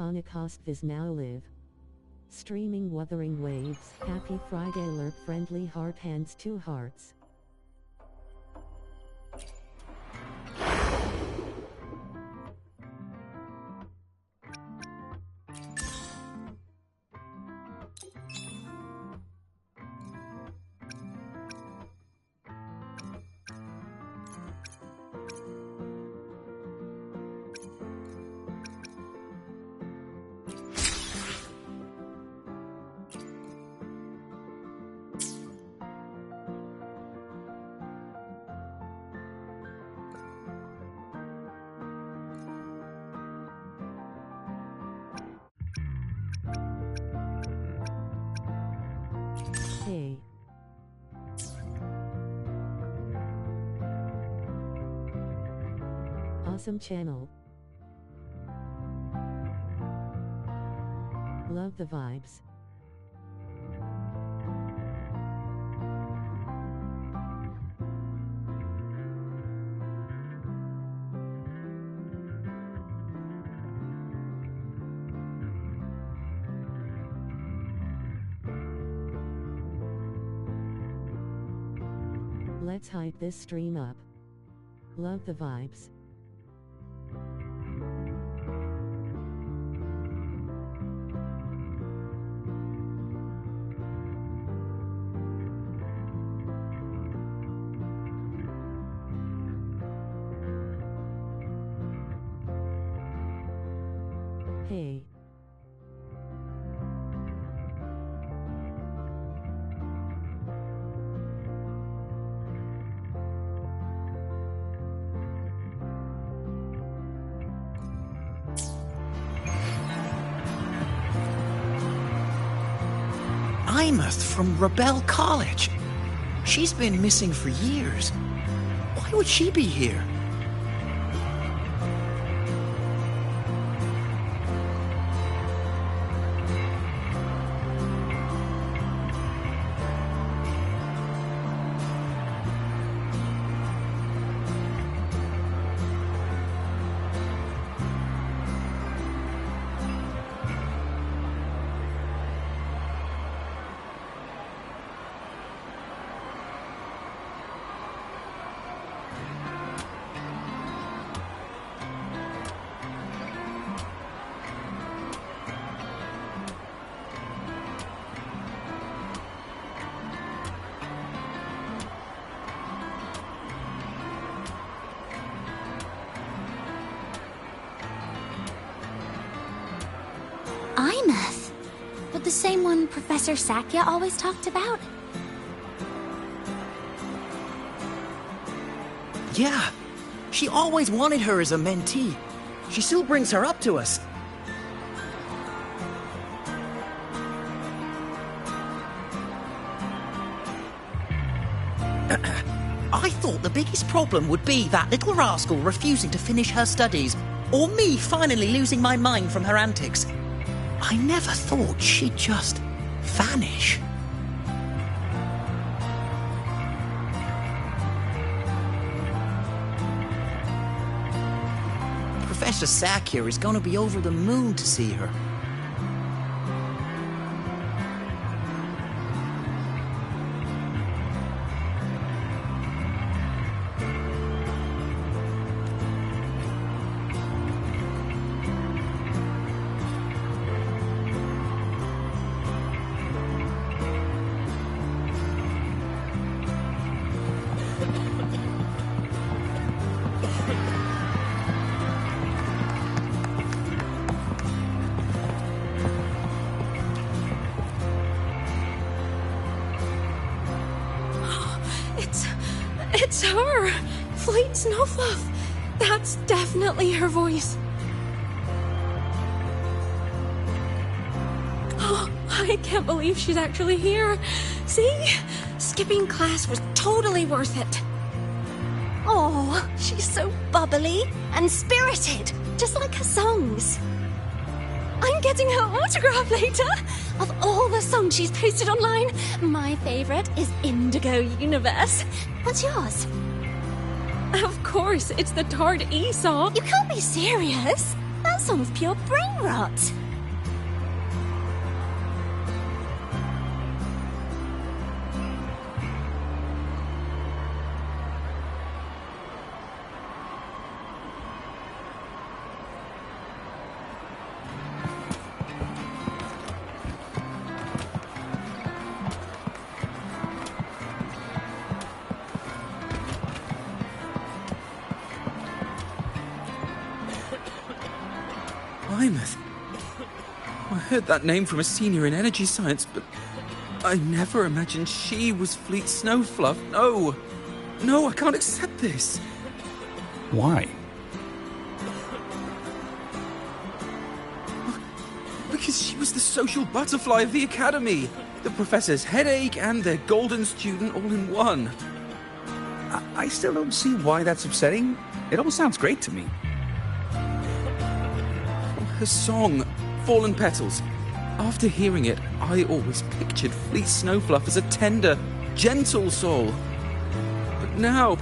post-apocalyptic is now live. Streaming Wuthering Waves. Happy Friday alert. Friendly heart hands 2 hearts. Hey. Awesome channel. Love the vibes. Let's hype this stream up. Love the vibes. Hey. Imeth from Rebel College. She's been missing for years. Why would she be here? Imeth? But the same one Professor Sakya always talked about? Yeah, she always wanted her as a mentee. She still brings her up to us. I thought the biggest problem would be that little rascal refusing to finish her studies, or me finally losing my mind from her antics. I never thought she'd just vanish. Professor Sakya is going to be over the moon to see her. It's her! Fleet Snowfluff! That's definitely her voice. Oh, I can't believe she's actually here. See? Skipping class was totally worth it. Oh, she's so bubbly and spirited, just like her songs. I'm getting her autograph later. Of all the songs she's posted online, my favorite is Indigo Universe. What's yours? Of course, it's the Tard E song. You can't be serious. That's song's pure brain rot. Plymouth. I heard that name from a senior in energy science, but I never imagined she was Fleet Snowfluff. No! No, I can't accept this. Why? Because she was the social butterfly of the academy. The professor's headache and their golden student all in one. I still don't see why that's upsetting. It all sounds great to me. Her song, Fallen Petals. After hearing it, I always pictured Fleet Snowfluff as a tender, gentle soul. But now...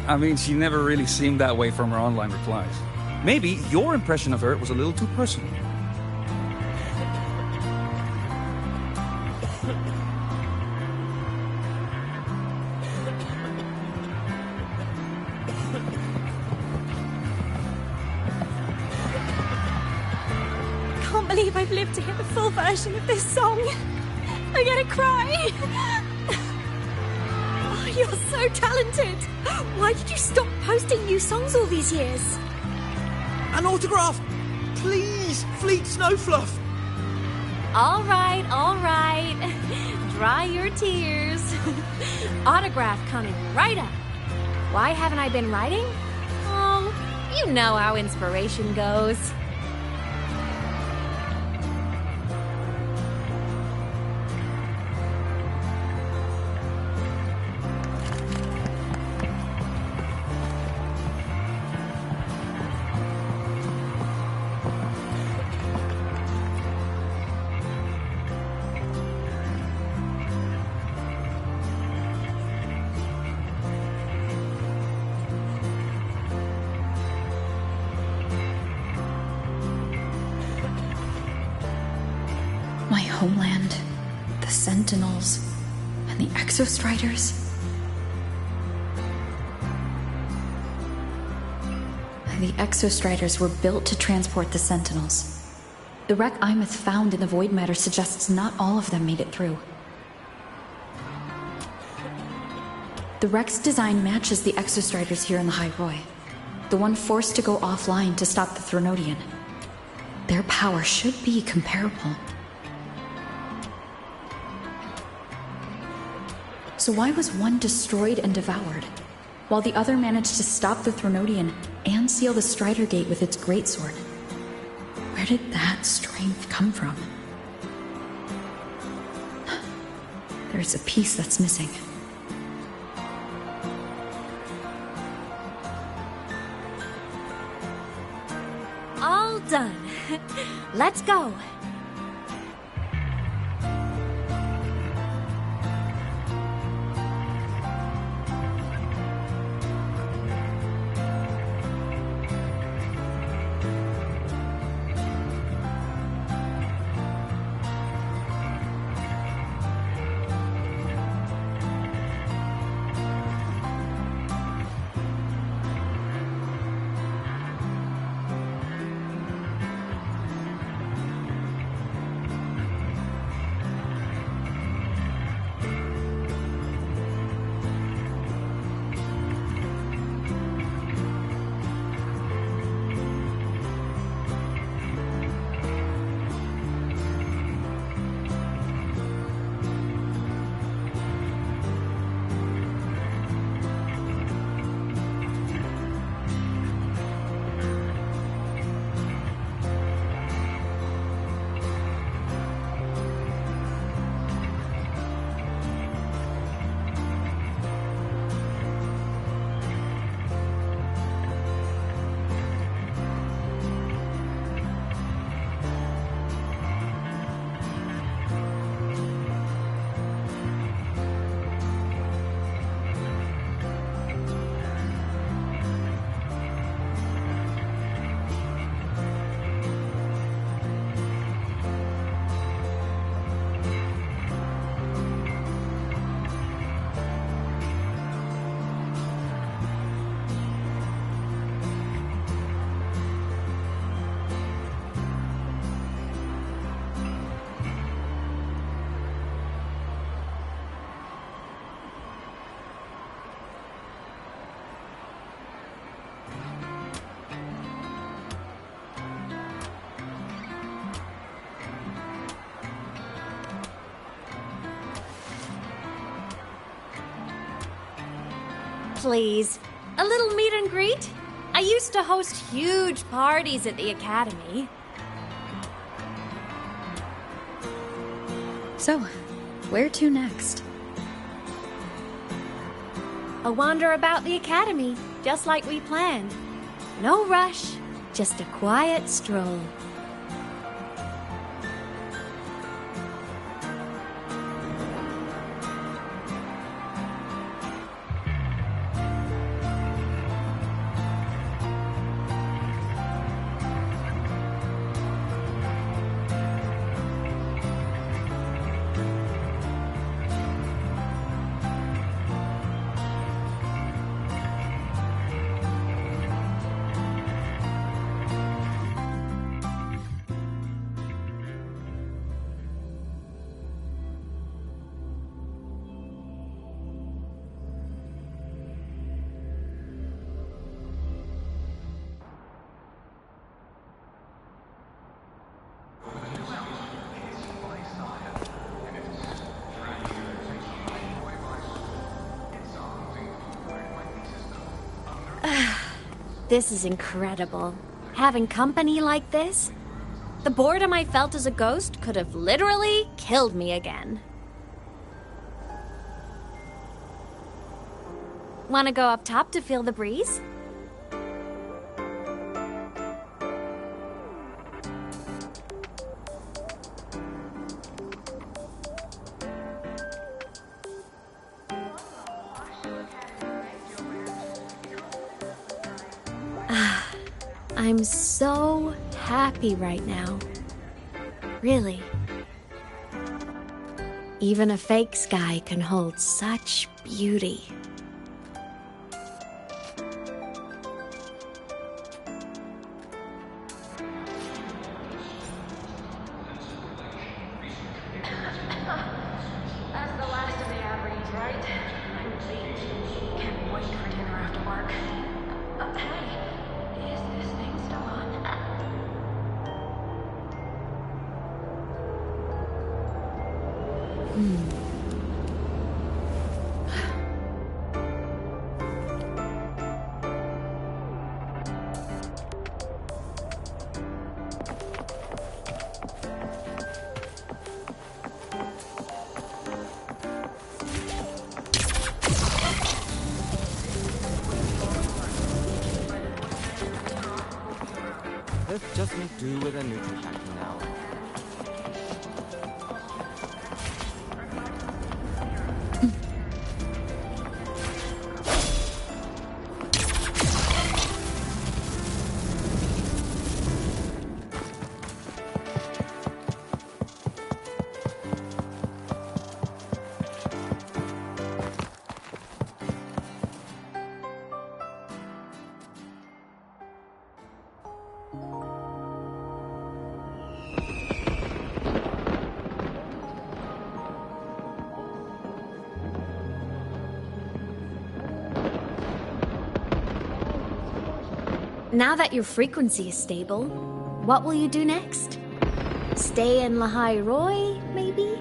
I mean, she never really seemed that way from her online replies. Maybe your impression of her was a little too personal. I can't believe I've lived to hear the full version of this song. I'm gonna cry. Oh, you're so talented. Why did you stop posting new songs all these years? An autograph! Please, Fleet Snowfluff! All right. Dry your tears. Autograph coming right up. Why haven't I been writing? Oh, you know how inspiration goes. My homeland, the Sentinels, and the Exostriders. The Exostriders were built to transport the Sentinels. The wreck Imeth found in the void matter suggests not all of them made it through. The wreck's design matches the Exostriders here in the High Roy, the one forced to go offline to stop the Thronodian. Their power should be comparable. So why was one destroyed and devoured, while the other managed to stop the Thronodian and seal the Strider Gate with its greatsword? Where did that strength come from? There's a piece that's missing. All done. Let's go. please. A little meet and greet? I used to host huge parties at the academy. So, where to next? A wander about the academy, just like we planned. No rush, just a quiet stroll. This is incredible. Having company like this? The boredom I felt as a ghost could have literally killed me again. Want to go up top to feel the breeze? I'm so happy right now. Really. Even a fake sky can hold such beauty. That's the last of the average, right? I'm late. Can't wait for dinner after work. Hey, is this thing still on? Let's just make do with a neutral pack for now. Now that your frequency is stable, what will you do next? Stay in Lahai Roy, maybe?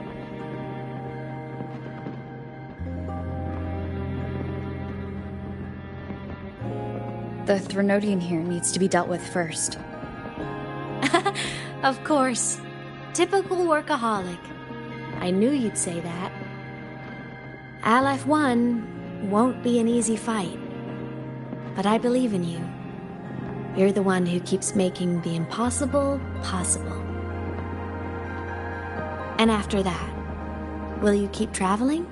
The Threnodian here needs to be dealt with first. Of course. Typical workaholic. I knew you'd say that. Aleph 1 won't be an easy fight. But I believe in you. You're the one who keeps making the impossible possible. And after that, will you keep traveling?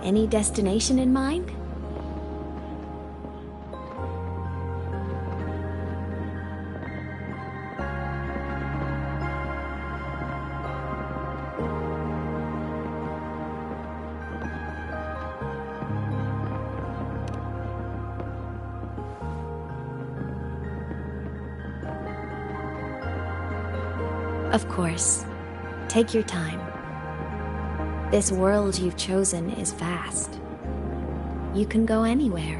Any destination in mind? Of course. Take your time. This world you've chosen is vast. You can go anywhere.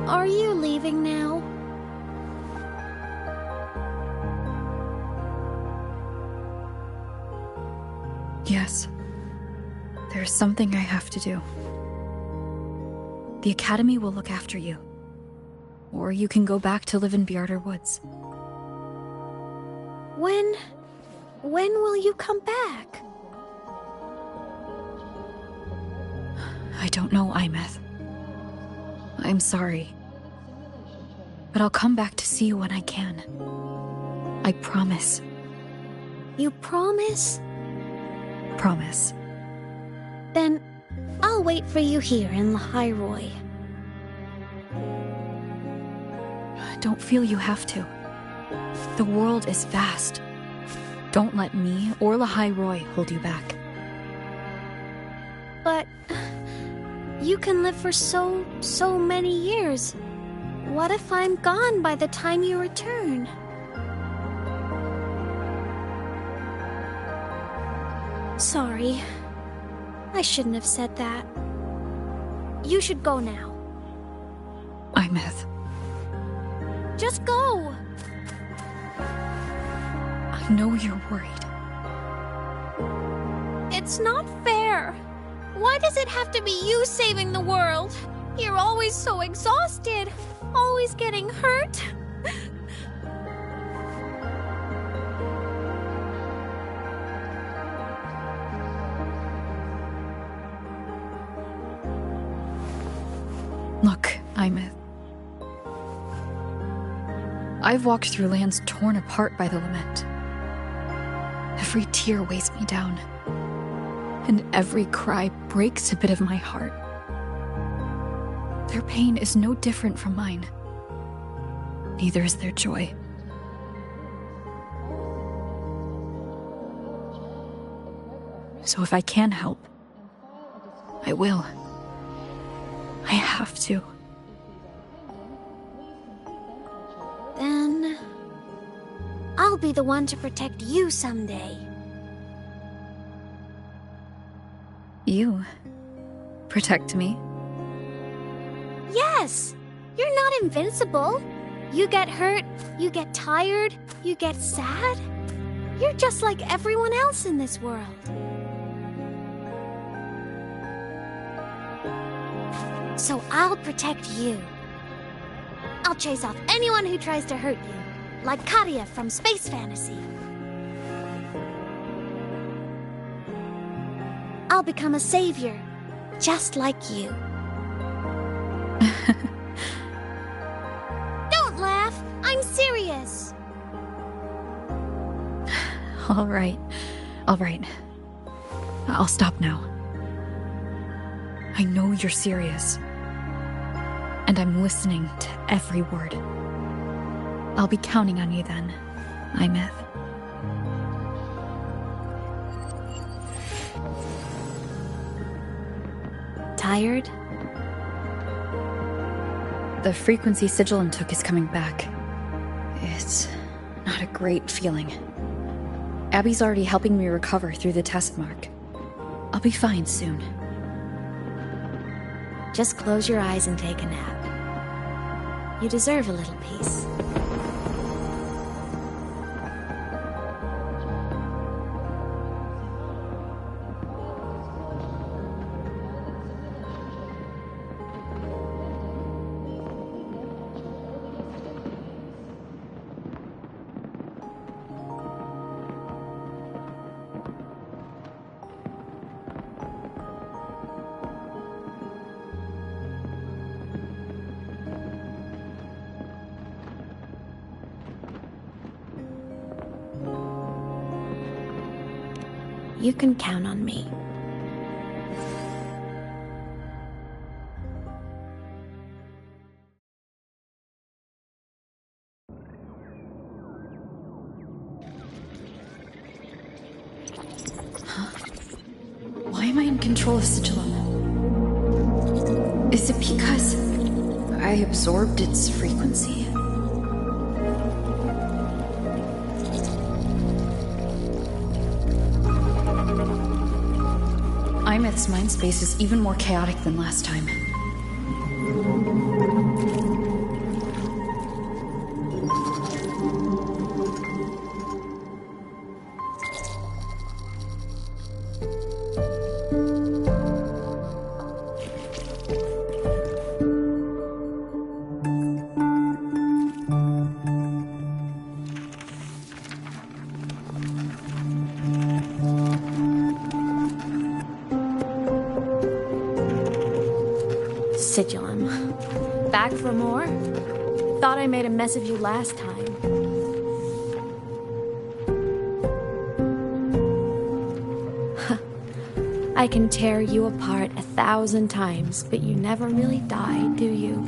Are you leaving now? Yes. There's something I have to do. The Academy will look after you. Or you can go back to live in Bjarter Woods. When will you come back? I don't know, Imeth. I'm sorry. But I'll come back to see you when I can. I promise. You promise? Promise. Then I'll wait for you here in Lahairoi. Don't feel you have to. The world is vast. Don't let me or Lahairoi hold you back. But you can live for so many years. What if I'm gone by the time you return? Sorry. I shouldn't have said that. You should go now. Imeth. Just go! I know you're worried. It's not fair. Why does it have to be you saving the world? You're always so exhausted, always getting hurt. Look, Imeth. I've walked through lands torn apart by the lament. Every tear weighs me down, and every cry breaks a bit of my heart. Their pain is no different from mine. Neither is their joy. So if I can help, I will. I have to. Then I'll be the one to protect you someday. You protect me? Yes! You're not invincible. You get hurt, you get tired, you get sad. You're just like everyone else in this world. So I'll protect you. I'll chase off anyone who tries to hurt you, like Karia from Space Fantasy. I'll become a savior, just like you. Don't laugh! I'm serious! All right. I'll stop now. I know you're serious. And I'm listening to every word. I'll be counting on you then, Imeth. Tired? The frequency Sigilum took is coming back. It's not a great feeling. Abby's already helping me recover through the test mark. I'll be fine soon. Just close your eyes and take a nap. You deserve a little peace. You can count on me. Why am I in control of Sigilum? Is it because I absorbed its frequency? Imeth's mind space is even more chaotic than last time. Sigilum. Back for more? Thought I made a mess of you last time. I can tear you apart 1,000 times, but you never really die, do you?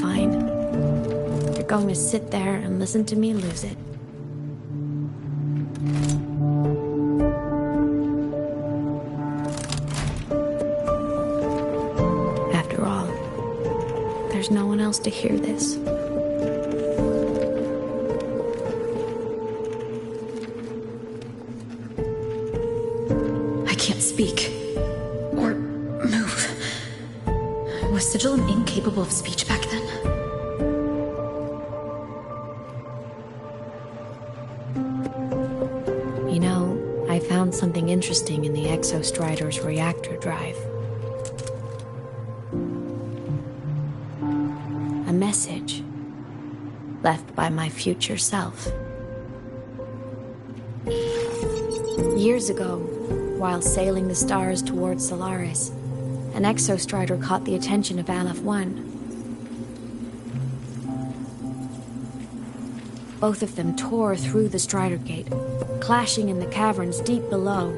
Fine. You're going to sit there and listen to me lose it. After all, there's no one else to hear this. Speak. Or move. Was Sigilum incapable of speech back then? You know, I found something interesting in the Exostrider's reactor drive. A message left by my future self. Years ago, while sailing the stars towards Solaris, an Exostrider caught the attention of Aleph-1. Both of them tore through the Strider Gate, clashing in the caverns deep below.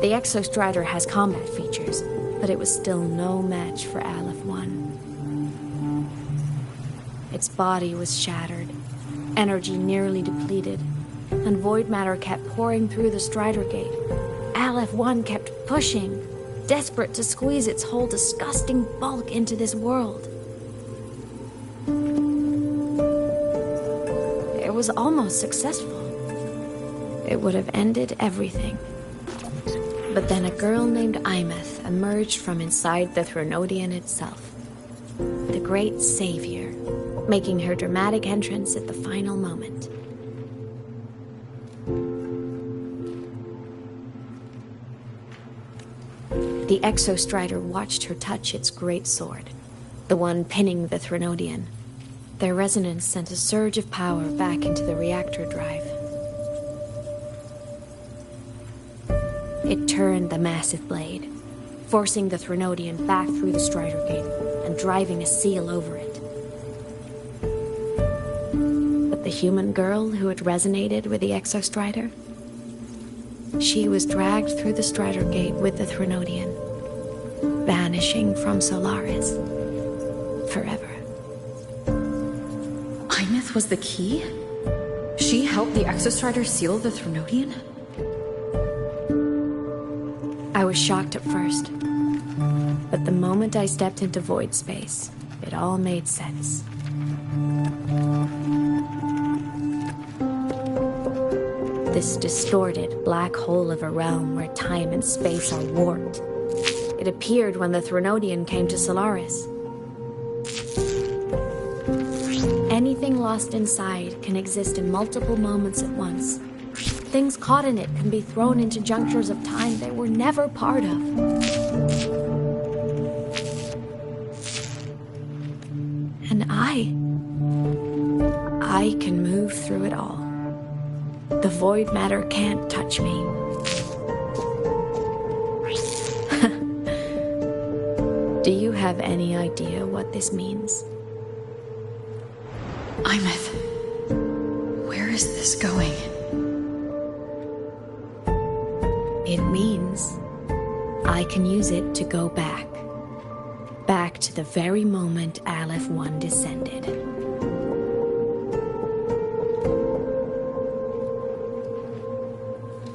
The Exostrider has combat features, but it was still no match for Aleph-1. Its body was shattered, energy nearly depleted, and void matter kept pouring through the Strider Gate. Aleph-1 kept pushing, desperate to squeeze its whole disgusting bulk into this world. It was almost successful. It would have ended everything. But then a girl named Imeth emerged from inside the Threnodian itself. The great savior, making her dramatic entrance at the final moment. The Exostrider watched her touch its great sword, the one pinning the Threnodian. Their resonance sent a surge of power back into the reactor drive. It turned the massive blade, forcing the Threnodian back through the Strider Gate and driving a seal over it. But the human girl who had resonated with the Exostrider? She was dragged through the Strider Gate with the Threnodian, vanishing from Solaris forever. Imeth was the key? She helped the Exostrider seal the Threnodian? I was shocked at first, but the moment I stepped into void space, it all made sense. This distorted black hole of a realm where time and space are warped. It appeared when the Threnodian came to Solaris. Anything lost inside can exist in multiple moments at once. Things caught in it can be thrown into junctures of time they were never part of. And I can move through it all. The void matter can't touch me. Do you have any idea what this means? Imeth, where is this going? It means I can use it to go back. Back to the very moment Aleph-1 descended.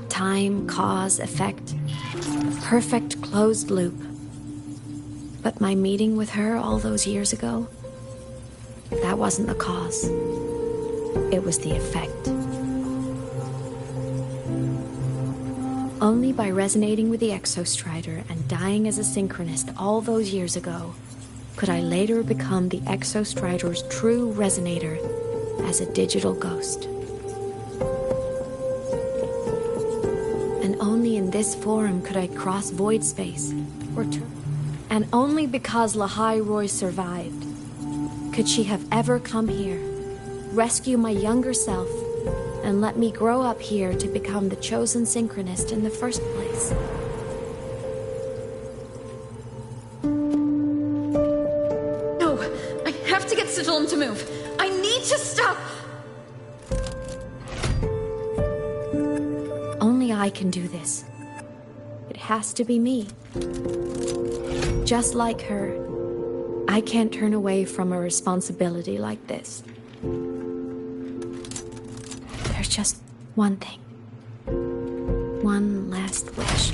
Time, cause, effect. A perfect closed loop. But my meeting with her all those years ago, that wasn't the cause. It was the effect. Only by resonating with the Exostrider and dying as a synchronist all those years ago could I later become the Exostrider's true resonator as a digital ghost. And only in this form could I cross void space, and only because Lahai Roy survived could she have ever come here, rescue my younger self, and let me grow up here to become the chosen synchronist in the first place. to move. I need to stop. Only I can do this. It has to be me. Just like her, I can't turn away from a responsibility like this. There's just one thing. One last wish.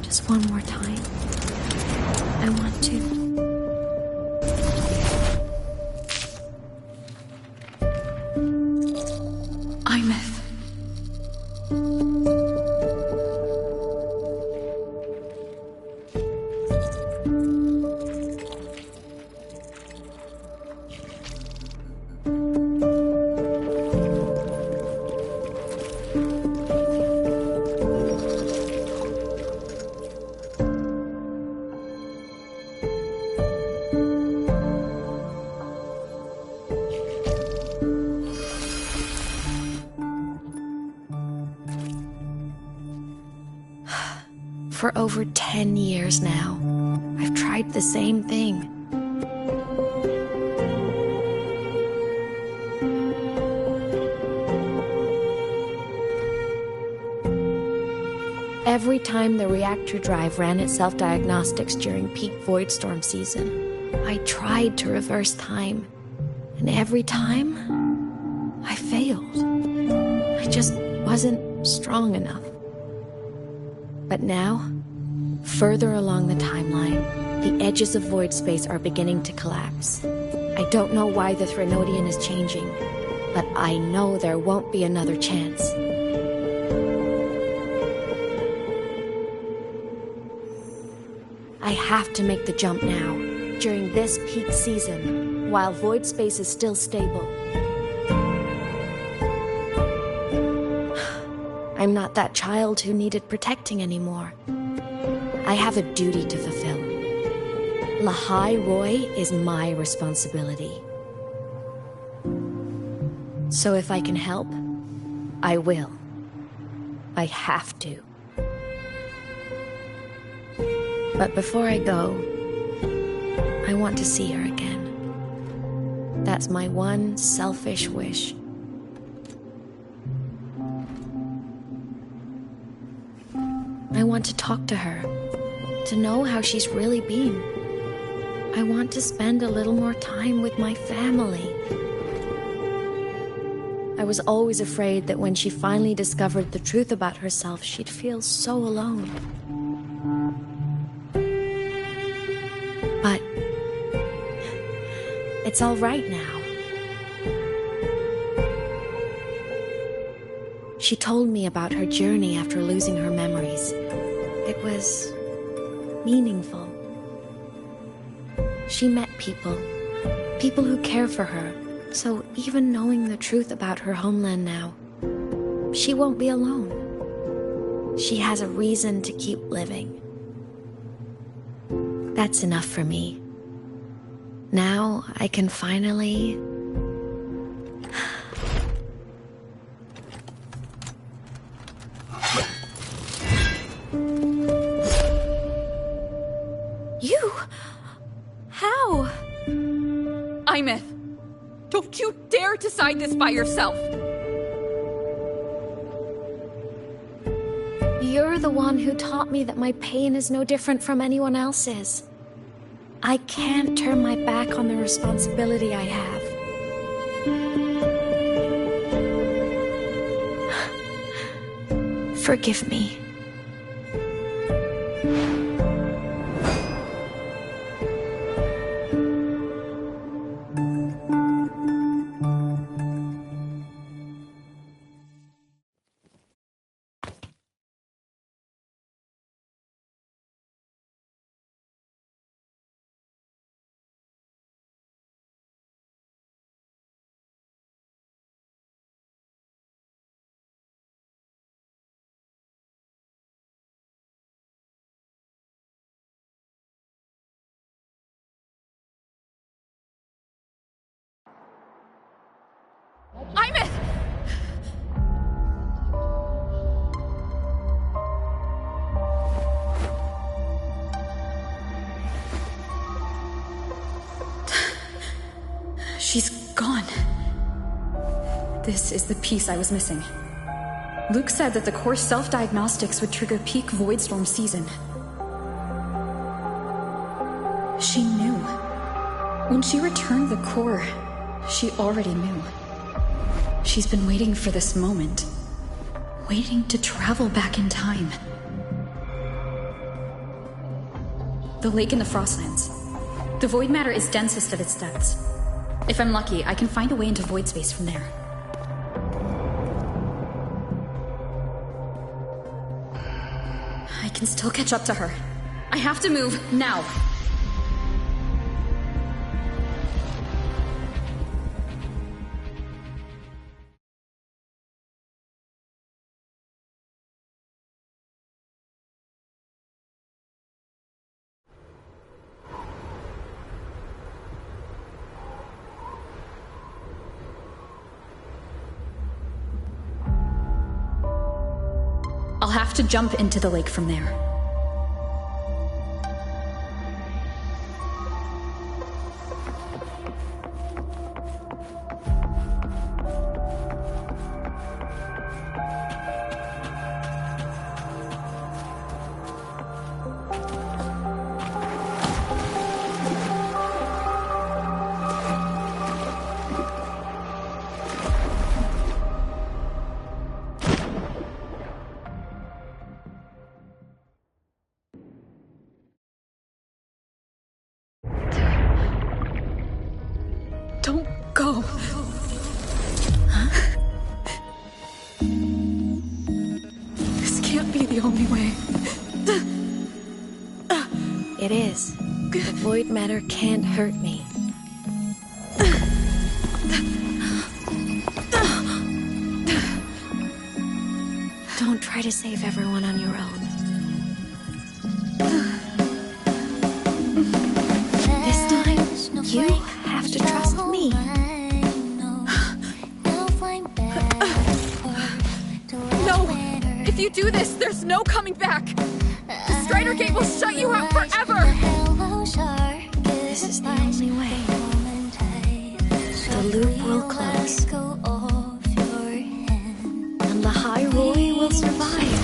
Just one more time. I want to. Imeth. For over 10 years now, I've tried the same thing. Every time the reactor drive ran its self-diagnostics during peak void storm season, I tried to reverse time. And every time, I failed. I just wasn't strong enough. But now, further along the timeline, the edges of void space are beginning to collapse. I don't know why the Threnodian is changing, but I know there won't be another chance. I have to make the jump now, during this peak season, while void space is still stable. I'm not that child who needed protecting anymore. I have a duty to fulfill. Lahai Roy is my responsibility. So if I can help, I will. I have to. But before I go, I want to see her again. That's my one selfish wish. I want to talk to her, to know how she's really been. I want to spend a little more time with my family. I was always afraid that when she finally discovered the truth about herself, she'd feel so alone. But it's all right now. She told me about her journey after losing her memories. It was meaningful. She met people who care for her, so even knowing the truth about her homeland now, she won't be alone. She has a reason to keep living. That's enough for me. Now I can finally... You? How? Imeth, don't you dare decide this by yourself! You're the one who taught me that my pain is no different from anyone else's. I can't turn my back on the responsibility I have. Forgive me. She's gone. This is the piece I was missing. Luke said that the core self-diagnostics would trigger peak Voidstorm season. She knew. When she returned the core, she already knew. She's been waiting for this moment. Waiting to travel back in time. The lake in the Frostlands. The void matter is densest at its depths. If I'm lucky, I can find a way into void space from there. I can still catch up to her. I have to move, now! I'll have to jump into the lake from there. Don't go. Huh? This can't be the only way. It is. The void matter can't hurt me. Don't try to save everyone on your own. This time, you have to trust me. No! If you do this, there's no coming back! The Strider Gate will shut you out forever! This is the only way. The loop will close. And the High Roy will survive.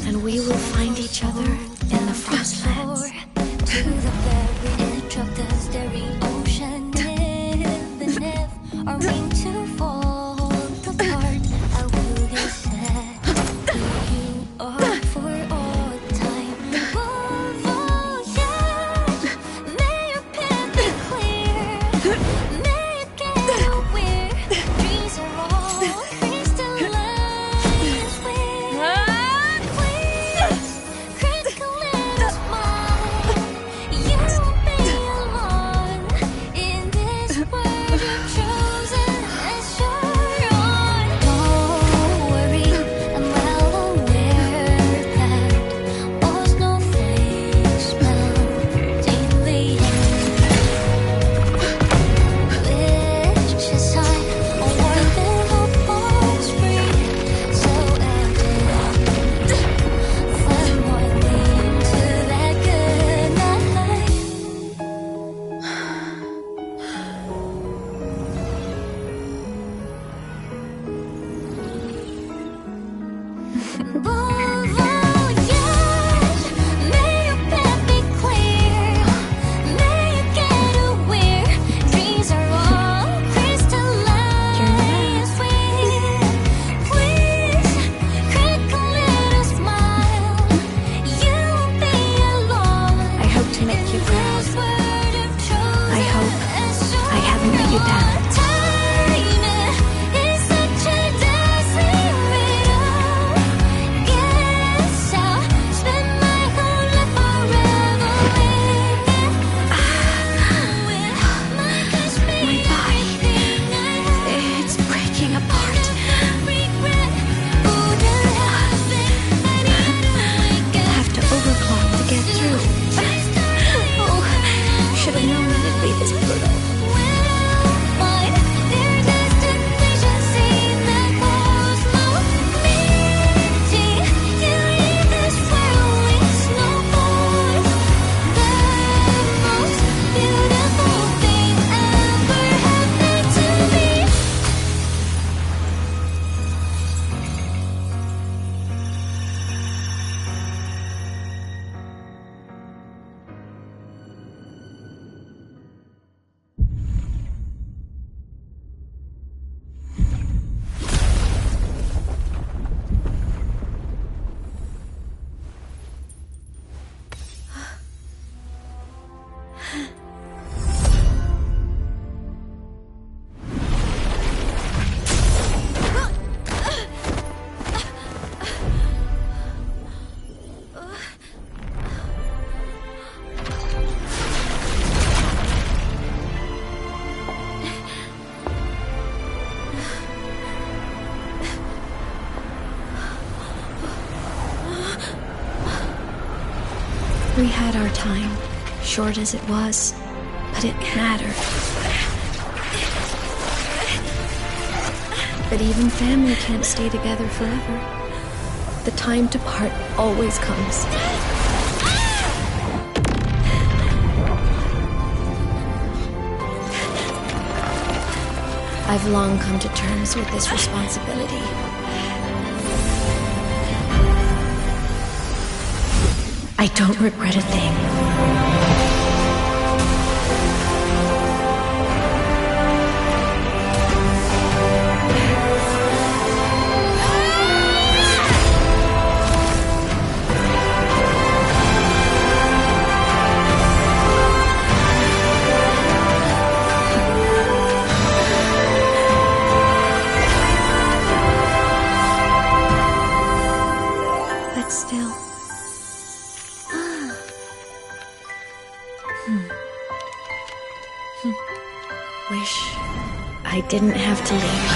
And we will find each other in the Frostlands. To the very edge of the starry ocean. Even if our mean to fall apart, I will get sad. You are for all time. Voyage, may your path be clear. May you get where dreams are all crystallized. Please, critical little smile. You won't be alone in this world you've chosen as your own. Don't worry, I'm well aware that was no things meltingly wishes on a world that hope was free, so evident. Find more into that good night. Voyage, may your path be clear. May you get aware dreams are all crystallized. Please, critical little smile. You won't be alone. I hope to make you proud. This world you've chosen I hope as your I haven't let you down. Time is such a dazzling riddle. Guess I'll spend my whole life forever with my My body. It's breaking apart. regret. I'll have to overclock to get through. Oh, should have known it'd be this brutal. Find their destination, see that cause no meaning. You leave this world with no voice. The most beautiful had our time, short as it was, but it mattered. But even family can't stay together forever. The time to part always comes. I've long come to terms with this responsibility. I don't regret a thing. But still... Wish I didn't have to leave.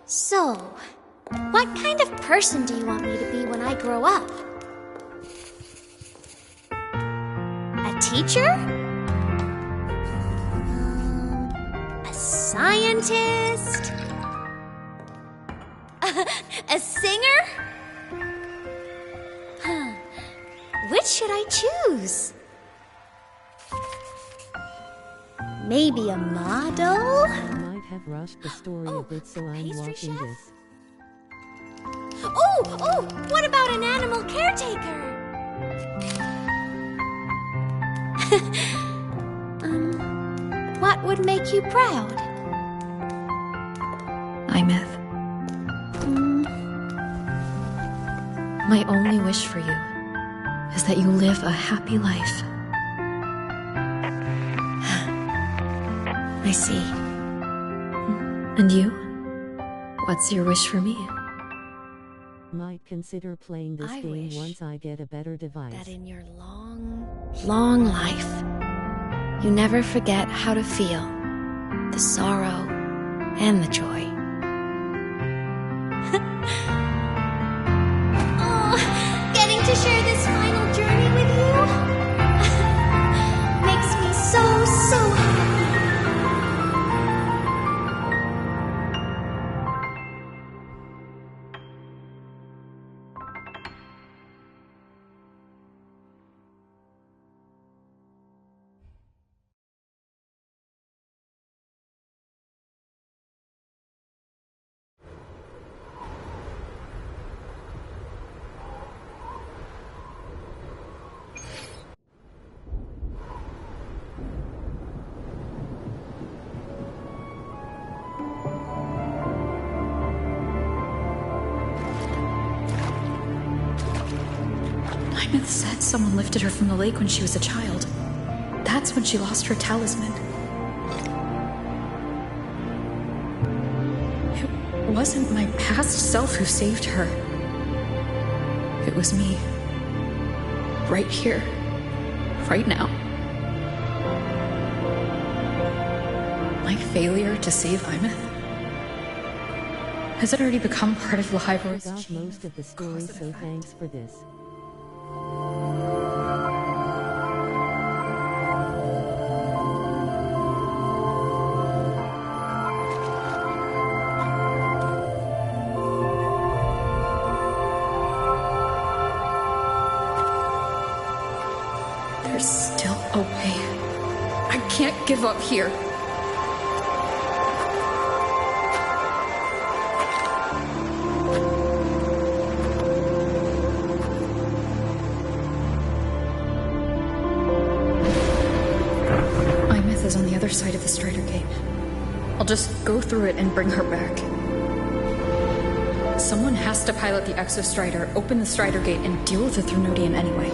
So, what kind of person do you want me to be when I grow up? A teacher? A scientist? A singer? Which should I choose? Maybe a model? Have rushed the story a bit, so I'm watching this. Oh, what about an animal caretaker? What would make you proud? Imeth. My only wish for you is that you live a happy life. I see. And you? What's your wish for me? Might consider playing this game once I get a better device. That in your long, long life, you never forget how to feel the sorrow and the joy. Oh, getting to share this final journey with you makes me so happy. Imeth said someone lifted her from the lake when she was a child. That's when she lost her talisman. It wasn't my past self who saved her. It was me. Right here. Right now. My failure to save Imeth? Has it already become part of Lahiro's I got most of the story, so thanks for this. There's still a way. I can't give up here. Imeth is on the other side of the Strider Gate. I'll just go through it and bring her back. Someone has to pilot the Exo-Strider, open the Strider Gate, and deal with the Threnodian anyway.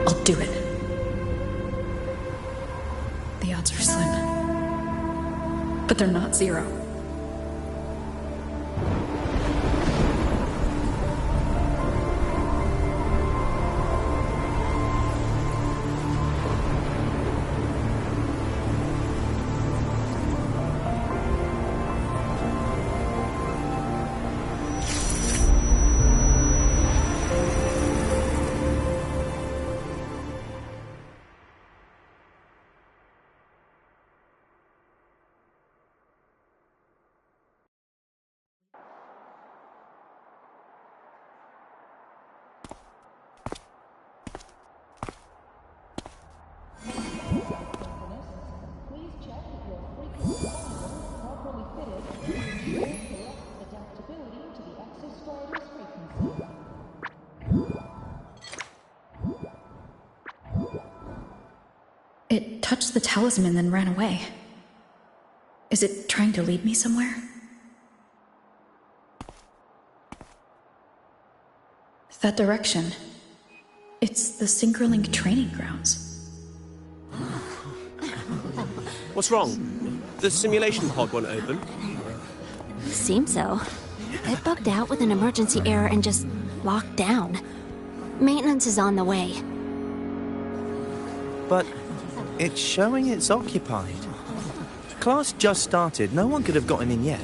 I'll do it. The odds are slim. but they're not zero. It touched the talisman and then ran away. Is it trying to lead me somewhere? That direction. It's the Synchronlink training grounds. What's wrong? The simulation pod won't open? Seems so. It bugged out with an emergency error and just locked down. Maintenance is on the way. But it's showing it's occupied. Class just started. No one could have gotten in yet.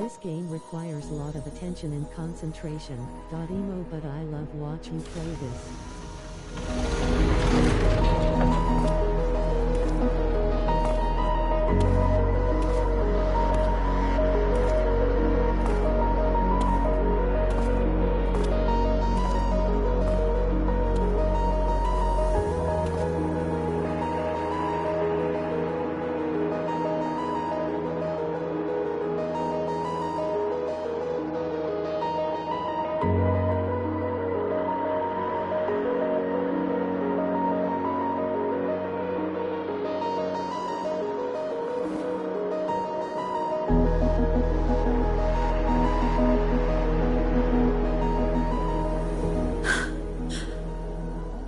This game requires a lot of attention and concentration. Emo, but I love watching play this.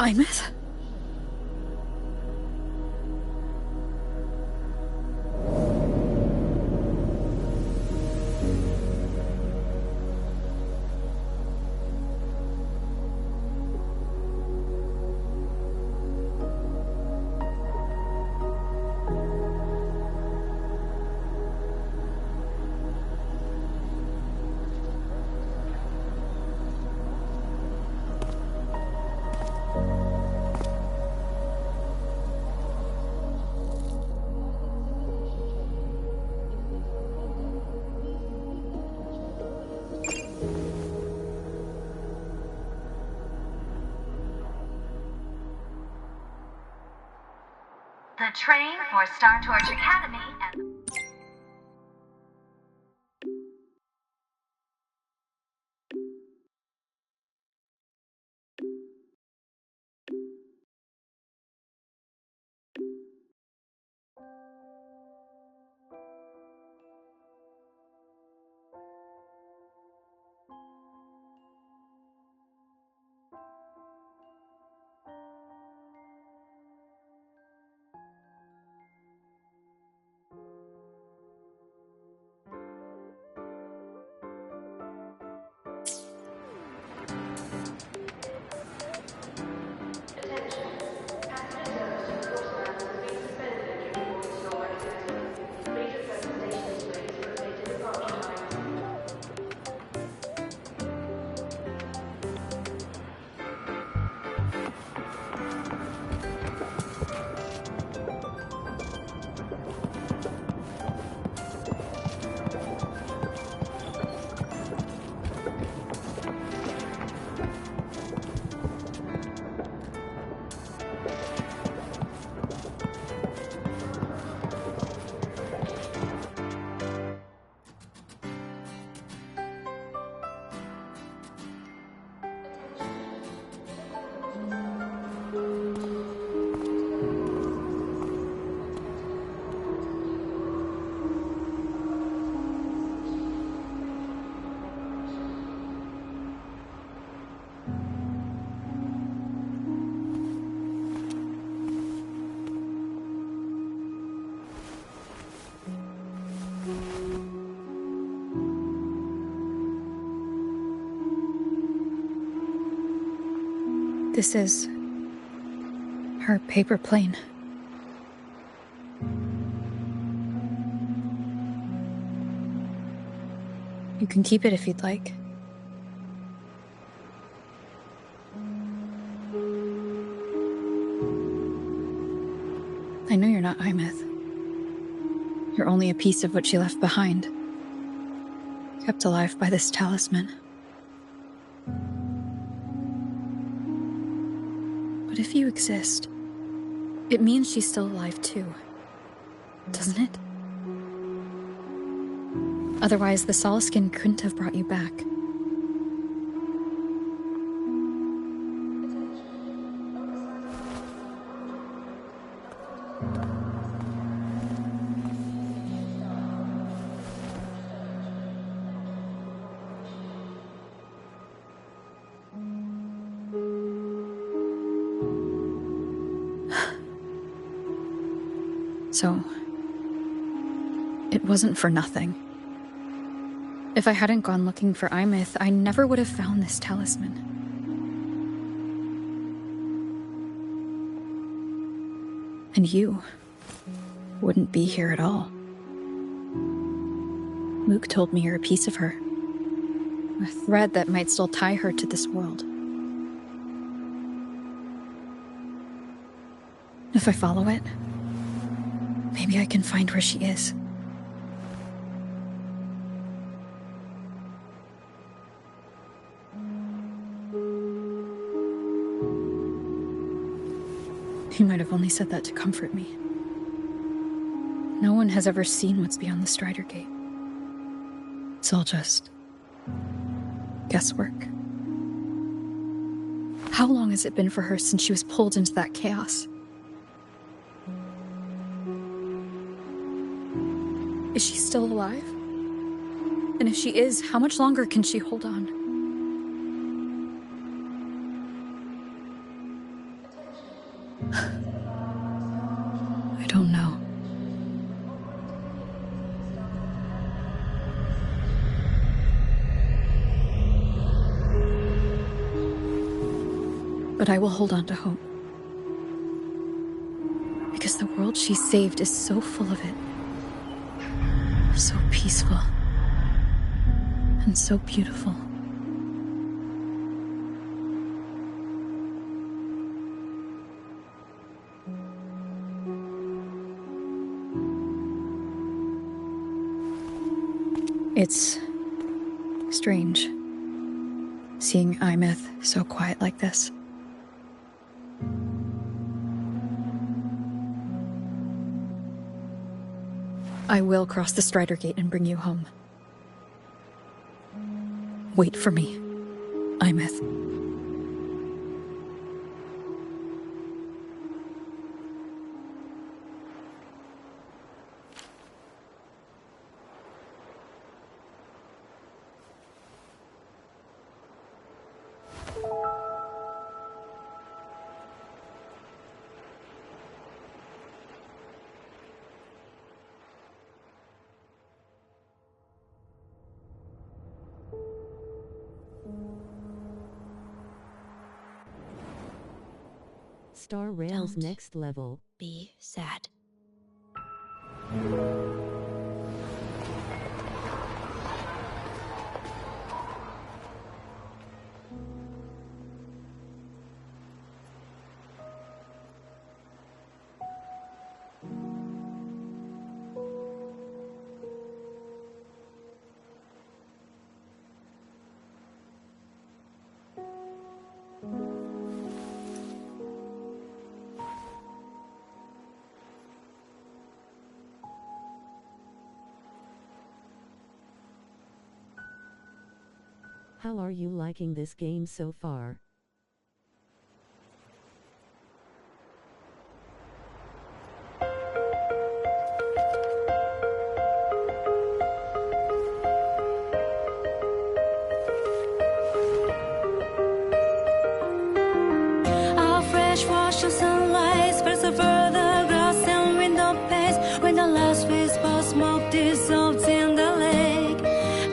Imeth? The train for Star Torch Academy and... This is her paper plane. You can keep it if you'd like. I know you're not Imeth. You're only a piece of what she left behind, kept alive by this talisman. But if you exist, it means she's still alive too, doesn't it? Otherwise, the Solaskin couldn't have brought you back. So, it wasn't for nothing. If I hadn't gone looking for Imeth, I never would have found this talisman. And you wouldn't be here at all. Mook told me you're a piece of her. A thread that might still tie her to this world. If I follow it, maybe I can find where she is. He might have only said that to comfort me. No one has ever seen what's beyond the Strider Gate. It's all just guesswork. How long has it been for her since she was pulled into that chaos? Is she still alive? And if she is, how much longer can she hold on? I don't know. But I will hold on to hope. Because the world she saved is so full of it. So peaceful. And so beautiful. It's strange, seeing Imeth so quiet like this. I will cross the Strider Gate and bring you home. Wait for me, Imeth. Star Rail's Don't next level. Be sad. How are you liking this game so far? Our fresh wash of sunlight spreads over the grass and window panes. When the last wisp of smoke dissolves in the lake,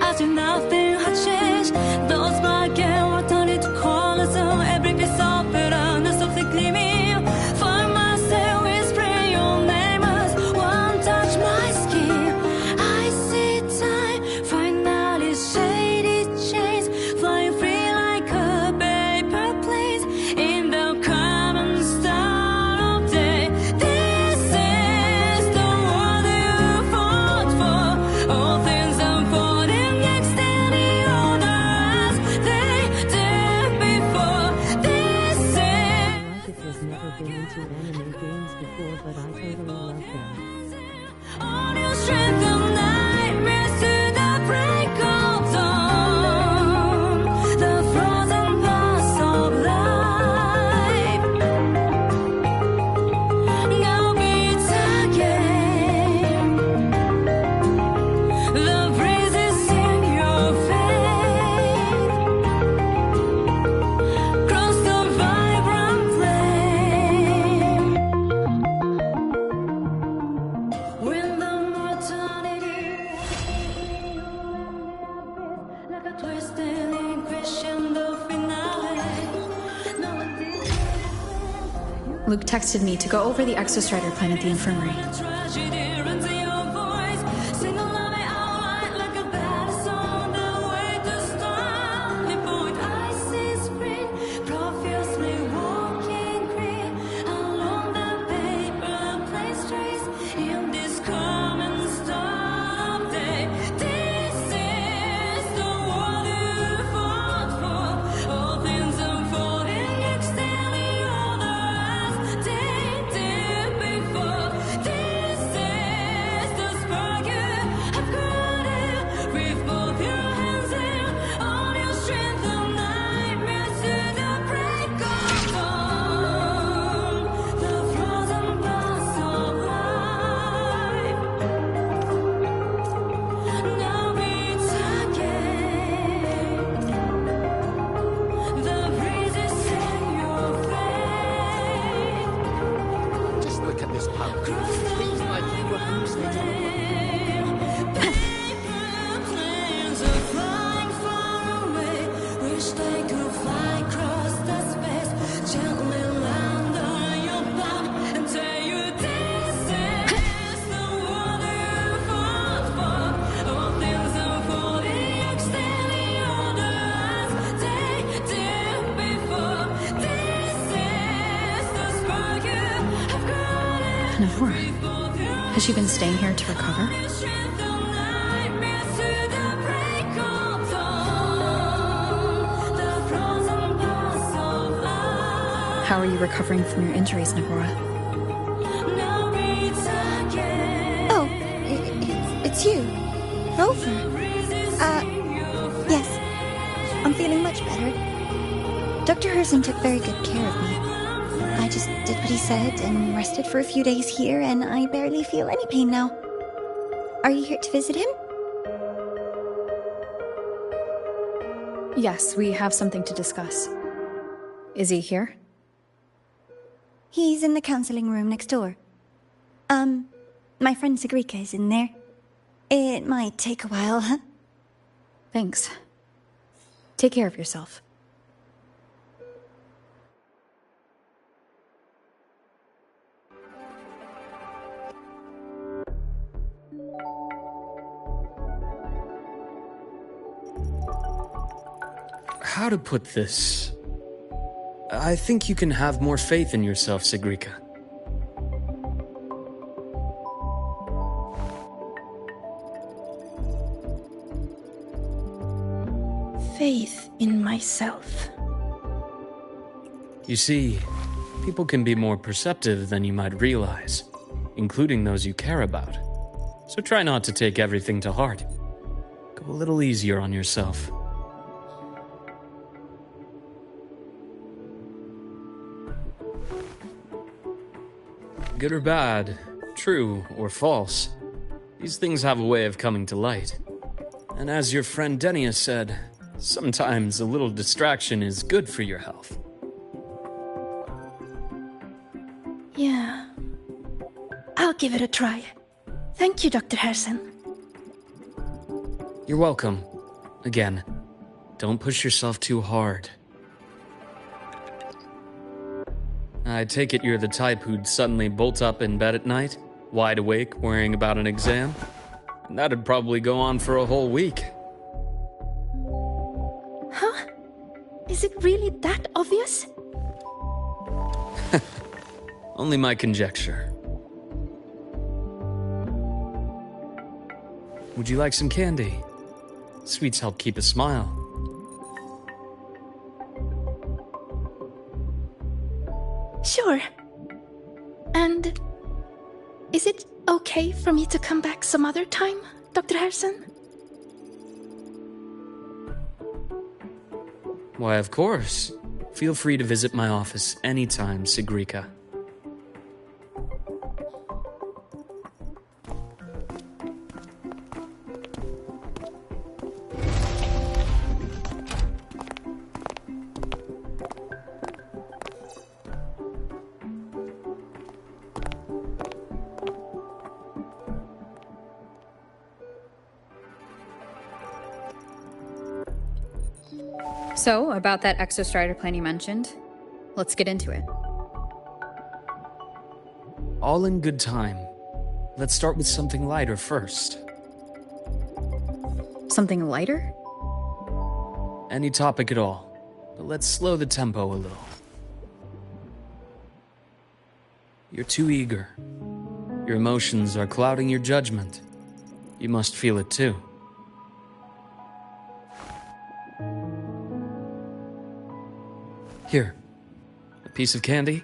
as if nothing had changed, those black and white turned into colors of every piece of it and softly gleaming. For myself, whispering your name as one touch my skin. I see time finally shaded chains flying free like a paper plane in the common star of day. This is the world you fought for. All things unfolding, extending order as they did before. This is It has never been into anime games before, but I totally love them. all your strength of nightmares to the break of dawn. The frozen pulse of life now beats again. The breezes in your face cross the vibrant flame. When the mortality like a twisted crescendo finale. No one did Luke texted me to go over the Exostrider plan at the infirmary. tragedy runs in your voice. Sing along it out like a bad song. The way to start me point. I see spring profusely walking green along the paper place trace in this common star of day. This is the world you fought for. All things unfolding, extending order as they did before. This is the spark you have created with both your hands and all your strength of nightmares to the break of dawn. The frozen pulse of life now beats again. The breezes in your face Just look at this power. Feels like you were hallucinating. Paper planes are flying far away. Wish they could fly across the space. Gently land on your back and tell you this is the world you fought for. All things unfolding, extending order as they did before. This is the spark you have created. Navora, has she been staying here to recover? Strength of nightmares to the break of dawn. The frozen pulse of life How are you recovering from your injuries, Navora? now beats again. Oh, it's you. Rover. Yes. I'm feeling much better. Dr. Herson took very good care of me. I just did what he said and rested for a few days here, and I barely feel any pain now. Are you here to visit him? Yes, we have something to discuss. Is he here? He's in the counseling room next door. My friend Sigrika is in there. It might take a while, huh? Thanks. Take care of yourself. How to put this? I think you can have more faith in yourself, Sigrika. Faith in myself. You see, people can be more perceptive than you might realize, including those you care about. So try not to take everything to heart. Go a little easier on yourself. Good or bad, true or false, these things have a way of coming to light. And as your friend Denia said, sometimes a little distraction is good for your health. Yeah. I'll give it a try. Thank you, Dr. Harrison. You're welcome. Again, don't push yourself too hard. I take it you're the type who'd suddenly bolt up in bed at night, wide awake, worrying about an exam? And that'd probably go on for a whole week. Huh? Is it really that obvious? Only my conjecture. Would you like some candy? Sweets help keep a smile. Sure. And is it okay for me to come back some other time, Dr. Harrison? Why, of course. Feel free to visit my office anytime, Sigrika. So, about that exostrider plan you mentioned, let's get into it. All in good time. Let's start with something lighter first. Something lighter? Any topic at all, but let's slow the tempo a little. You're too eager. Your emotions are clouding your judgment. You must feel it too. Here, a piece of candy.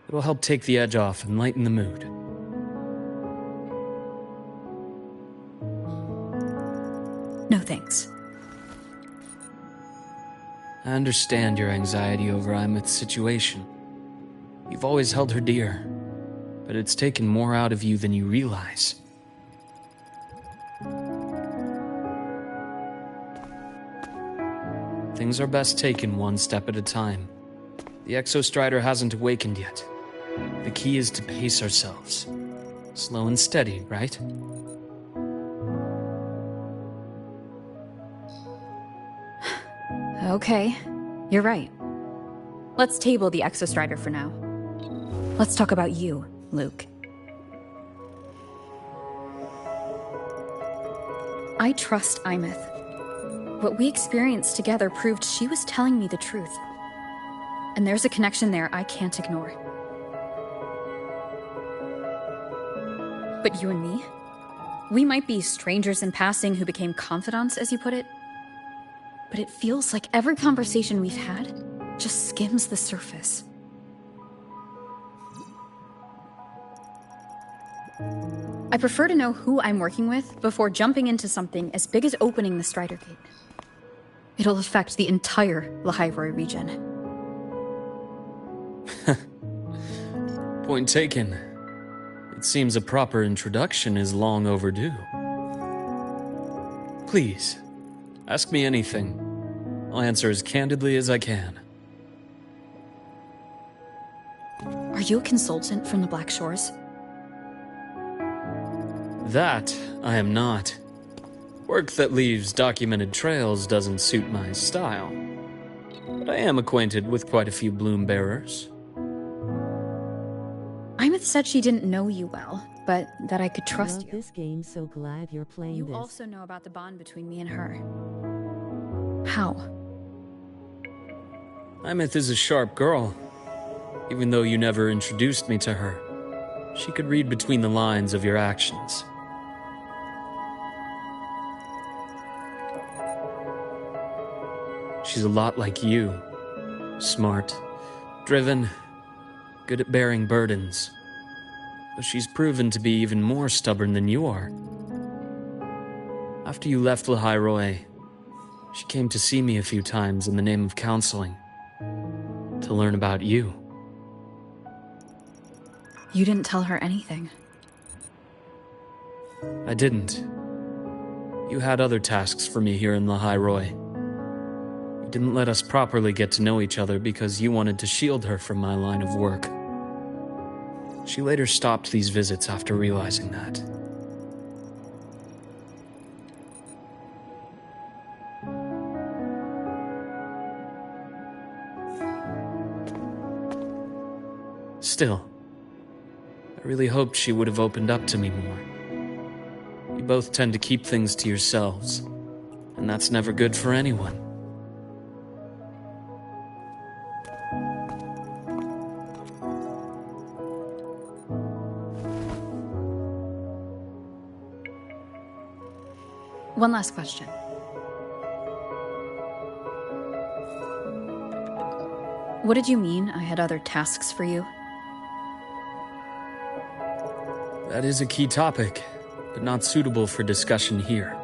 It'll help take the edge off and lighten the mood. No thanks. I understand your anxiety over Imeth's situation. You've always held her dear, but it's taken more out of you than you realize. Things are best taken one step at a time. The Exostrider hasn't awakened yet. The key is to pace ourselves. Slow and steady, right? Okay, you're right. Let's table the Exostrider for now. Let's talk about you, Luke. I trust Imeth. What we experienced together proved she was telling me the truth. And there's a connection there I can't ignore. But you and me? We might be strangers in passing who became confidants, as you put it. But it feels like every conversation we've had just skims the surface. I prefer to know who I'm working with before jumping into something as big as opening the Strider Gate. It'll affect the entire Lahairoi region. Point taken. It seems a proper introduction is long overdue. Please, ask me anything. I'll answer as candidly as I can. Are you a consultant from the Black Shores? That I am not. Work that leaves documented trails doesn't suit my style. But I am acquainted with quite a few bloom bearers. Imeth said she didn't know you well, but that I could trust you. This game, so glad you're playing You this. also know about the bond between me and her. How? Imeth is a sharp girl. Even though you never introduced me to her, she could read between the lines of your actions. She's a lot like you. Smart, driven, good at bearing burdens. But she's proven to be even more stubborn than you are. After you left Lahairoi, she came to see me a few times in the name of counseling. To learn about you. You didn't tell her anything. I didn't. You had other tasks for me here in the High Roy. You didn't let us properly get to know each other because you wanted to shield her from my line of work. She later stopped these visits after realizing that. Still, I really hoped she would have opened up to me more. You both tend to keep things to yourselves, and that's never good for anyone. One last question. What did you mean I had other tasks for you? That is a key topic, but not suitable for discussion here.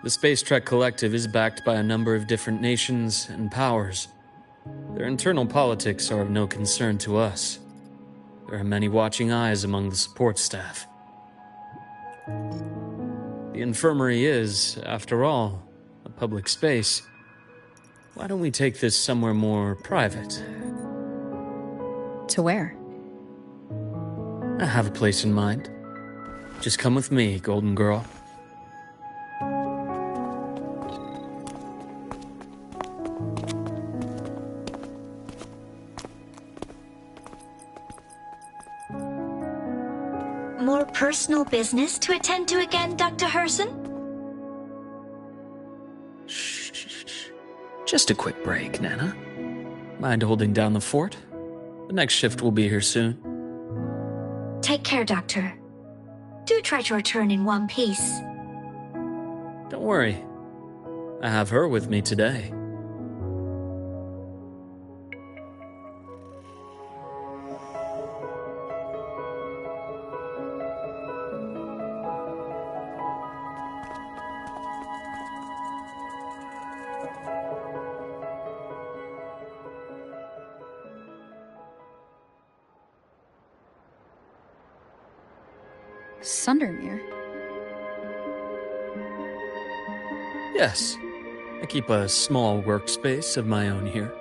The Space Trek Collective is backed by a number of different nations and powers. Their internal politics are of no concern to us. There are many watching eyes among the support staff. The infirmary is, after all, a public space. Why don't we take this somewhere more private? To where? I have a place in mind. Just come with me, Golden Girl. More personal business to attend to again, Dr. Herson? Just a quick break, Nana. Mind holding down the fort? The next shift will be here soon. Take care, Doctor. Do try to return in one piece. Don't worry. I have her with me today. Sundermere? Yes. I keep a small workspace of my own here.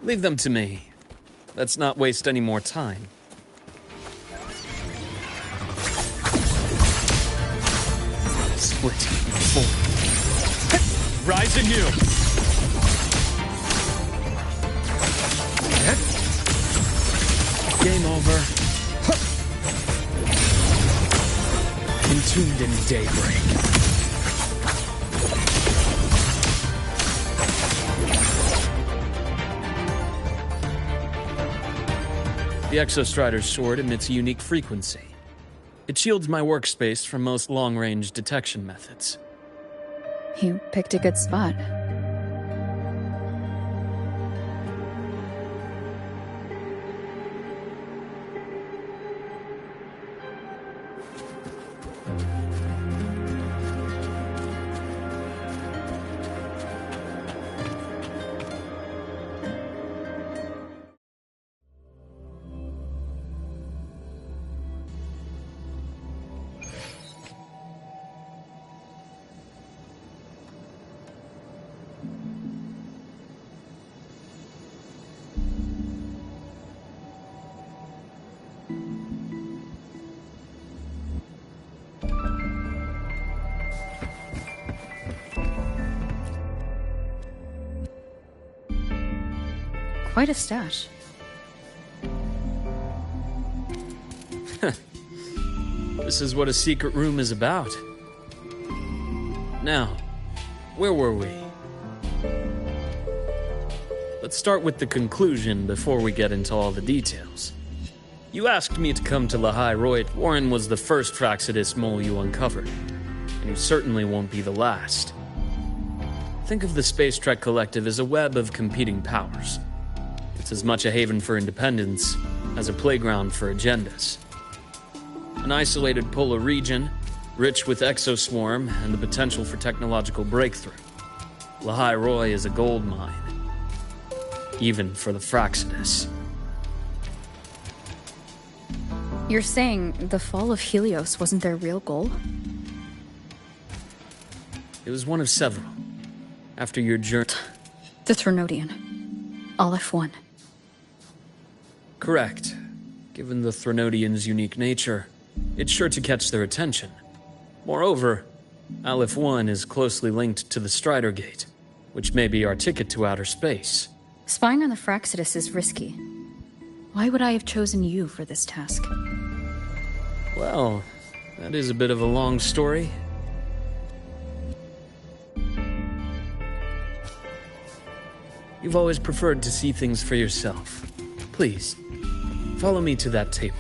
Leave them to me. Let's not waste any more time. Split in four. Rise anew! Game over. Entombed in daybreak. The Exostrider's sword emits a unique frequency. It shields my workspace from most long-range detection methods. You picked a good spot. Quite a stash. This is what a secret room is about. Now, where were we? Let's start with the conclusion before we get into all the details. You asked me to come to Lahai Royd. Warren was the first Fraxidus mole you uncovered, and you certainly won't be the last. Think of the Space Trek Collective as a web of competing powers. It's as much a haven for independence as a playground for agendas. An isolated polar region, rich with exoswarm and the potential for technological breakthrough. Lahai Roy is a gold mine, even for the Fraxidus. You're saying the fall of Helios wasn't their real goal? It was one of several. After your journey... The Threnodian. Aleph 1. Correct. Given the Threnodian's unique nature, it's sure to catch their attention. Moreover, Aleph 1 is closely linked to the Strider Gate, which may be our ticket to outer space. Spying on the Fraxidus is risky. Why would I have chosen you for this task? Well, that is a bit of a long story. You've always preferred to see things for yourself. Please, follow me to that table.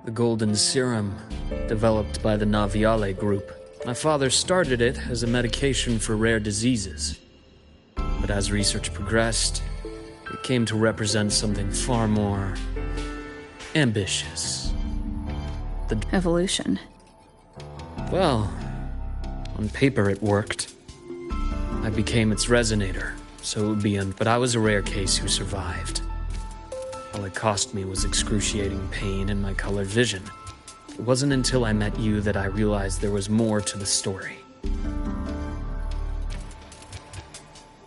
The Golden Serum, developed by the Naviale Group. My father started it as a medication for rare diseases. But as research progressed, it came to represent something far more ambitious. The evolution. Well, on paper it worked. I became its resonator, so it would be but I was a rare case who survived. All it cost me was excruciating pain and my colored vision. It wasn't until I met you that I realized there was more to the story.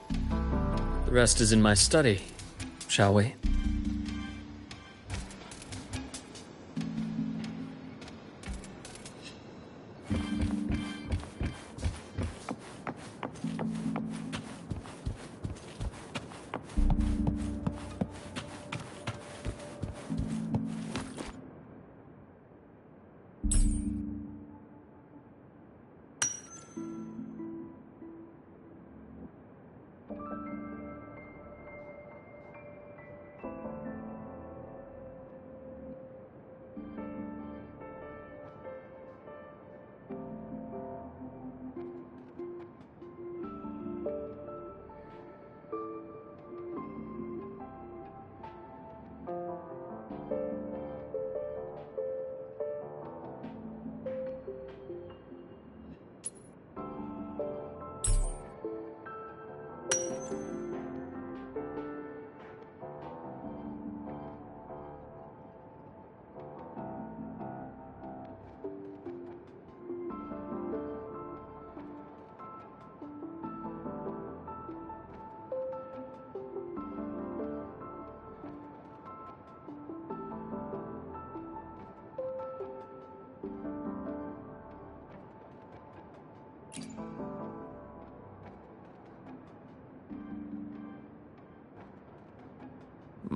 The rest is in my study, shall we?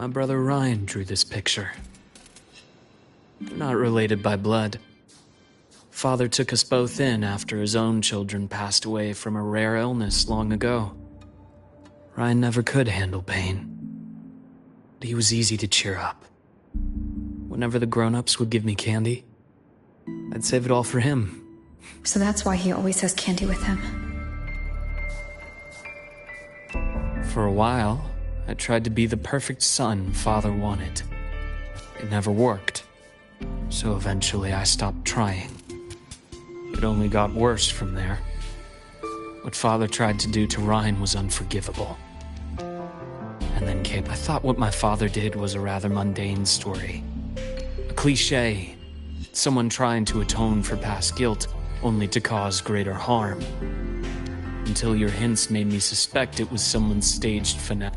My brother Ryan drew this picture. They're not related by blood. Father took us both in after his own children passed away from a rare illness long ago. Ryan never could handle pain, but he was easy to cheer up. Whenever the grown-ups would give me candy, I'd save it all for him. So that's why he always has candy with him. For a while, I tried to be the perfect son Father wanted. It never worked, so eventually I stopped trying. It only got worse from there. What Father tried to do to Ryan was unforgivable. And then I thought what my father did was a rather mundane story. A cliché. Someone trying to atone for past guilt, only to cause greater harm. Until your hints made me suspect it was someone's staged finale.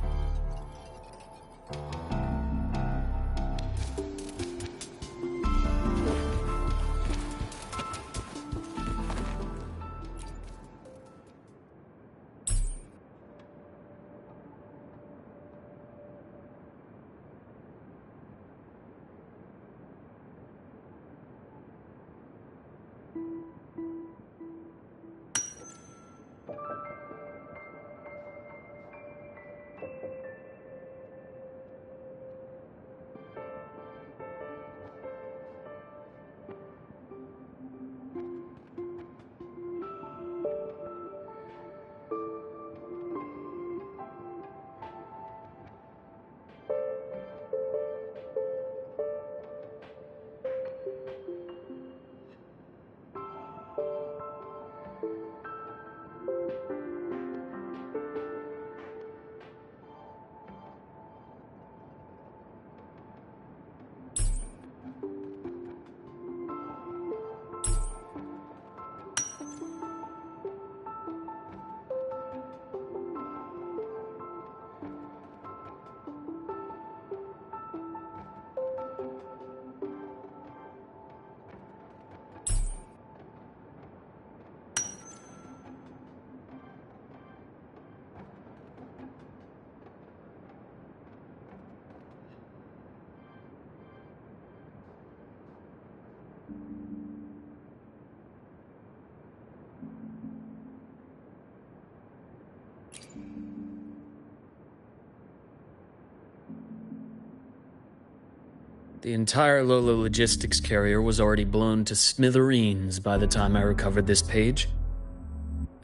The entire Lola logistics carrier was already blown to smithereens by the time I recovered this page.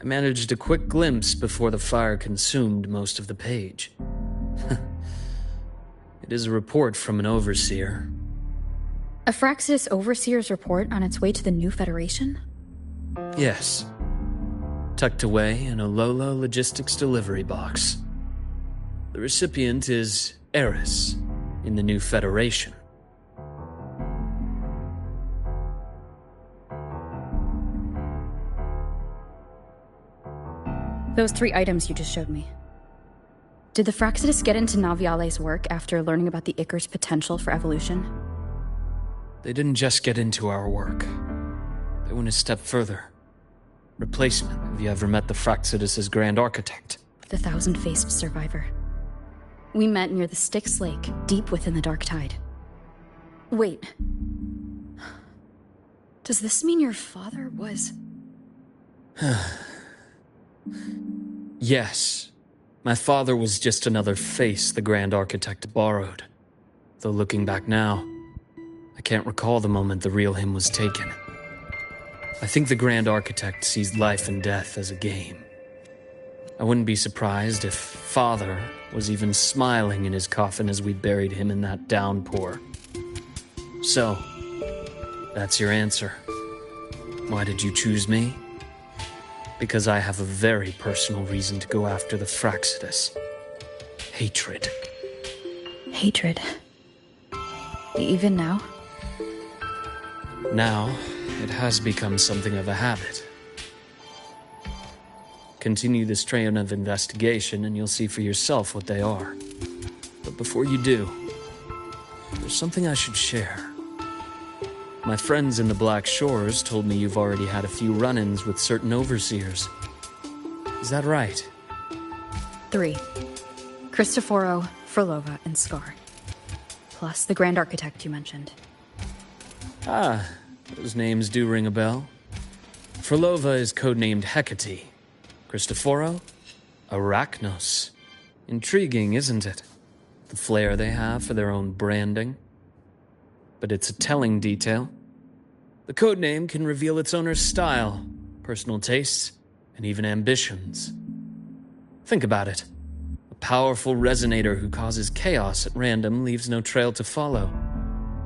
I managed a quick glimpse before the fire consumed most of the page. It is a report from an overseer. A Fraxis Overseer's report on its way to the New Federation? Yes. Tucked away in a Lola logistics delivery box. The recipient is Eris in the New Federation. Those 3 items you just showed me. Did the Fraxidus get into Naviale's work after learning about the Icar's potential for evolution? They didn't just get into our work. They went a step further. Replacement. Have you ever met the Fraxidus' Grand Architect? The thousand-faced survivor. We met near the Styx Lake, deep within the Dark Tide. Wait. Does this mean your father was... Yes. My father was just another face the Grand Architect borrowed. Though looking back now, I can't recall the moment the real him was taken. I think the Grand Architect sees life and death as a game. I wouldn't be surprised if Father was even smiling in his coffin as we buried him in that downpour. So, that's your answer. Why did you choose me? Because I have a very personal reason to go after the Fraxidus. Hatred. Hatred. Even now? Now, it has become something of a habit. Continue this train of investigation and you'll see for yourself what they are. But before you do, there's something I should share. My friends in the Black Shores told me you've already had a few run-ins with certain overseers. Is that right? 3. Cristoforo, Frolova, and Scar. plus the Grand Architect you mentioned. Ah, those names do ring a bell. Frolova is codenamed Hecate. Cristoforo? Arachnos. Intriguing, isn't it? The flair they have for their own branding. But it's a telling detail. The codename can reveal its owner's style, personal tastes, and even ambitions. Think about it. A powerful resonator who causes chaos at random leaves no trail to follow.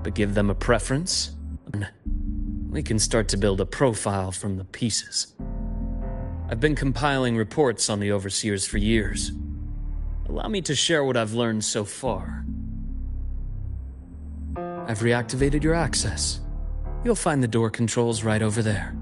But give them a preference, and we can start to build a profile from the pieces. I've been compiling reports on the Overseers for years. Allow me to share what I've learned so far. I've reactivated your access. You'll find the door controls right over there.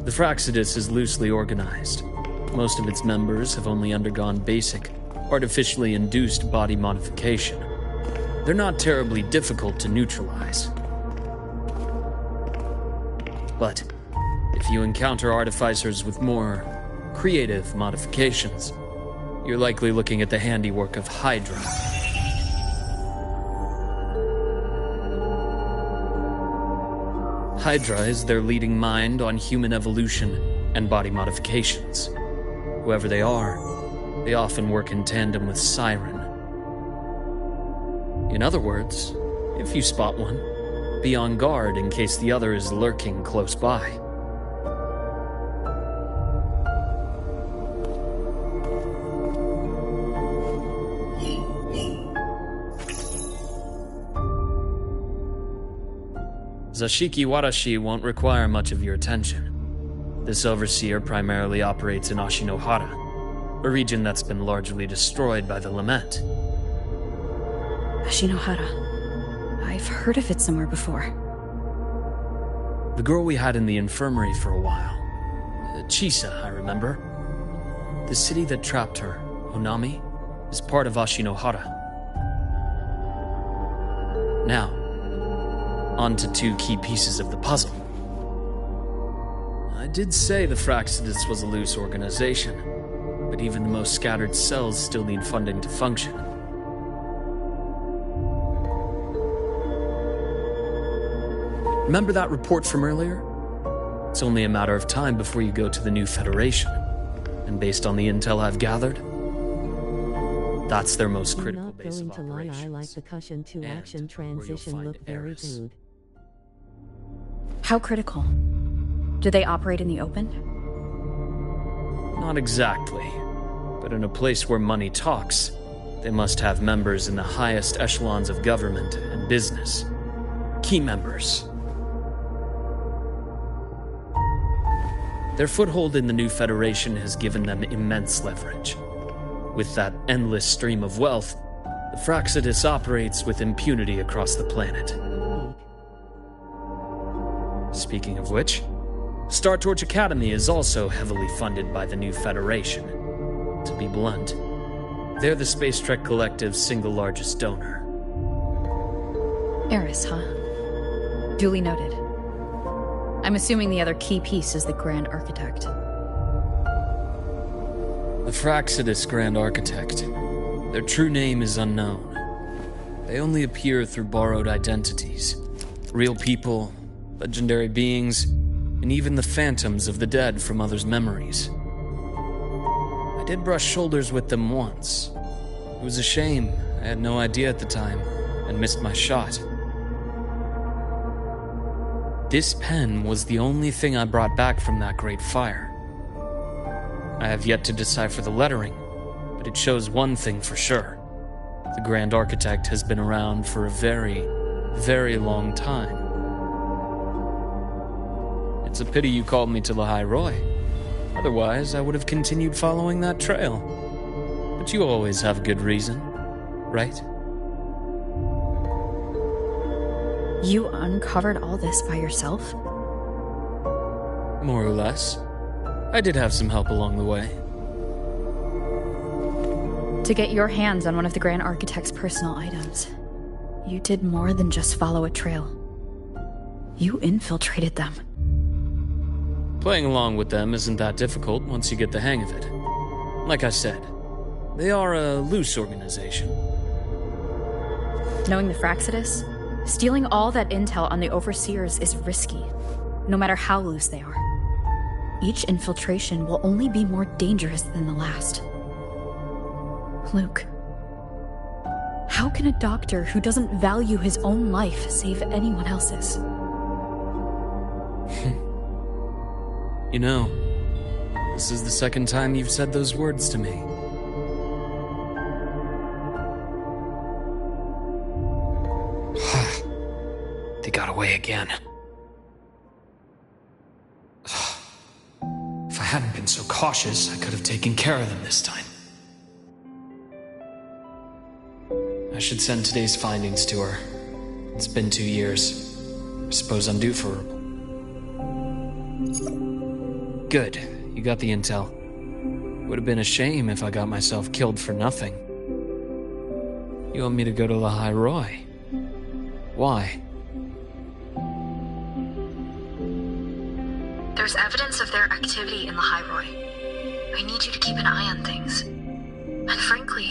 The Fraxidus is loosely organized. Most of its members have only undergone basic, artificially induced body modification. They're not terribly difficult to neutralize. But if you encounter artificers with more creative modifications, you're likely looking at the handiwork of Hydra. Hydra is their leading mind on human evolution and body modifications. Whoever they are, they often work in tandem with Siren. In other words, if you spot one, be on guard in case the other is lurking close by. Zashiki Warashi won't require much of your attention. This overseer primarily operates in Ashinohara, a region that's been largely destroyed by the Lament. Ashinohara. I've heard of it somewhere before. The girl we had in the infirmary for a while. Chisa, I remember. The city that trapped her, Onami, is part of Ashinohara. Now, on to two key pieces of the puzzle. I did say the Fraxidus was a loose organization, but even the most scattered cells still need funding to function. Remember that report from earlier? It's only a matter of time before you go to the new Federation, and based on the intel I've gathered, that's their most critical base of operations. Going to lie, I like the cushion to action transition look very good. How critical? Do they operate in the open? Not exactly, but in a place where money talks, they must have members in the highest echelons of government and business. Key members. Their foothold in the new Federation has given them immense leverage. With that endless stream of wealth, the Fraxidus operates with impunity across the planet. Speaking of which, Star Torch Academy is also heavily funded by the new Federation. To be blunt, they're the Space Trek Collective's single largest donor. Eris, huh? Duly noted. I'm assuming the other key piece is the Grand Architect. The Fraxidus Grand Architect. Their true name is unknown. They only appear through borrowed identities. Real people, legendary beings, and even the phantoms of the dead from others' memories. I did brush shoulders with them once. It was a shame. I had no idea at the time, and missed my shot. This pen was the only thing I brought back from that great fire. I have yet to decipher the lettering, but it shows one thing for sure. The Grand Architect has been around for a very, very long time. It's a pity you called me to Lahai Roy. Otherwise, I would have continued following that trail. But you always have a good reason, right? You uncovered all this by yourself? More or less. I did have some help along the way. To get your hands on one of the Grand Architect's personal items, you did more than just follow a trail. You infiltrated them. Playing along with them isn't that difficult once you get the hang of it. Like I said, they are a loose organization. Knowing the Fraxidus, stealing all that intel on the Overseers is risky, no matter how loose they are. Each infiltration will only be more dangerous than the last. Luke, how can a doctor who doesn't value his own life save anyone else's? You know, this is the second time you've said those words to me. They got away again. If I hadn't been so cautious, I could have taken care of them this time. I should send today's findings to her. It's been 2 years. I suppose I'm due for her. Good. You got the intel. Would have been a shame if I got myself killed for nothing. You want me to go to the High Roy? Why? There's evidence of their activity in the High Roy. I need you to keep an eye on things. And frankly,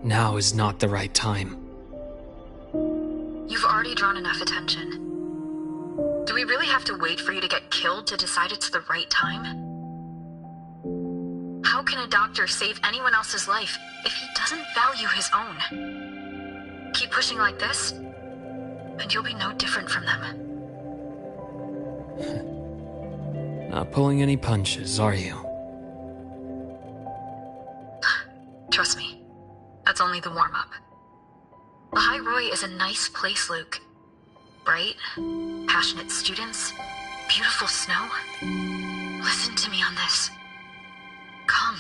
Now is not the right time. you've already drawn enough attention. Do we really have to wait for you to get killed to decide it's the right time? How can a doctor save anyone else's life if he doesn't value his own? Keep pushing like this, and you'll be no different from them. Not pulling any punches, are you? Trust me, that's only the warm-up. The High Roy is a nice place, Luke. Bright, passionate students, beautiful snow. Listen to me on this. Come.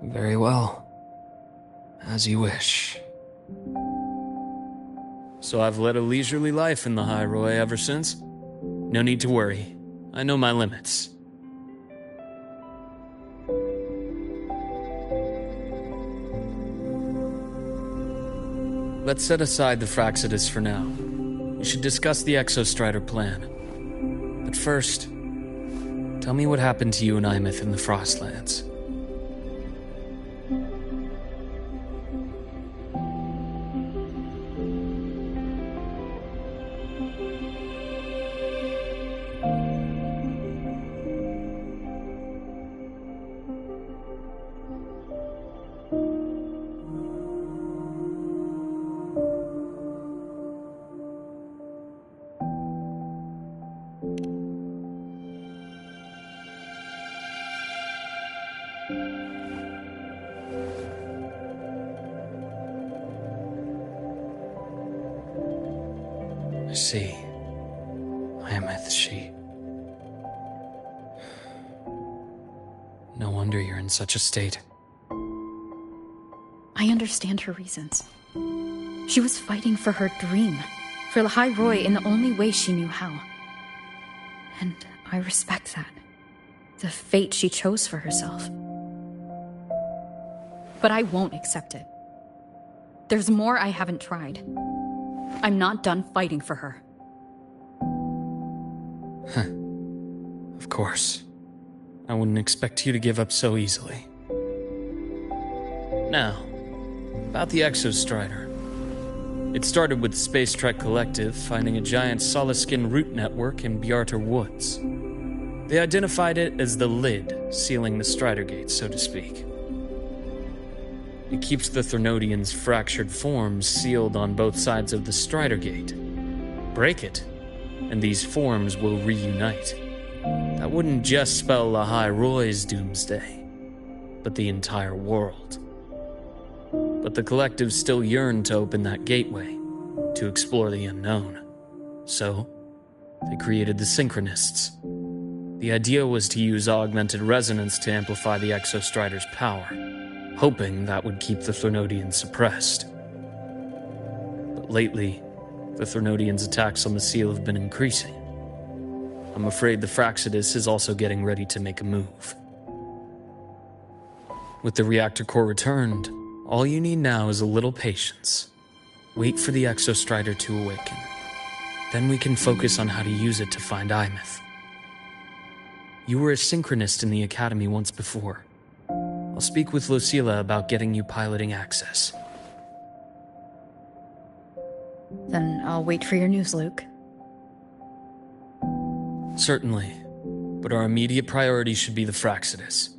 Very well. As you wish. So I've led a leisurely life in the High Roy ever since. No need to worry. I know my limits. Let's set aside the Fraxidus for now. We should discuss the Exostrider plan. But first, tell me what happened to you and Imeth in the Frostlands. I see. Imeth, she... No wonder you're in such a state. I understand her reasons. She was fighting for her dream, for the High Roy in the only way she knew how. And I respect that. The fate she chose for herself. But I won't accept it. There's more I haven't tried. I'm not done fighting for her. Of course. I wouldn't expect you to give up so easily. Now, about the Exostrider. It started with the Space Trek Collective finding a giant Solaskin root network in Bjarter Woods. They identified it as the lid sealing the Strider Gate, so to speak. It keeps the Threnodians' fractured forms sealed on both sides of the Strider Gate. Break it, and these forms will reunite. That wouldn't just spell the High Roy's doomsday, but the entire world. But the Collective still yearned to open that gateway, to explore the unknown. So, they created the Synchronists. The idea was to use augmented resonance to amplify the Exostrider's power, hoping that would keep the Threnodians suppressed. But lately, the Threnodians' attacks on the seal have been increasing. I'm afraid the Fractsidus is also getting ready to make a move. With the reactor core returned, all you need now is a little patience. Wait for the Exostrider to awaken. Then we can focus on how to use it to find Imeth. You were a synchronist in the Academy once before. I'll speak with Lucilla about getting you piloting access. Then I'll wait for your news, Luke. Certainly, but our immediate priority should be the Fractsidus.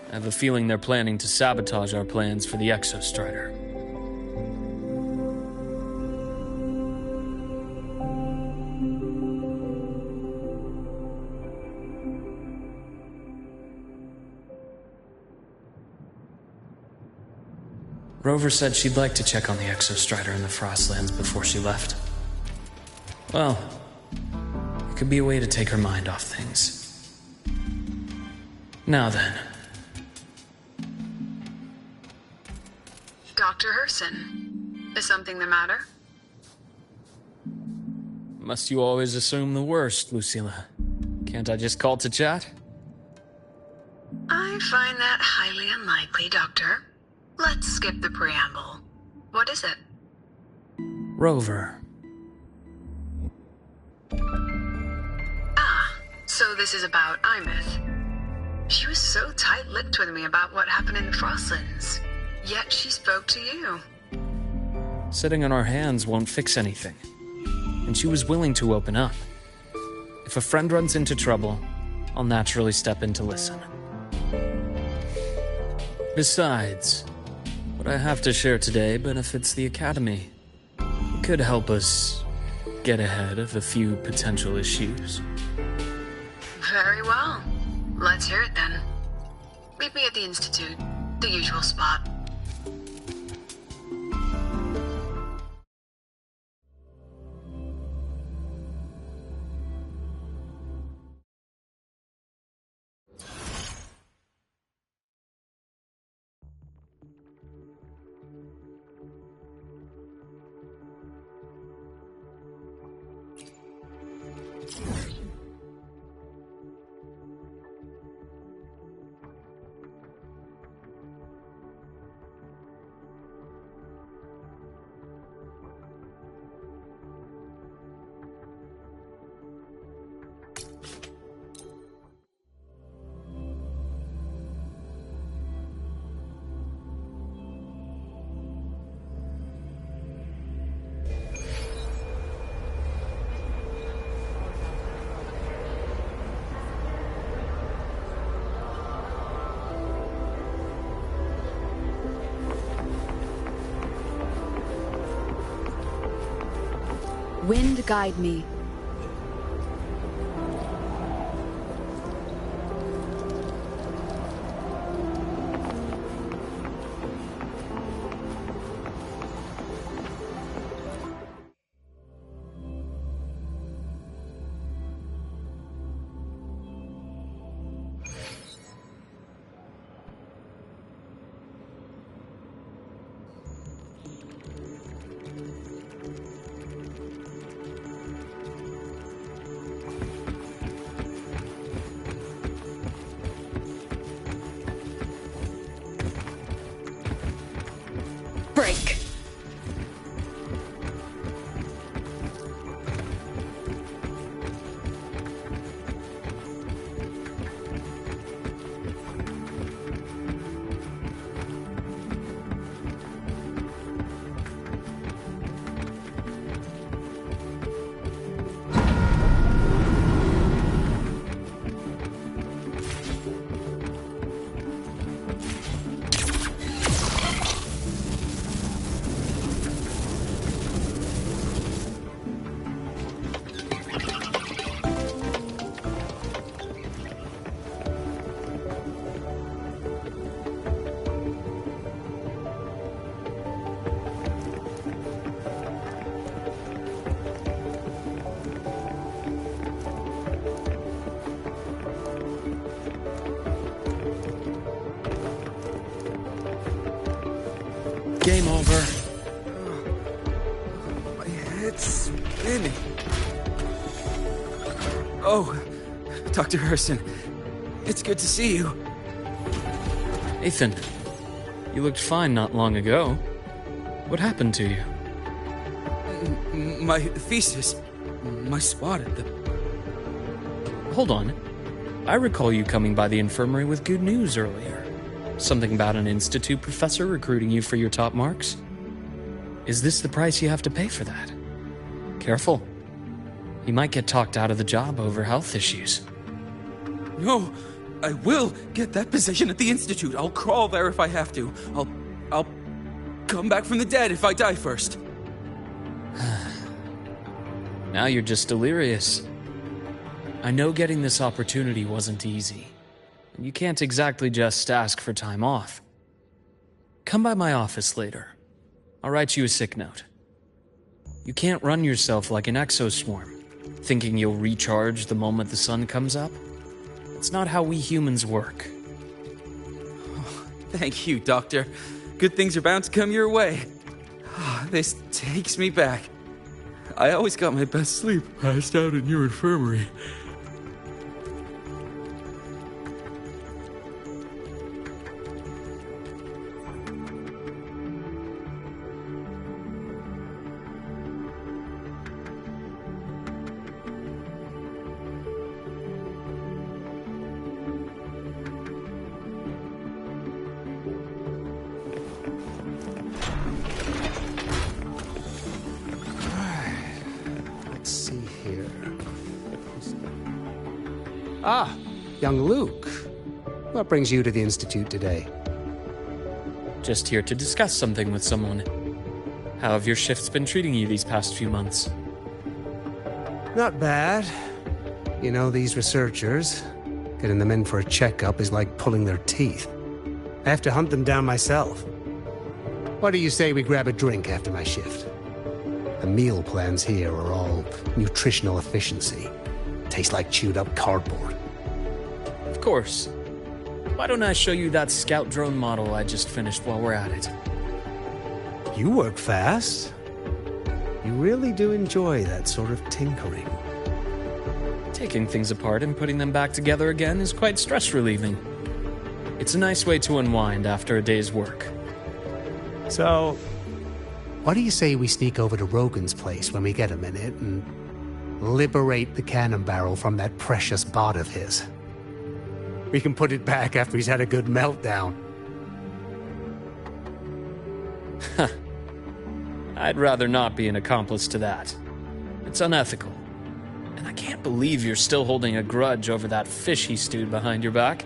I have a feeling they're planning to sabotage our plans for the Exostrider. Rover said she'd like to check on the Exostrider in the Frostlands before she left. Well, it could be a way to take her mind off things. Now then. Dr. Herson, is something the matter? Must you always assume the worst, Lucilla? Can't I just call to chat? I find that highly unlikely, Doctor. Let's skip the preamble. What is it? Rover. Ah, so this is about Imeth. She was so tight-lipped with me about what happened in the Frostlands, yet she spoke to you. Sitting on our hands won't fix anything. And she was willing to open up. If a friend runs into trouble, I'll naturally step in to listen. Besides, what I have to share today benefits the Academy. It could help us get ahead of a few potential issues. Very well. Let's hear it then. Meet me at the Institute, the usual spot. Wind guide me. Break. Game over. My head. spinning. Oh, Dr. Herson, it's good to see you. Ethan, you looked fine not long ago. What happened to you? My thesis. My spot at the... Hold on. I recall you coming by the infirmary with good news earlier. Something about an institute professor recruiting you for your top marks? Is this the price you have to pay for that? Careful. You might get talked out of the job over health issues. No, I will get that position at the institute. I'll crawl there if I have to. I'll come back from the dead if I die first. Now you're just delirious. I know getting this opportunity wasn't easy. You can't exactly just ask for time off. Come by my office later. I'll write you a sick note. You can't run yourself like an exoswarm, thinking you'll recharge the moment the sun comes up. It's not how we humans work. Oh, thank you, Doctor. Good things are bound to come your way. Oh, this takes me back. I always got my best sleep passed out in your infirmary. Ah, young Luke. What brings you to the Institute today? Just here to discuss something with someone. How have your shifts been treating you these past few months? Not bad. You know, these researchers, getting them in for a checkup is like pulling their teeth. I have to hunt them down myself. What do you say we grab a drink after my shift? The meal plans here are all nutritional efficiency. Taste like chewed up cardboard. Of course. Why don't I show you that scout drone model I just finished while we're at it? You work fast. You really do enjoy that sort of tinkering. Taking things apart and putting them back together again is quite stress-relieving. It's a nice way to unwind after a day's work. So, what do you say we sneak over to Rogan's place when we get a minute and liberate the cannon barrel from that precious bot of his? We can put it back after he's had a good meltdown. I'd rather not be an accomplice to that. It's unethical. And I can't believe you're still holding a grudge over that fish he stewed behind your back.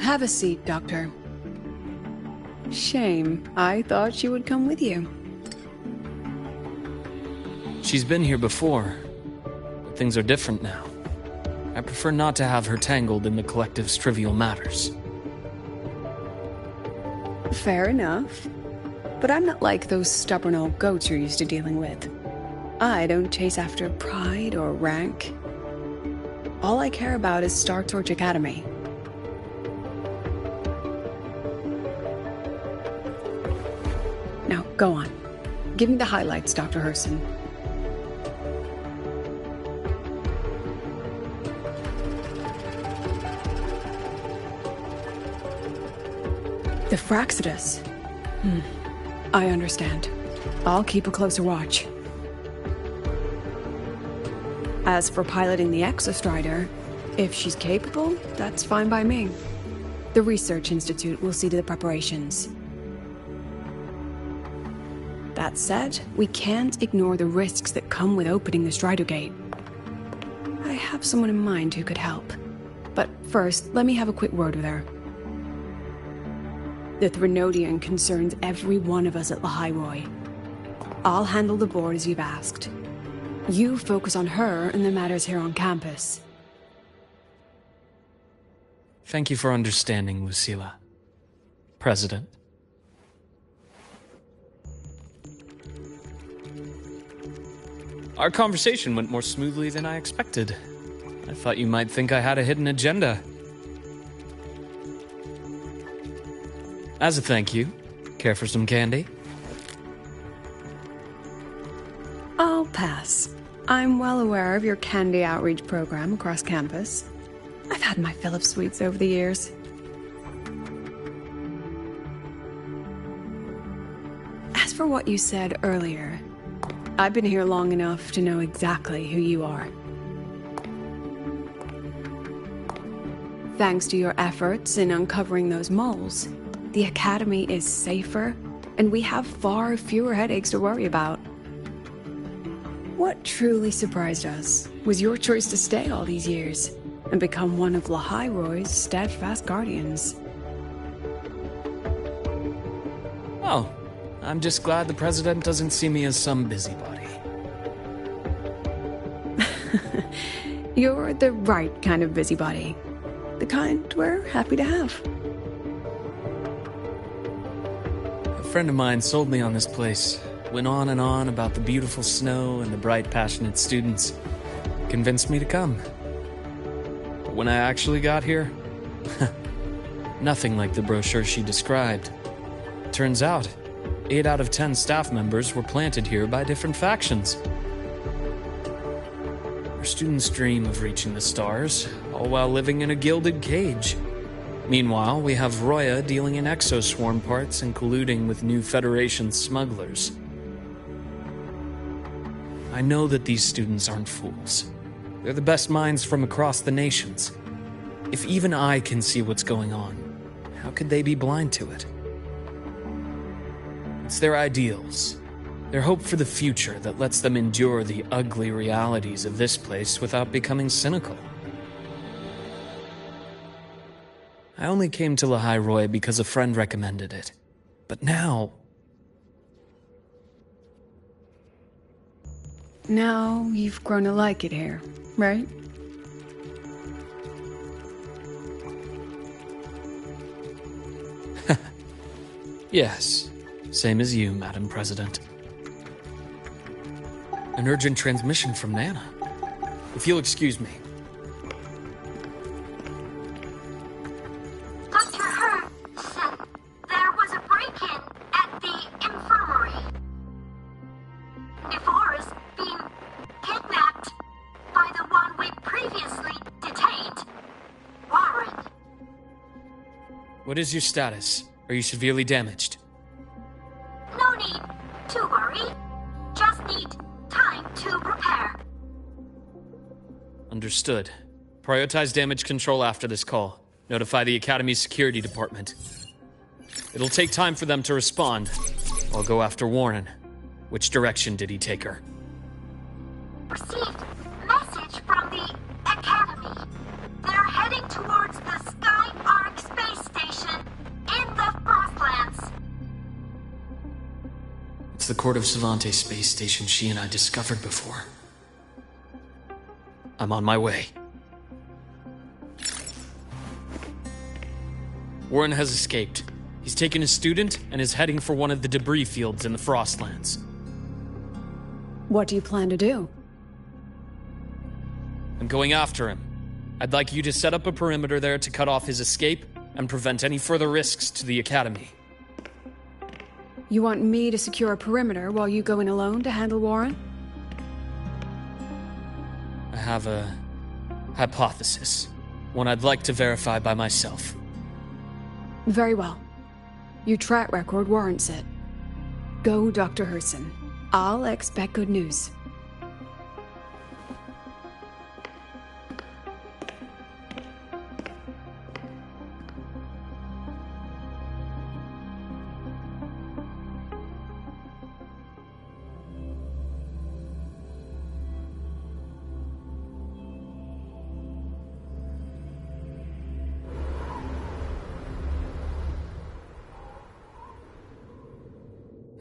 Have a seat, Doctor. Shame. I thought she would come with you. She's been here before, but things are different now. I prefer not to have her tangled in the collective's trivial matters. Fair enough. But I'm not like those stubborn old goats you're used to dealing with. I don't chase after pride or rank. All I care about is Star Torch Academy. Now, go on. Give me the highlights, Dr. Herson. The Fraxidus. I understand. I'll keep a closer watch. As for piloting the Exostrider, if she's capable, that's fine by me. The Research Institute will see to the preparations. That said, we can't ignore the risks that come with opening the Strider Gate. I have someone in mind who could help. But first, let me have a quick word with her. The Threnodian concerns every one of us at Lahairoi. I'll handle the board as you've asked. You focus on her and the matters here on campus. Thank you for understanding, Lucilla. President. Our conversation went more smoothly than I expected. I thought you might think I had a hidden agenda. As a thank you, care for some candy? I'll pass. I'm well aware of your candy outreach program across campus. I've had my fill of sweets over the years. As for what you said earlier, I've been here long enough to know exactly who you are. Thanks to your efforts in uncovering those moles, the Academy is safer, and we have far fewer headaches to worry about. What truly surprised us was your choice to stay all these years and become one of Lahairoi's steadfast guardians. Oh, I'm just glad the President doesn't see me as some busybody. You're the right kind of busybody. The kind we're happy to have. A friend of mine sold me on this place. Went on and on about the beautiful snow and the bright, passionate students. Convinced me to come. But when I actually got here, nothing like the brochure she described. Turns out, 8 out of 10 staff members were planted here by different factions. Our students dream of reaching the stars, all while living in a gilded cage. Meanwhile, we have Roya dealing in exoswarm parts and colluding with new Federation smugglers. I know that these students aren't fools. They're the best minds from across the nations. If even I can see what's going on, how could they be blind to it? It's their ideals, their hope for the future that lets them endure the ugly realities of this place without becoming cynical. I only came to Lahairoi because a friend recommended it. But now... Now you've grown to like it here, right? Yes, same as you, Madam President. An urgent transmission from Nana. If you'll excuse me. Dr. Hurd said there was a break-in at the infirmary. Nevora's being kidnapped by the one we previously detained, Warren. What is your status? Are you severely damaged? No need to worry. Just need time to repair. Understood. Prioritize damage control after this call. Notify the Academy's security department. It'll take time for them to respond. I'll go after Warren. Which direction did he take her? Received message from the Academy. They're heading towards the Sky Arc space station in the Frostlands. It's the Court of Savante space station she and I discovered before. I'm on my way. Warren has escaped. He's taken a student and is heading for one of the debris fields in the Frostlands. What do you plan to do? I'm going after him. I'd like you to set up a perimeter there to cut off his escape and prevent any further risks to the Academy. You want me to secure a perimeter while you go in alone to handle Warren? I have a hypothesis. One I'd like to verify by myself. Very well. Your track record warrants it. Go, Dr. Herson. I'll expect good news.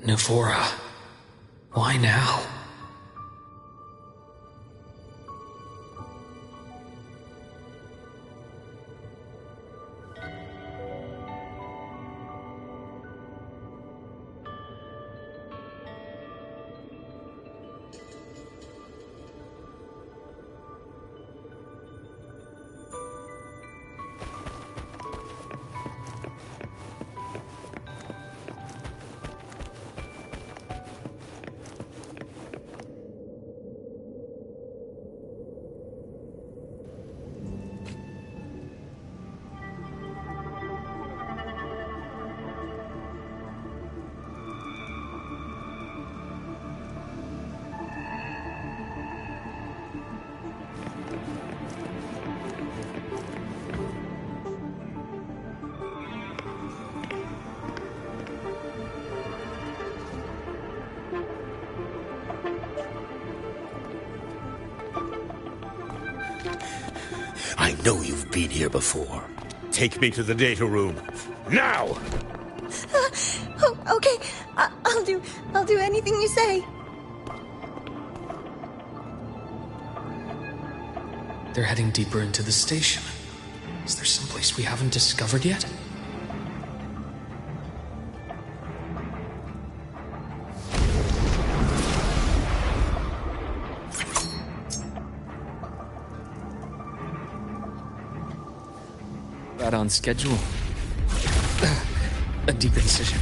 Nephora. Why now? I know you've been here before. Take me to the data room. Now! Okay, I'll do anything you say. They're heading deeper into the station. Is there someplace we haven't discovered yet? Right on schedule. A deep incision.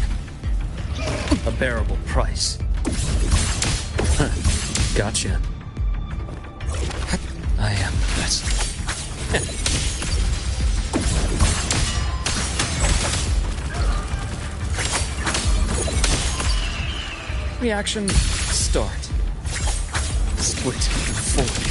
A bearable price. Huh. Gotcha. I am the best. Reaction, start. Split and forward.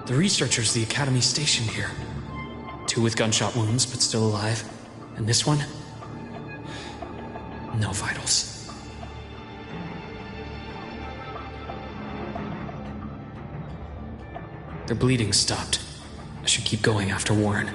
The researchers the Academy stationed here. 2 with gunshot wounds, but still alive. And this one? No vitals. Their bleeding stopped. I should keep going after Warren.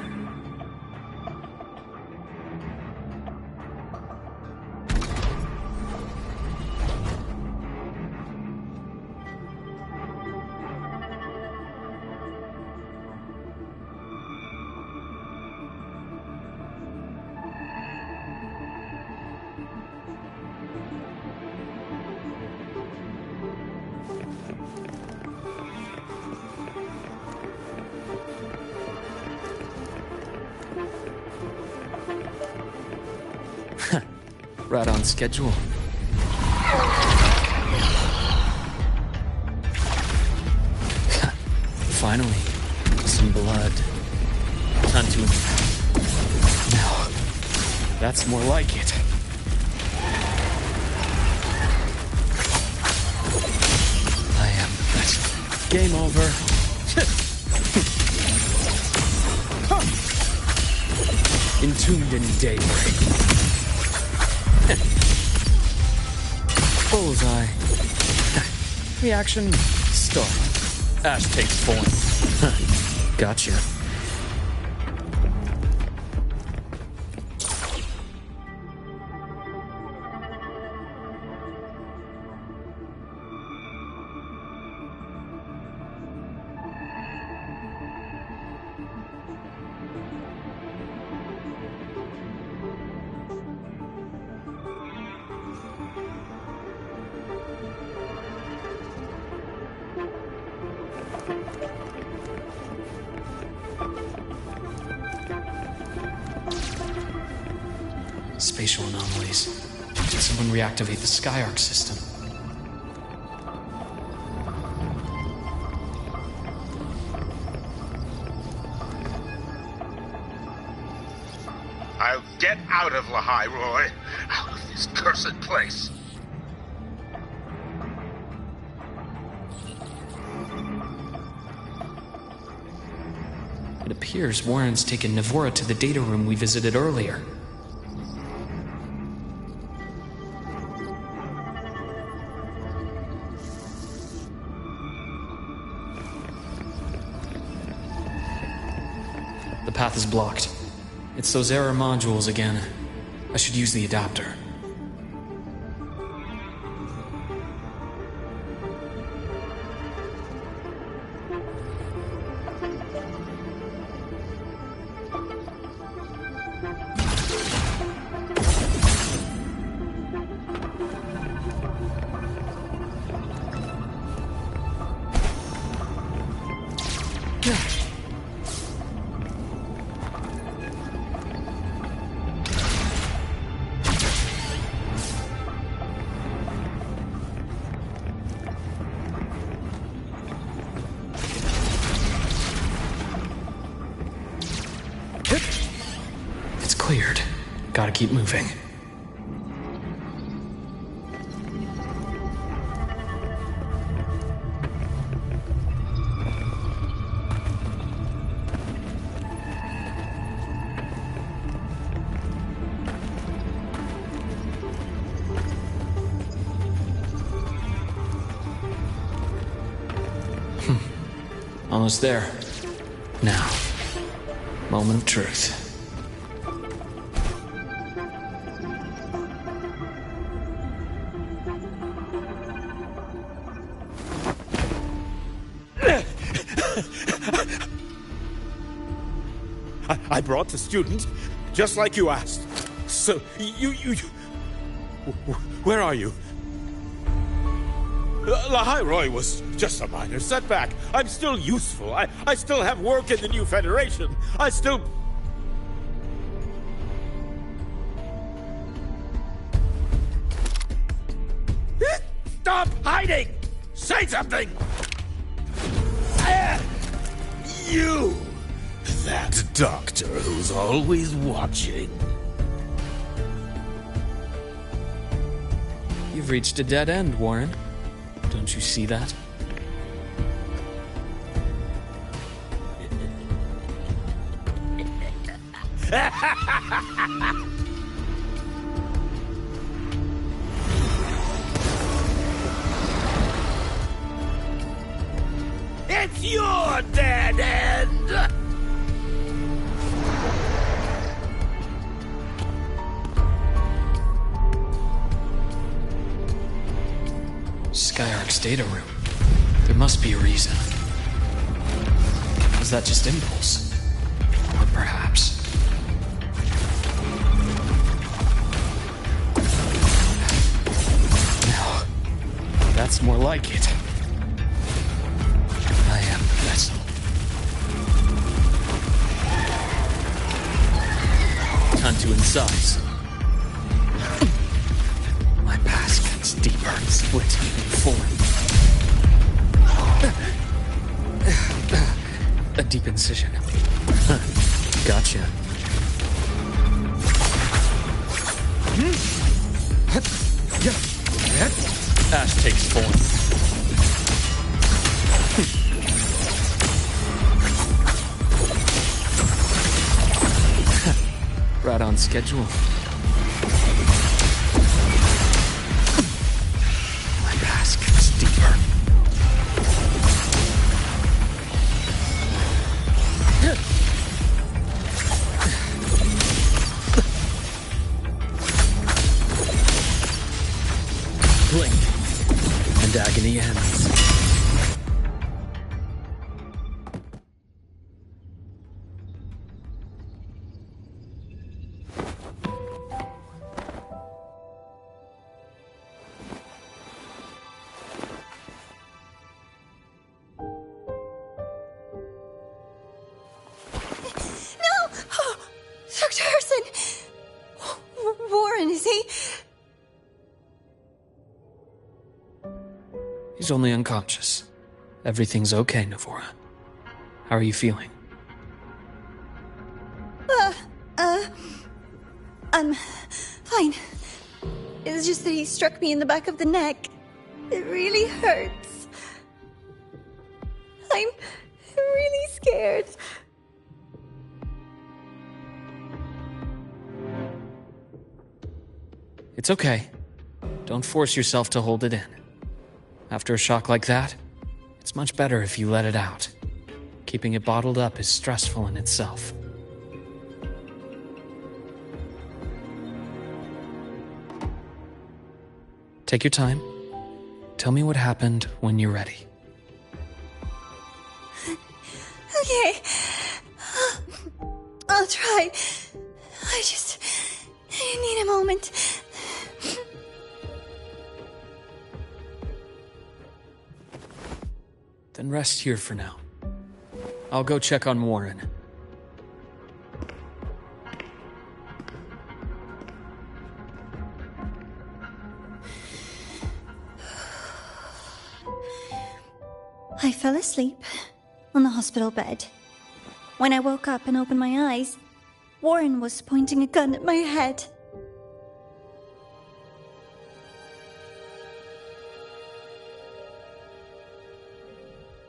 Right on schedule. Finally, some blood. Time to... No, that's more like it. I am ready. Game over. Entombed in daybreak. Bullseye. Reaction start. Ash takes form. Gotcha. Spatial anomalies. Did someone reactivate the Skyarc system? I'll get out of Lahai, Roy. Out of this cursed place. It appears Warren's taken Navora to the data room we visited earlier. The path is blocked. It's those error modules again. I should use the adapter. It's cleared. Gotta keep moving. Almost there. Now, moment of truth. I brought the student, just like you asked. So, you... Where are you? Lahai Roy was just a minor setback. I'm still useful. I still have work in the new Federation. I still... Stop hiding! Say something! You! That doctor who's always watching. You've reached a dead end, Warren. Don't you see that? It's your dead end! Skyark's data room. There must be a reason. Was that just impulse? Or perhaps... No. That's more like it. I am the vessel. Time to incise. My past gets deeper, splitting in form. A deep incision. Huh. Gotcha. Ash takes form. Right on schedule. My past gets deeper. Blink, and agony ends. Dr. Harrison! Warren, is he? He's only unconscious. Everything's okay, Navora. How are you feeling? I'm fine. It's just that he struck me in the back of the neck. It really hurts. I'm really scared. It's okay. Don't force yourself to hold it in. After a shock like that, it's much better if you let it out. Keeping it bottled up is stressful in itself. Take your time. Tell me what happened when you're ready. Okay. I'll try. I need a moment. Then rest here for now. I'll go check on Warren. I fell asleep on the hospital bed. When I woke up and opened my eyes, Warren was pointing a gun at my head.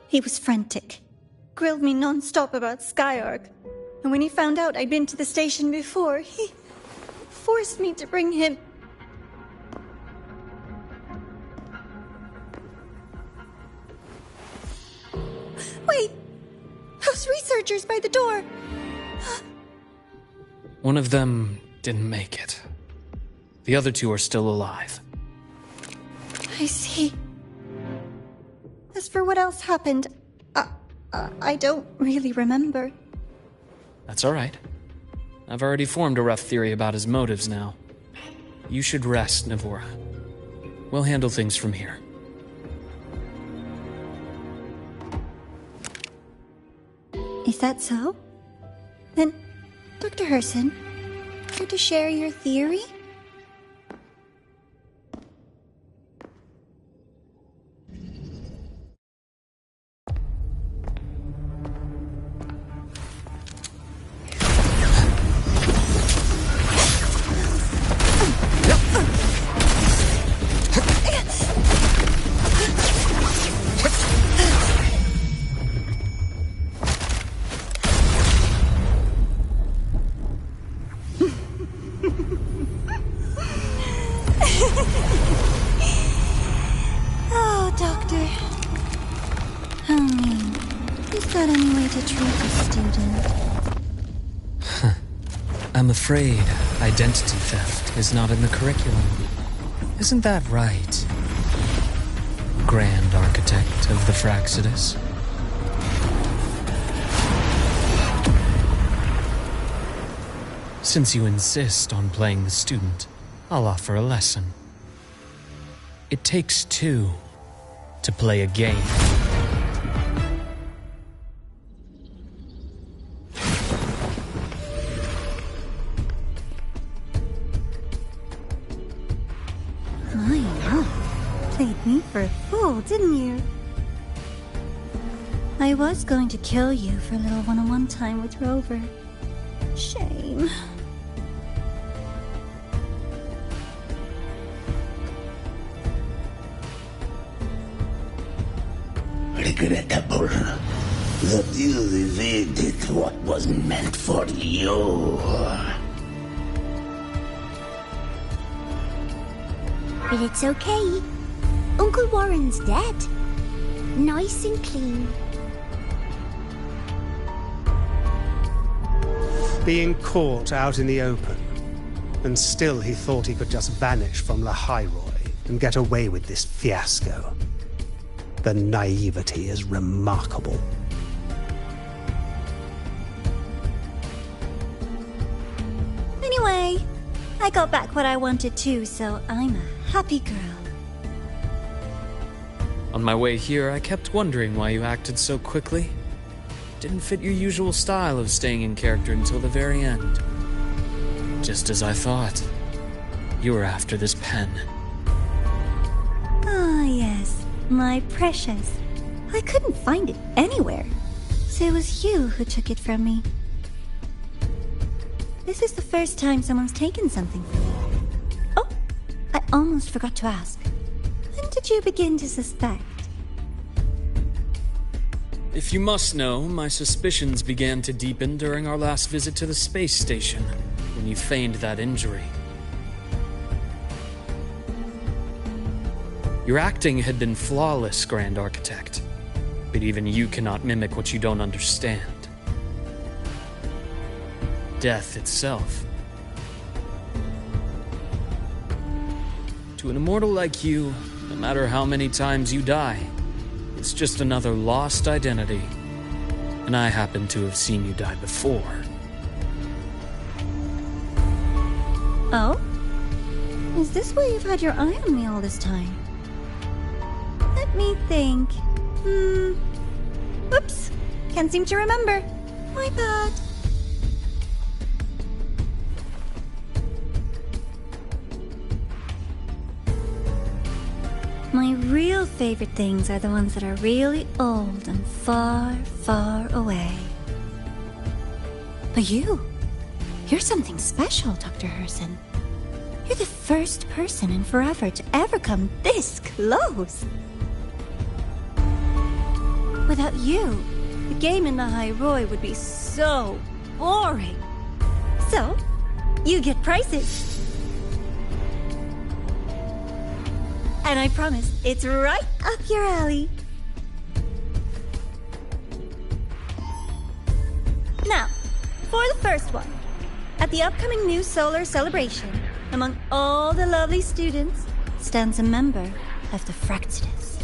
He was frantic, grilled me non-stop about Skyark, and when he found out I'd been to the station before, he forced me to bring him. Wait! Those researchers by the door! One of them didn't make it. The other two are still alive. I see. As for what else happened, I don't really remember. That's all right. I've already formed a rough theory about his motives now. You should rest, Navora. We'll handle things from here. Is that so? Then, Dr. Herson, care to share your theory? Is that any way to treat a student? I'm afraid identity theft is not in the curriculum. Isn't that right, Grand Architect of the Fraxidus? Since you insist on playing the student, I'll offer a lesson. It takes two to play a game. Played me for a fool, didn't you? I was going to kill you for a little one-on-one time with Rover. Shame. Regrettable that you evaded what was meant for you. But it's okay. Uncle Warren's dead. Nice and clean. Being caught out in the open, and still he thought he could just vanish from La Hyroi and get away with this fiasco. The naivety is remarkable. Anyway, I got back what I wanted too, so I'm a happy girl. On my way here, I kept wondering why you acted so quickly. Didn't fit your usual style of staying in character until the very end. Just as I thought. You were after this pen. Ah, yes, my precious. I couldn't find it anywhere, so it was you who took it from me. This is the first time someone's taken something from me. Oh, I almost forgot to ask. When did you begin to suspect? If you must know, my suspicions began to deepen during our last visit to the space station, when you feigned that injury. Your acting had been flawless, Grand Architect, but even you cannot mimic what you don't understand. Death itself. To an immortal like you, no matter how many times you die, it's just another lost identity. And I happen to have seen you die before. Oh? Is this why you've had your eye on me all this time? Let me think. Whoops. Can't seem to remember. My bad. My real favorite things are the ones that are really old and far, far away. But you're something special, Dr. Herson. You're the first person in forever to ever come this close. Without you, the game in the Hyroi would be so boring. So, you get prizes. And I promise, it's right up your alley. Now, for the first one. At the upcoming new solar celebration, among all the lovely students, stands a member of the Fraxidus.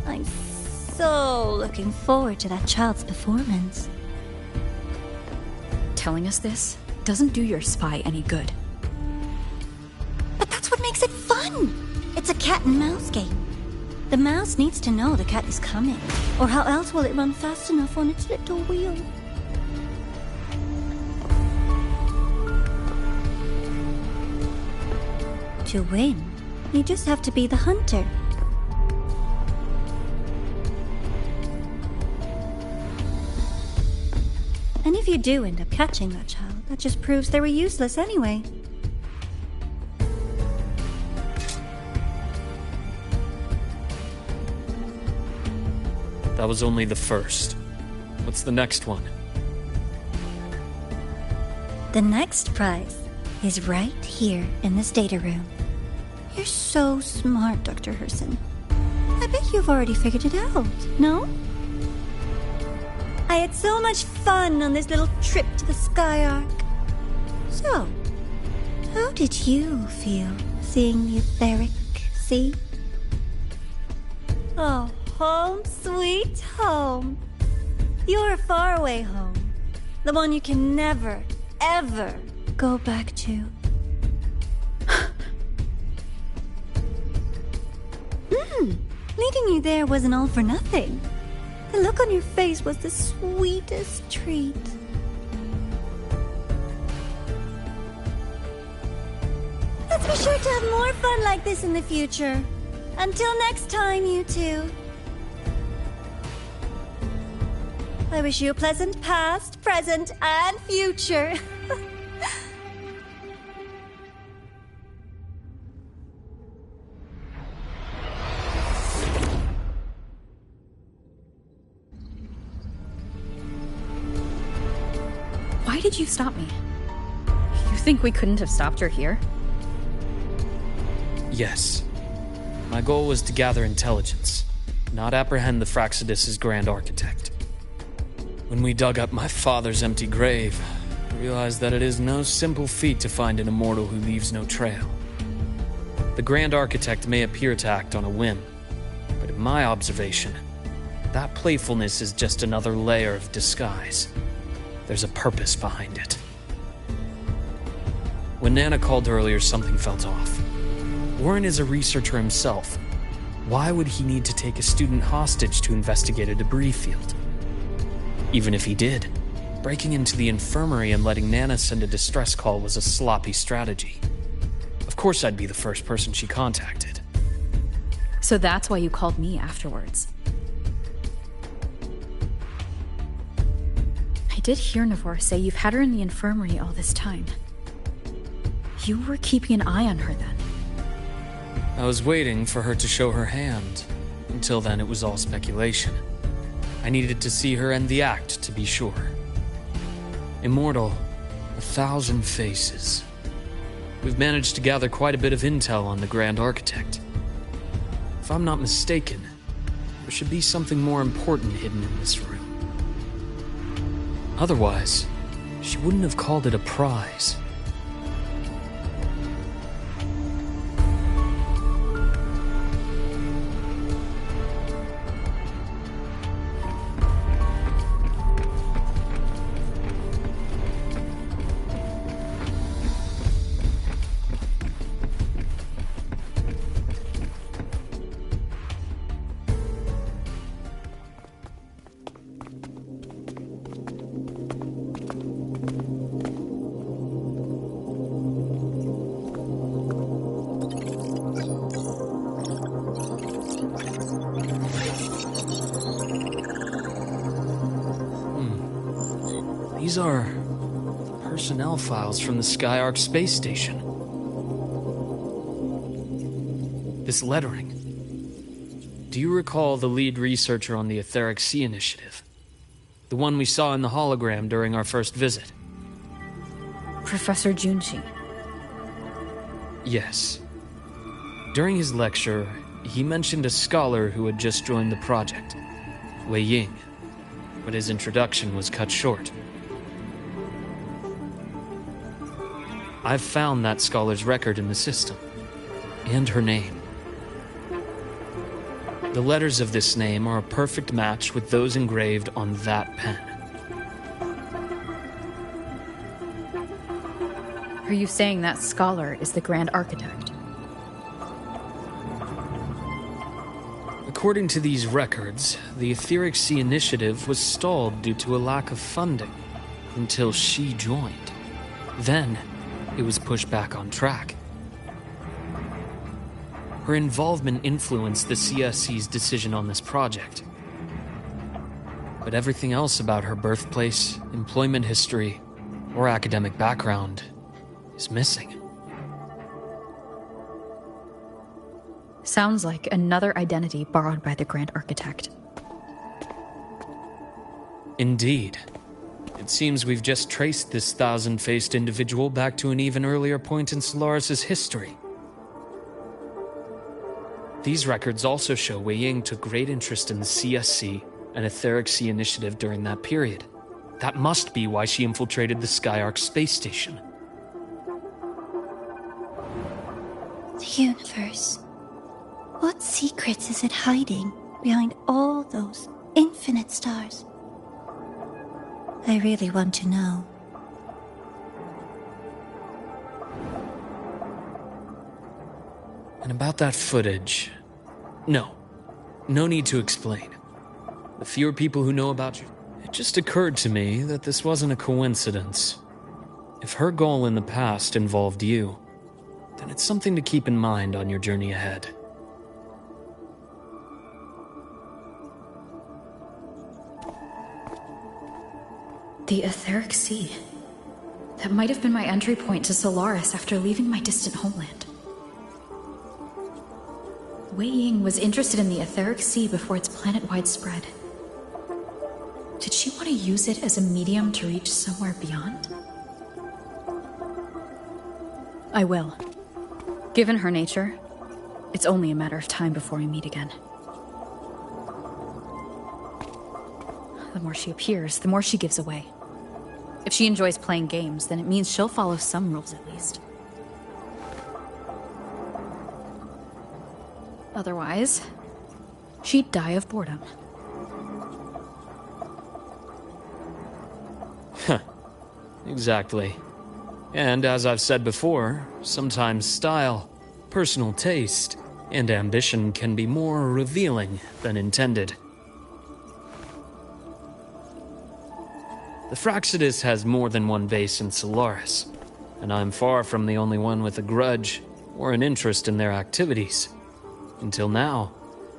I'm so looking forward to that child's performance. Telling us this doesn't do your spy any good. But that's what makes it fun! It's a cat and mouse game. The mouse needs to know the cat is coming, or how else will it run fast enough on its little wheel? To win, you just have to be the hunter. And if you do end up catching that child, that just proves they were useless anyway. That was only the first. What's the next one? The next prize is right here in this data room. You're so smart, Dr. Herson. I bet you've already figured it out, no? I had so much fun on this little trip to the Sky Arc. So, how did you feel seeing the etheric sea? Oh, home sweet home. Your faraway home. The one you can never, ever go back to. Meeting you there wasn't all for nothing. The look on your face was the sweetest treat. Let's be sure to have more fun like this in the future. Until next time, you two. I wish you a pleasant past, present, and future. Why did you stop me? You think we couldn't have stopped her here? Yes. My goal was to gather intelligence, not apprehend the Fraxidus' grand architect. When we dug up my father's empty grave, I realized that it is no simple feat to find an immortal who leaves no trail. The grand architect may appear to act on a whim, but in my observation, that playfulness is just another layer of disguise. There's a purpose behind it. When Nana called earlier, something felt off. Warren is a researcher himself. Why would he need to take a student hostage to investigate a debris field? Even if he did, breaking into the infirmary and letting Nana send a distress call was a sloppy strategy. Of course I'd be the first person she contacted. So that's why you called me afterwards. I did hear Navor say you've had her in the infirmary all this time. You were keeping an eye on her then. I was waiting for her to show her hand. Until then, it was all speculation. I needed to see her end the act to be sure. Immortal, 1,000 faces. We've managed to gather quite a bit of intel on the Grand Architect. If I'm not mistaken, there should be something more important hidden in this room. Otherwise, she wouldn't have called it a prize. These are personnel files from the Skyark space station. This lettering. Do you recall the lead researcher on the Etheric Sea Initiative? The one we saw in the hologram during our first visit? Professor Junshi. Yes. During his lecture, he mentioned a scholar who had just joined the project, Wei Ying, but his introduction was cut short. I've found that scholar's record in the system, and her name. The letters of this name are a perfect match with those engraved on that pen. Are you saying that scholar is the Grand Architect? According to these records, the Etheric Sea Initiative was stalled due to a lack of funding until she joined. Then, it was pushed back on track. Her involvement influenced the CSC's decision on this project. But everything else about her birthplace, employment history, or academic background is missing. Sounds like another identity borrowed by the Grand Architect. Indeed. It seems we've just traced this thousand-faced individual back to an even earlier point in Solaris' history. These records also show Wei Ying took great interest in the CSC and Etheric Sea initiative during that period. That must be why she infiltrated the Skyark space station. The universe. What secrets is it hiding behind all those infinite stars? I really want to know. And about that footage... No need to explain. The fewer people who know about you... It just occurred to me that this wasn't a coincidence. If her goal in the past involved you, then it's something to keep in mind on your journey ahead. The Etheric Sea. That might have been my entry point to Solaris after leaving my distant homeland. Wei Ying was interested in the Etheric Sea before its planet-wide spread. Did she want to use it as a medium to reach somewhere beyond? I will. Given her nature, it's only a matter of time before we meet again. The more she appears, the more she gives away. If she enjoys playing games, then it means she'll follow some rules at least. Otherwise, she'd die of boredom. Exactly. And as I've said before, sometimes style, personal taste, and ambition can be more revealing than intended. The Fractsidus has more than one base in Solaris, and I'm far from the only one with a grudge or an interest in their activities. Until now,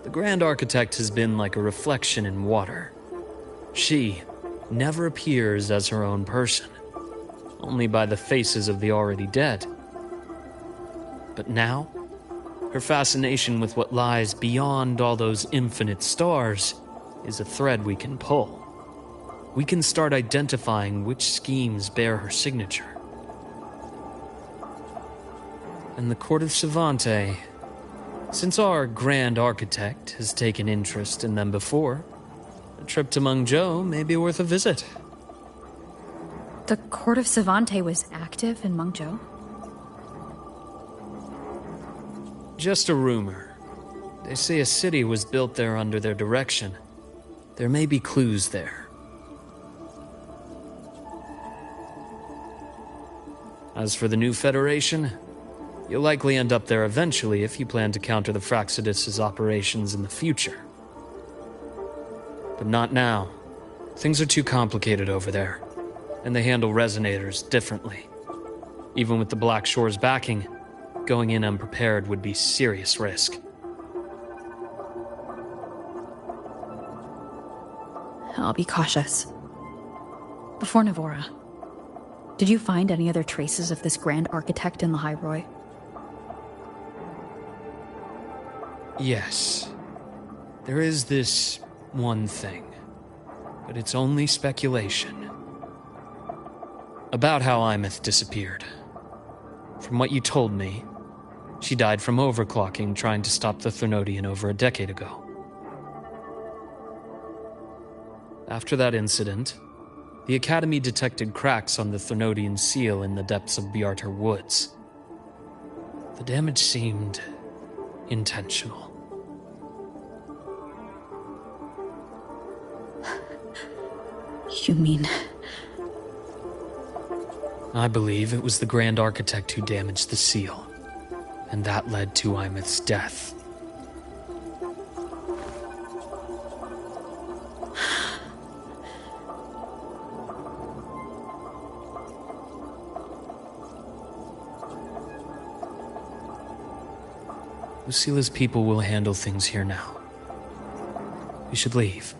the Grand Architect has been like a reflection in water. She never appears as her own person, only by the faces of the already dead. But now, her fascination with what lies beyond all those infinite stars is a thread we can pull. We can start identifying which schemes bear her signature. And the Court of Savante, since our Grand Architect has taken interest in them before, a trip to Mengzhou may be worth a visit. The Court of Savante was active in Mengzhou? Just a rumor. They say a city was built there under their direction. There may be clues there. As for the new Federation, you'll likely end up there eventually if you plan to counter the Fractsidus' operations in the future. But not now. Things are too complicated over there, and they handle Resonators differently. Even with the Black Shore's backing, going in unprepared would be serious risk. I'll be cautious. Before Navora, did you find any other traces of this Grand Architect in the High Roy? Yes. There is this one thing, but it's only speculation. About how Imeth disappeared. From what you told me, she died from overclocking trying to stop the Threnodian over a decade ago. After that incident, the Academy detected cracks on the Threnodian seal in the depths of Biarter Woods. The damage seemed intentional. You mean... I believe it was the Grand Architect who damaged the seal, and that led to Imeth's death. Lucila's people will handle things here now. We should leave.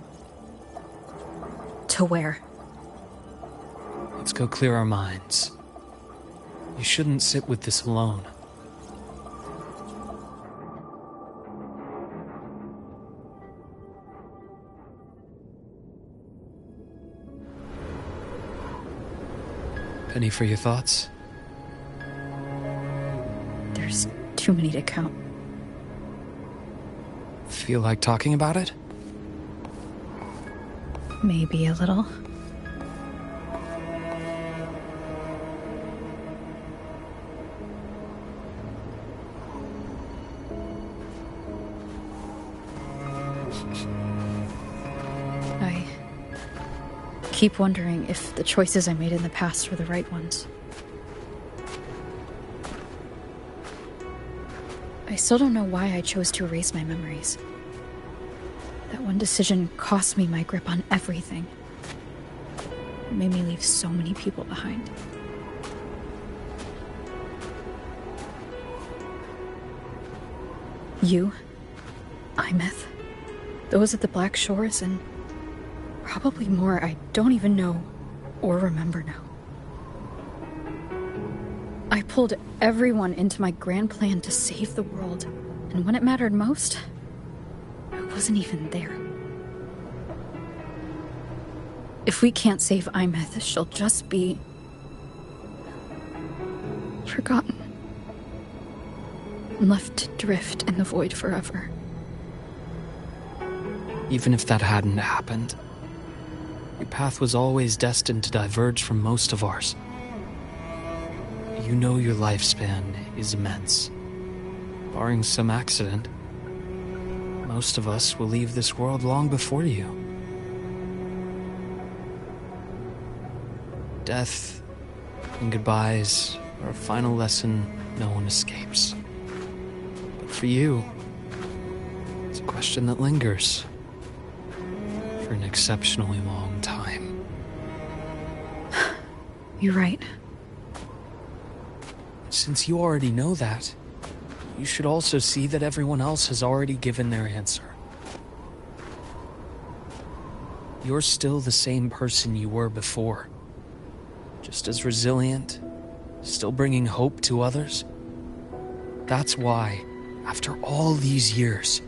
To where? Let's go clear our minds. You shouldn't sit with this alone. Penny for your thoughts? There's too many to count. Feel like talking about it? Maybe a little. I keep wondering if the choices I made in the past were the right ones. I still don't know why I chose to erase my memories. That one decision cost me my grip on everything. It made me leave so many people behind. You, Imeth, those at the Black Shores, and probably more I don't even know or remember now. I pulled everyone into my grand plan to save the world, and when it mattered most, I wasn't even there. If we can't save Imeth, she'll just be forgotten. Left to drift in the void forever. Even if that hadn't happened, your path was always destined to diverge from most of ours. You know your lifespan is immense. Barring some accident, most of us will leave this world long before you. Death and goodbyes are a final lesson no one escapes. But for you, it's a question that lingers for an exceptionally long time. You're right. Since you already know that, you should also see that everyone else has already given their answer. You're still the same person you were before. Just as resilient, still bringing hope to others. That's why, after all these years,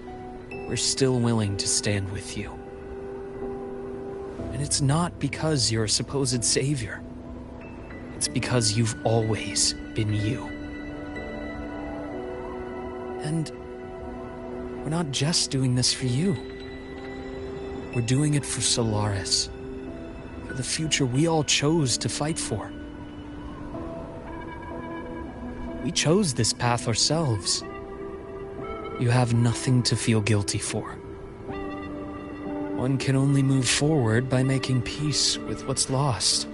we're still willing to stand with you. And it's not because you're a supposed savior. It's because you've always been you. And we're not just doing this for you. We're doing it for Solaris. For the future we all chose to fight for. We chose this path ourselves. You have nothing to feel guilty for. One can only move forward by making peace with what's lost.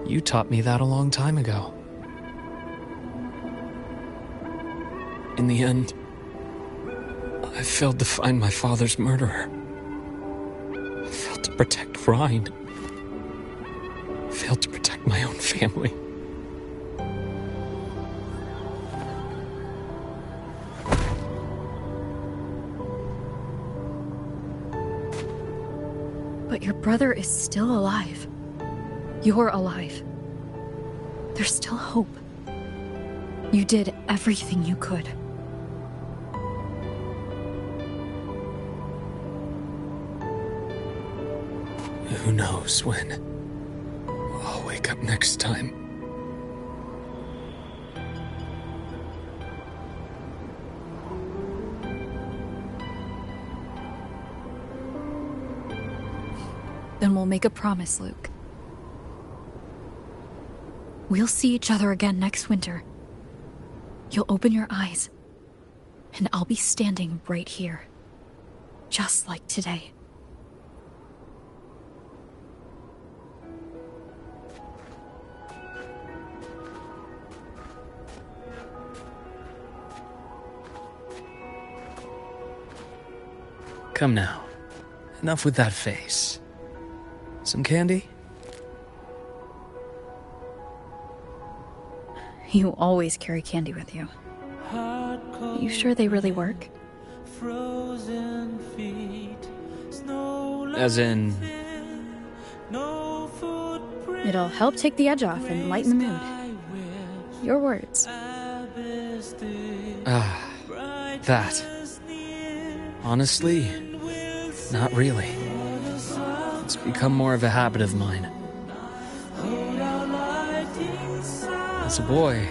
You taught me that a long time ago. In the end, I failed to find my father's murderer. I failed to protect Rhine. I failed to protect my own family. But your brother is still alive. You're alive. There's still hope. You did everything you could. Who knows when I'll wake up next time. Then we'll make a promise, Luke. We'll see each other again next winter. You'll open your eyes, and I'll be standing right here. Just like today. Come now. Enough with that face. Some candy? You always carry candy with you. You sure they really work? As in... It'll help take the edge off and lighten the mood. Your words. That. Honestly, not really. It's become more of a habit of mine. As a boy,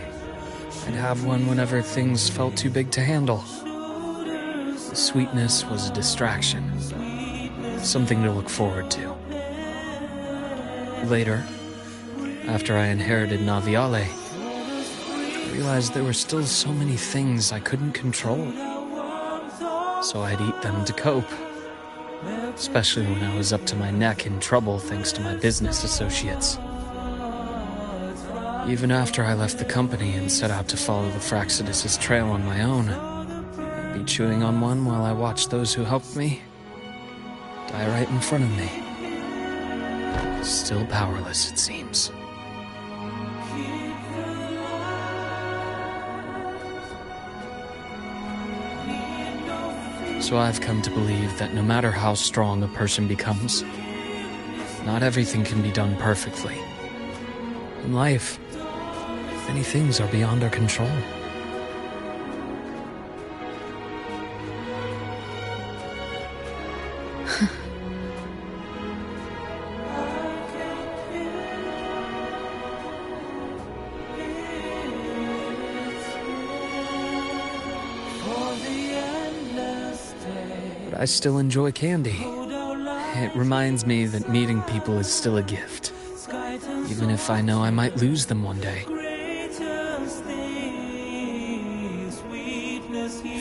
I'd have one whenever things felt too big to handle. The sweetness was a distraction, something to look forward to. Later, after I inherited Naviale, I realized there were still so many things I couldn't control. So I'd eat them to cope, especially when I was up to my neck in trouble thanks to my business associates. Even after I left the company and set out to follow the Fraxidus' trail on my own, I'd be chewing on one while I watched those who helped me die right in front of me. Still powerless, it seems. So I've come to believe that no matter how strong a person becomes, not everything can be done perfectly. In life, many things are beyond our control. But I still enjoy candy. It reminds me that meeting people is still a gift, even if I know I might lose them one day.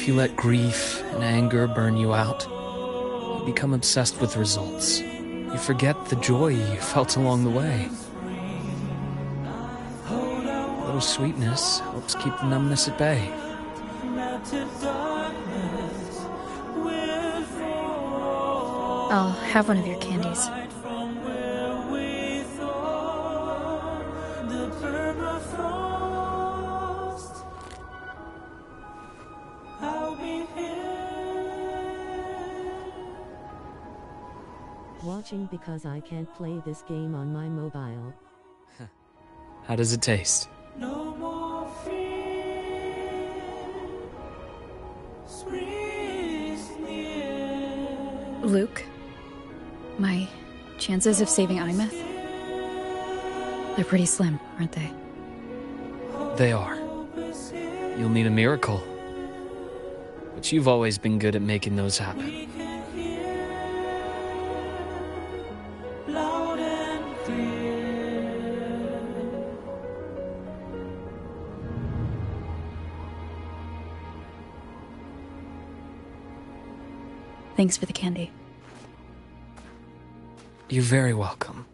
If you let grief and anger burn you out, you become obsessed with results. You forget the joy you felt along the way. A little sweetness helps keep the numbness at bay. I'll have one of your candies. Watching because I can't play this game on my mobile. How does it taste? Luke, my chances of saving Imeth? They're pretty slim, aren't they? They are. You'll need a miracle. But you've always been good at making those happen. Thanks for the candy. You're very welcome.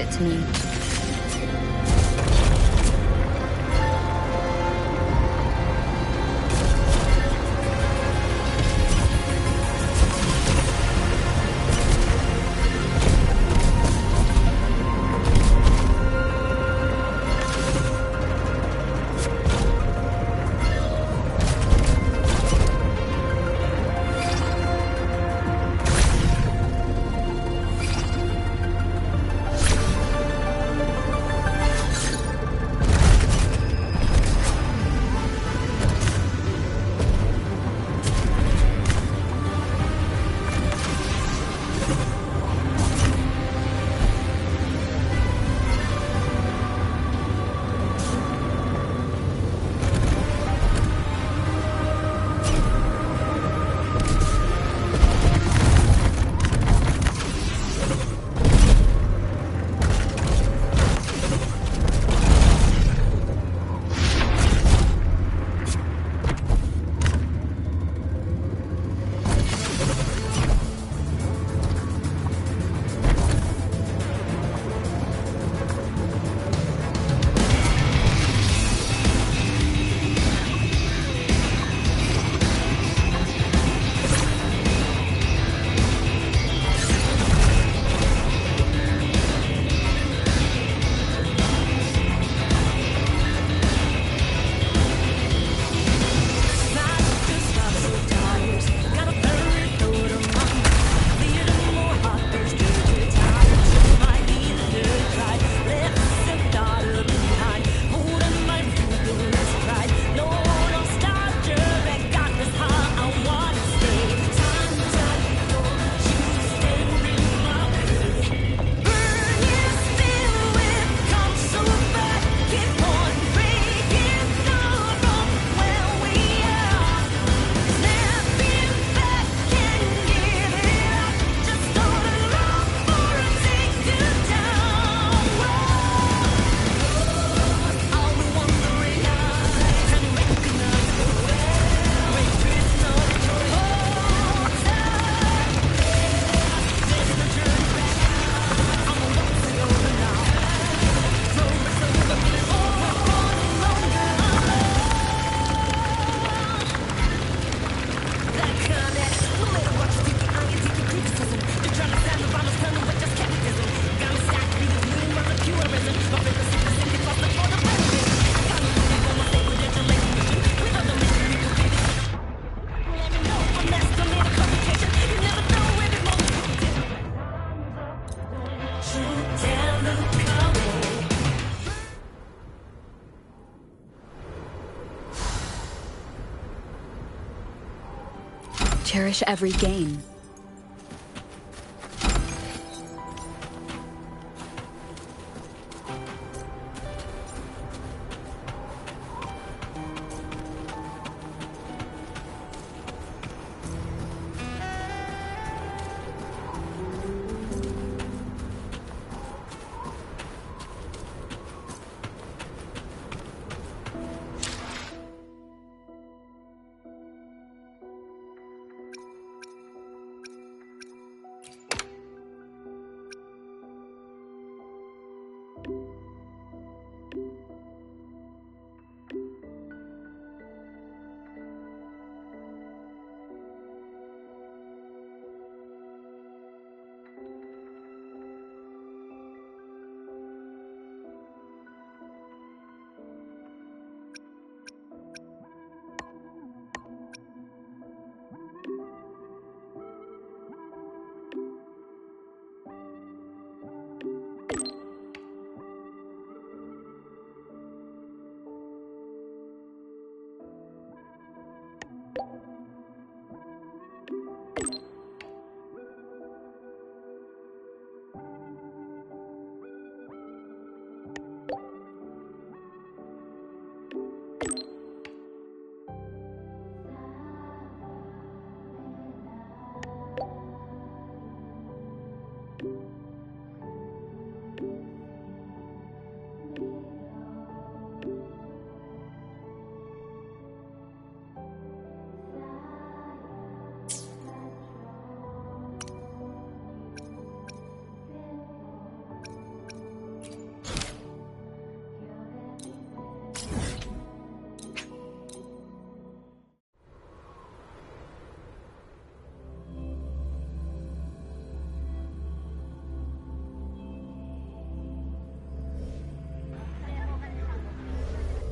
it to me. Cherish every gain.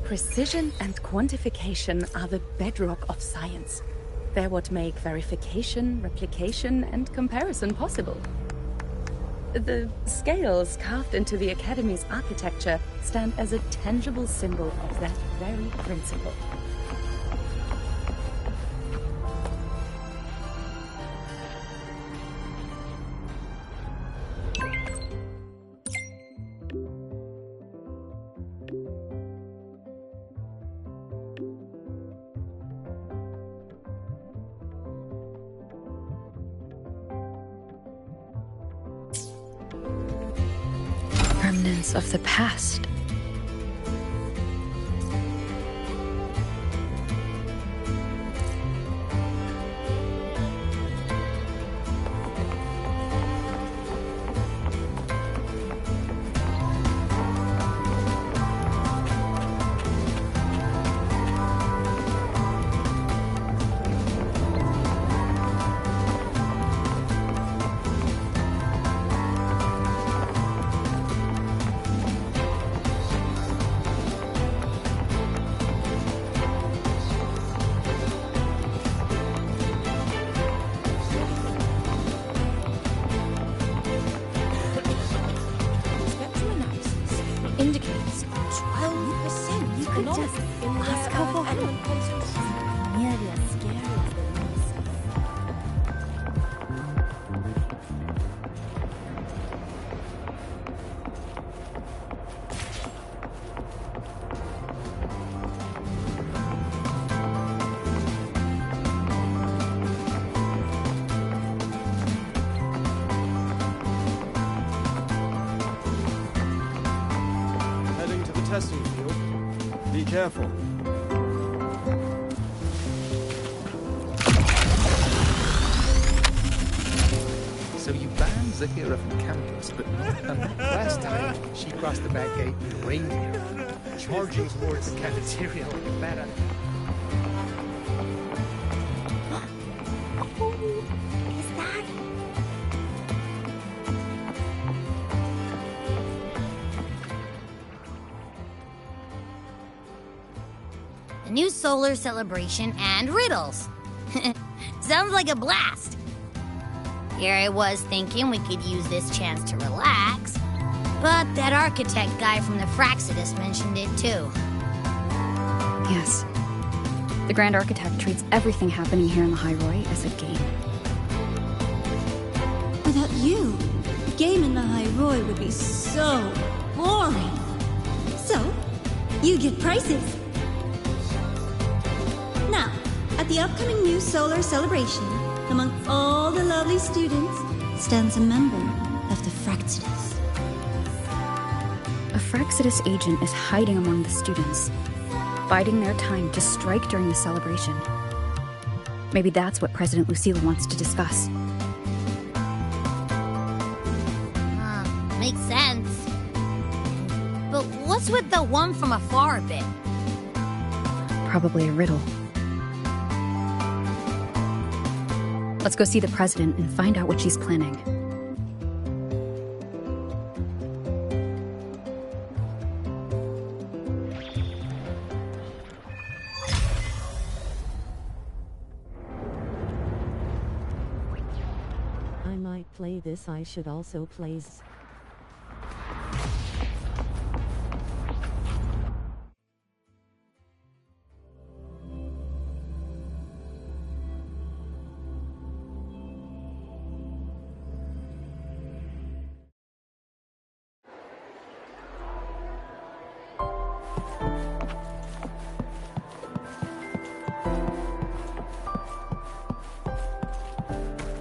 Precision and quantification are the bedrock of science. They're what make verification, replication, and comparison possible. The scales carved into the Academy's architecture stand as a tangible symbol of that very principle. Remnants of the past. Indicates 12%. You could just ask her for help. Nearly as scary as the monster. Heading to the testing field. Be careful. So you banned Zahira from campus, but not unlike last time she crossed the back gate with a reindeer, charging towards the cafeteria like a bat out of hell. Is that? A new solar celebration and riddles. Sounds like a blast. Here I was thinking we could use this chance to relax, but that architect guy from the Fraxidus mentioned it too. Yes. The Grand Architect treats everything happening here in the High Roy as a game. Without you, the game in the High Roy would be so boring. So, you get prizes. Now, at the upcoming new solar celebration, among all the lovely students, stands a member of the Fraxidus. A Fraxidus agent is hiding among the students, biding their time to strike during the celebration. Maybe that's what President Lucille wants to discuss. Makes sense. But what's with the one from afar bit? Probably a riddle. Let's go see the president and find out what she's planning. I might play this. I should also play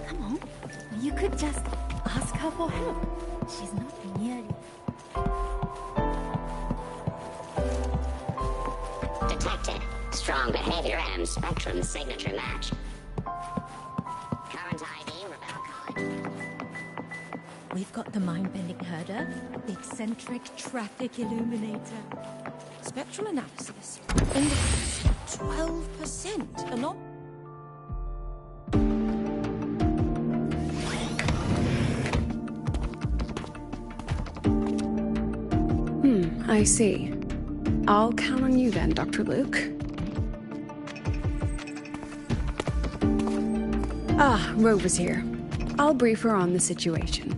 Come on. You could just ask her for help. She's not nearly. Detected. Strong behavior and spectrum signature match. Current ID, Rebel College. We've got the mind-bending herder, the eccentric traffic illuminator. Spectral analysis indicates 12%, a lot. I see. I'll count on you then, Dr. Luke. Ah, Rova's here. I'll brief her on the situation.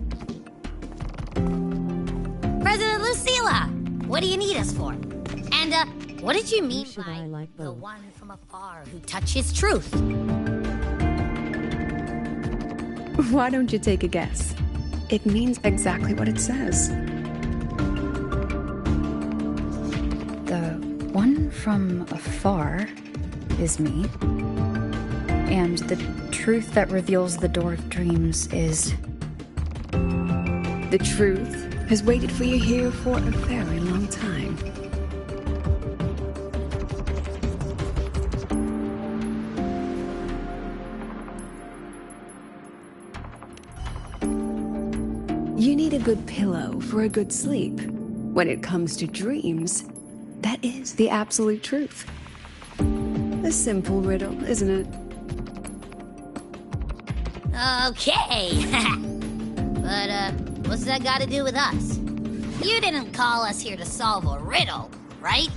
President Lucilla, what do you need us for? And, what did you mean by the one from afar who touches truth? Why don't you take a guess? It means exactly what it says. The one from afar is me. And the truth that reveals the door of dreams is... The truth has waited for you here for a very long time. You need a good pillow for a good sleep. When it comes to dreams, that is the absolute truth. A simple riddle, isn't it? Okay. But, what's that got to do with us? You didn't call us here to solve a riddle, right?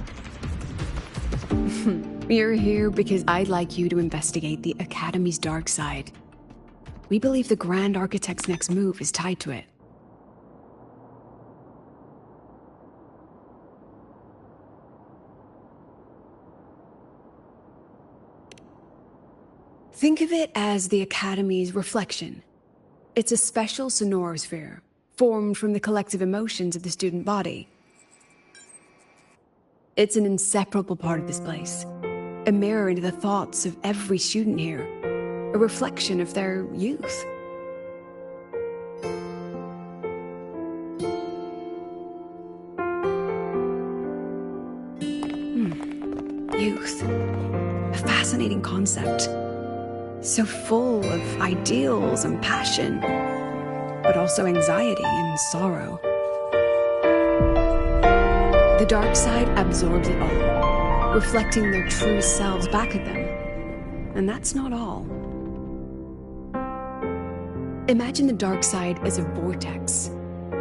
You're here because I'd like you to investigate the Academy's dark side. We believe the Grand Architect's next move is tied to it. Think of it as the Academy's reflection. It's a special sonorosphere, formed from the collective emotions of the student body. It's an inseparable part of this place, a mirror into the thoughts of every student here, a reflection of their youth. Youth. A fascinating concept. So full of ideals and passion, but also anxiety and sorrow. The dark side absorbs it all, reflecting their true selves back at them. And that's not all. Imagine the dark side as a vortex.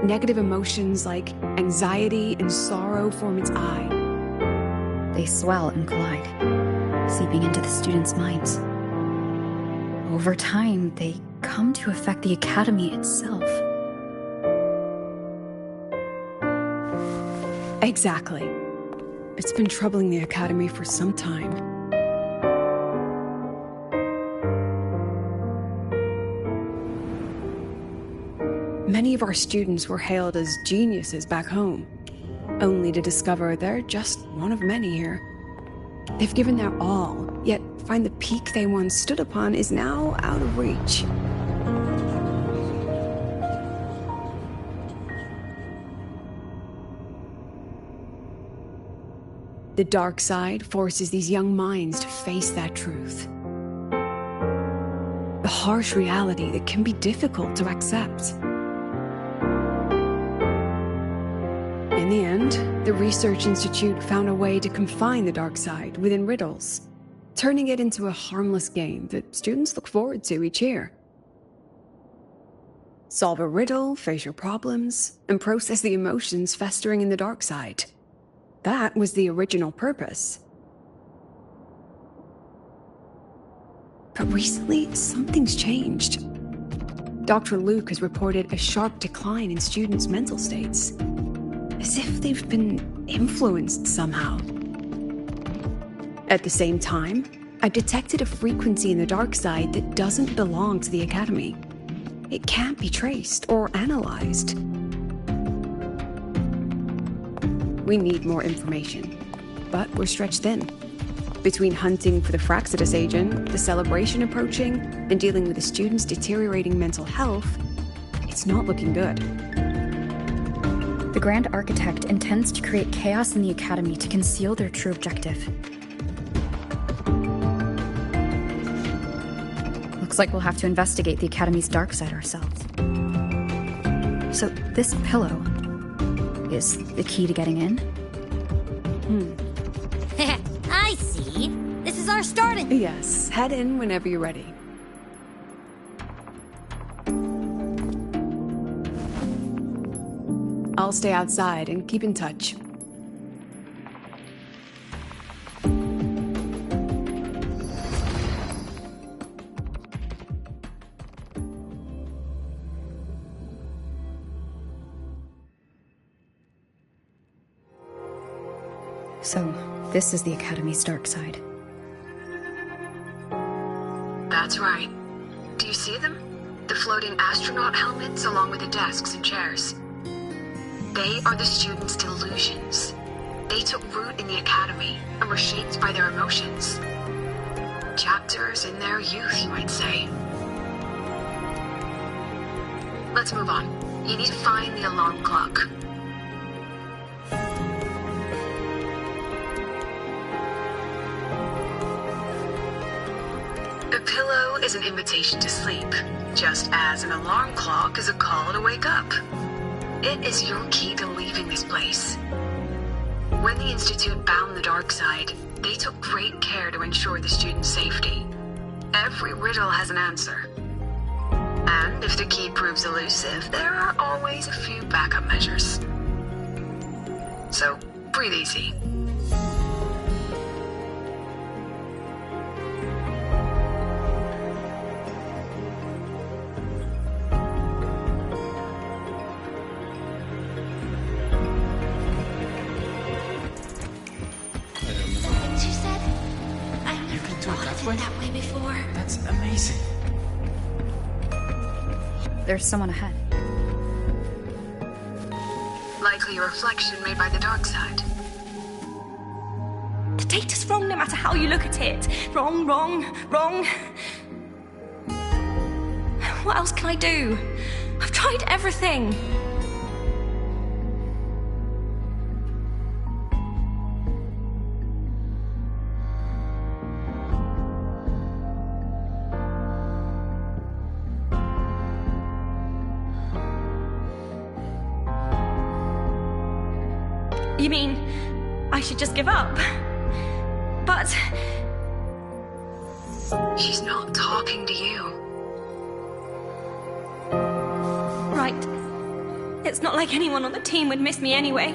Negative emotions like anxiety and sorrow form its eye. They swell and collide, seeping into the students' minds. Over time, they come to affect the Academy itself. Exactly. It's been troubling the Academy for some time. Many of our students were hailed as geniuses back home, only to discover they're just one of many here. They've given their all, yet find the peak they once stood upon is now out of reach. The dark side forces these young minds to face that truth. The harsh reality that can be difficult to accept. In the end, the Research Institute found a way to confine the dark side within riddles, turning it into a harmless game that students look forward to each year. Solve a riddle, face your problems, and process the emotions festering in the dark side. That was the original purpose. But recently, something's changed. Dr. Luke has reported a sharp decline in students' mental states, as if they've been influenced somehow. At the same time, I detected a frequency in the dark side that doesn't belong to the Academy. It can't be traced or analyzed. We need more information, but we're stretched thin. Between hunting for the Fraxidus agent, the celebration approaching, and dealing with the students' deteriorating mental health, it's not looking good. The Grand Architect intends to create chaos in the Academy to conceal their true objective. Looks like we'll have to investigate the Academy's dark side ourselves. So this pillow is the key to getting in? I see. This is our starting. Yes, head in whenever you're ready. I'll stay outside and keep in touch. So, this is the Academy's dark side. That's right. Do you see them? The floating astronaut helmets along with the desks and chairs. They are the students' delusions. They took root in the Academy and were shaped by their emotions. Chapters in their youth, you might say. Let's move on. You need to find the alarm clock. A pillow is an invitation to sleep, just as an alarm clock is a call to wake up. It is your key to leaving this place. When the Institute bound the dark side, they took great care to ensure the students' safety. Every riddle has an answer. And if the key proves elusive, there are always a few backup measures. So, breathe easy. That way before. That's amazing. There's someone ahead. Likely a reflection made by the dark side. The data's wrong no matter how you look at it. Wrong, wrong, wrong. What else can I do? I've tried everything. You mean I should just give up? But... She's not talking to you. Right. It's not like anyone on the team would miss me anyway.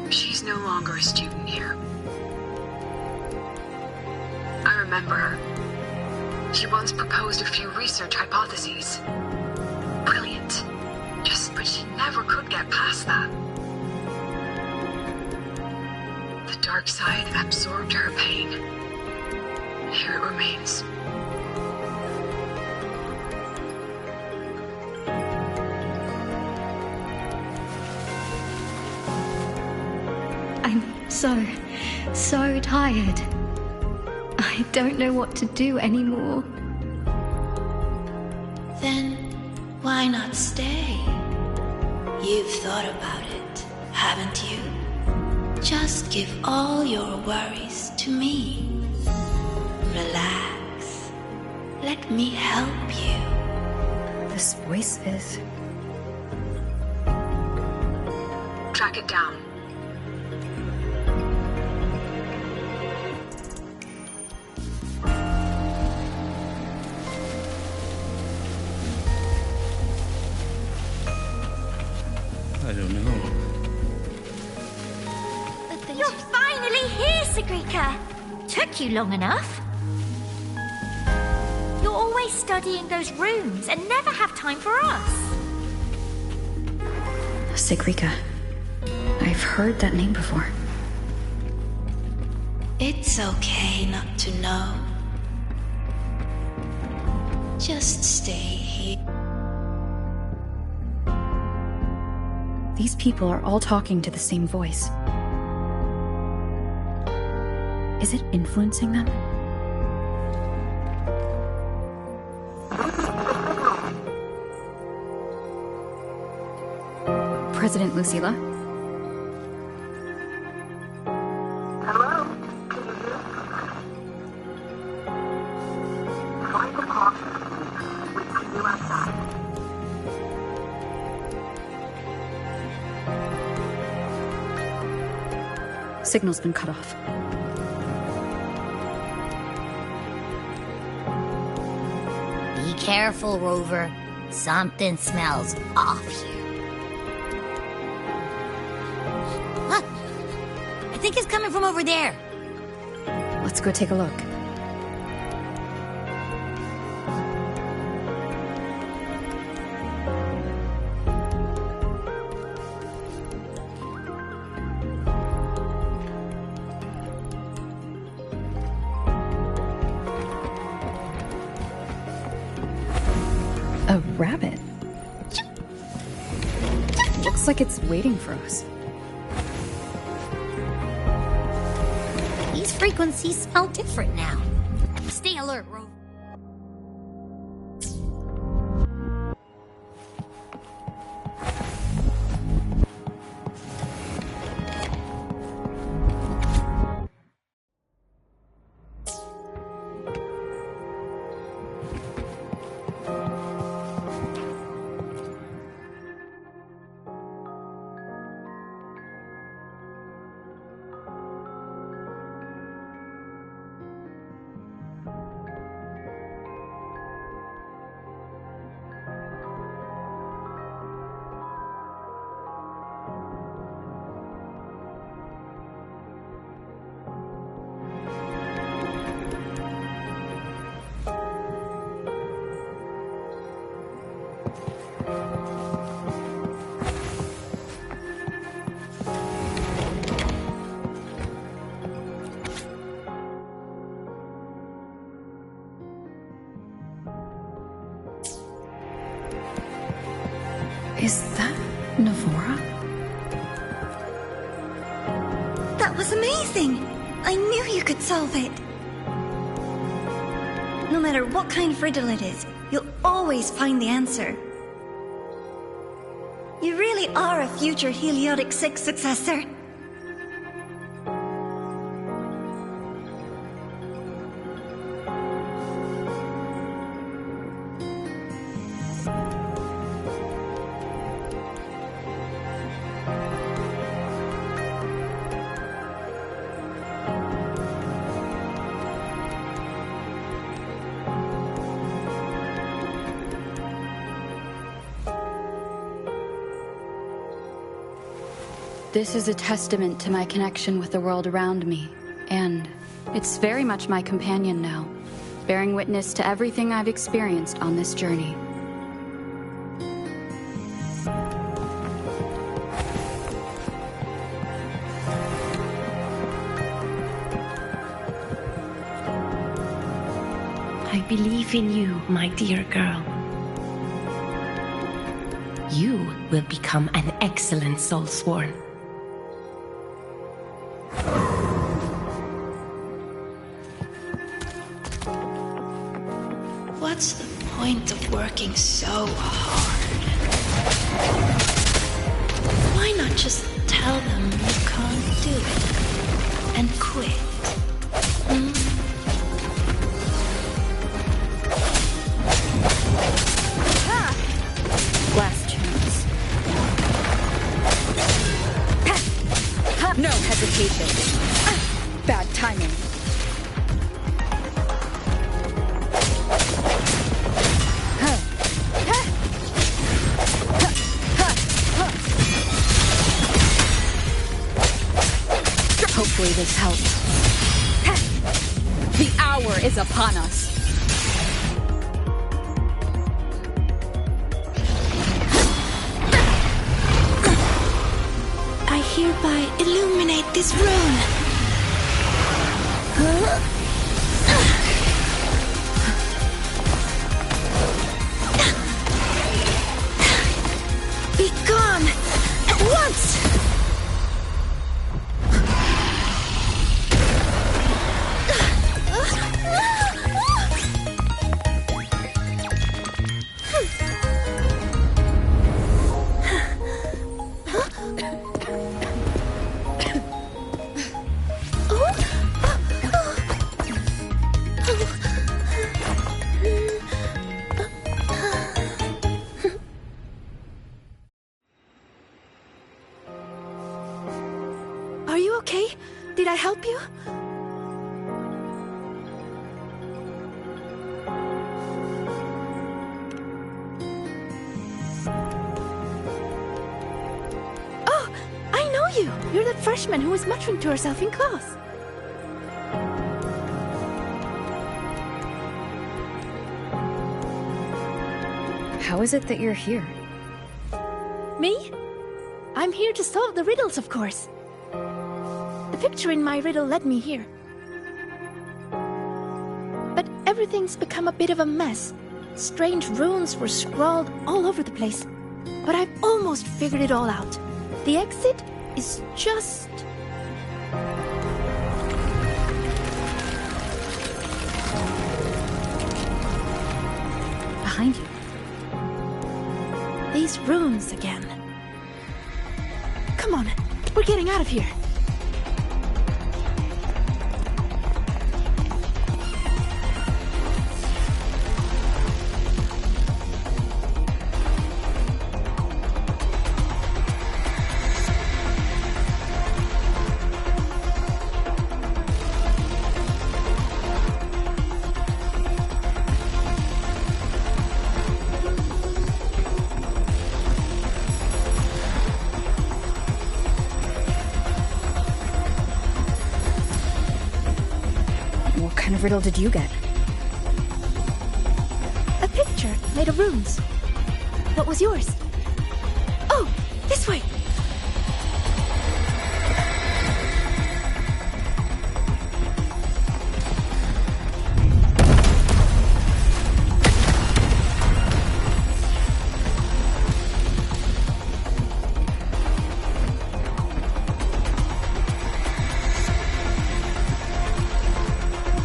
She's no longer a student here. I remember her. She once proposed a few research hypotheses. Brilliant. But she never could get past that. The dark side absorbed her pain. Here it remains. I'm so tired. I don't know what to do anymore. Then why not stay? You've thought about it, haven't you? Just give all your worries to me. Relax. Let me help you. This voice is... Track it down. I don't know. You're finally here, Sigrika! Took you long enough. You're always studying those runes and never have time for us. Sigrika. I've heard that name before. It's okay not to know. Just stay here. These people are all talking to the same voice. Is it influencing them? President Lucilla? Hello? Can you hear me? Find the closet. Wait for you outside. Signal's been cut off. Be careful, Rover. Something smells off here. Huh. I think it's coming from over there. Let's go take a look. rabbit. Looks like it's waiting for us. These frequencies smell different now. Stay alert, Rover. Is that Navora? That was amazing! I knew you could solve it! No matter what kind of riddle it is, you'll always find the answer. You really are a future Heliotic 6 successor. This is a testament to my connection with the world around me, and it's very much my companion now, bearing witness to everything I've experienced on this journey. I believe in you, my dear girl. You will become an excellent Soulsworn. What's the point of working so hard? Why not just tell them you can't do it and quit? Last chance. No hesitation. Bad timing. Hopefully this helps. The hour is upon us. I hereby illuminate this rune. Be gone at once! Are you okay? Did I help you? Oh, I know you! You're that freshman who was muttering to herself in class. How is it that you're here? Me? I'm here to solve the riddles, of course. The picture in my riddle led me here. But everything's become a bit of a mess, Strange runes were scrawled all over the place, but I've almost figured it all out. The exit is just... behind you. These runes again. Come on, we're getting out of here. What kind of riddle did you get? A picture made of runes. What was yours? Oh, this way!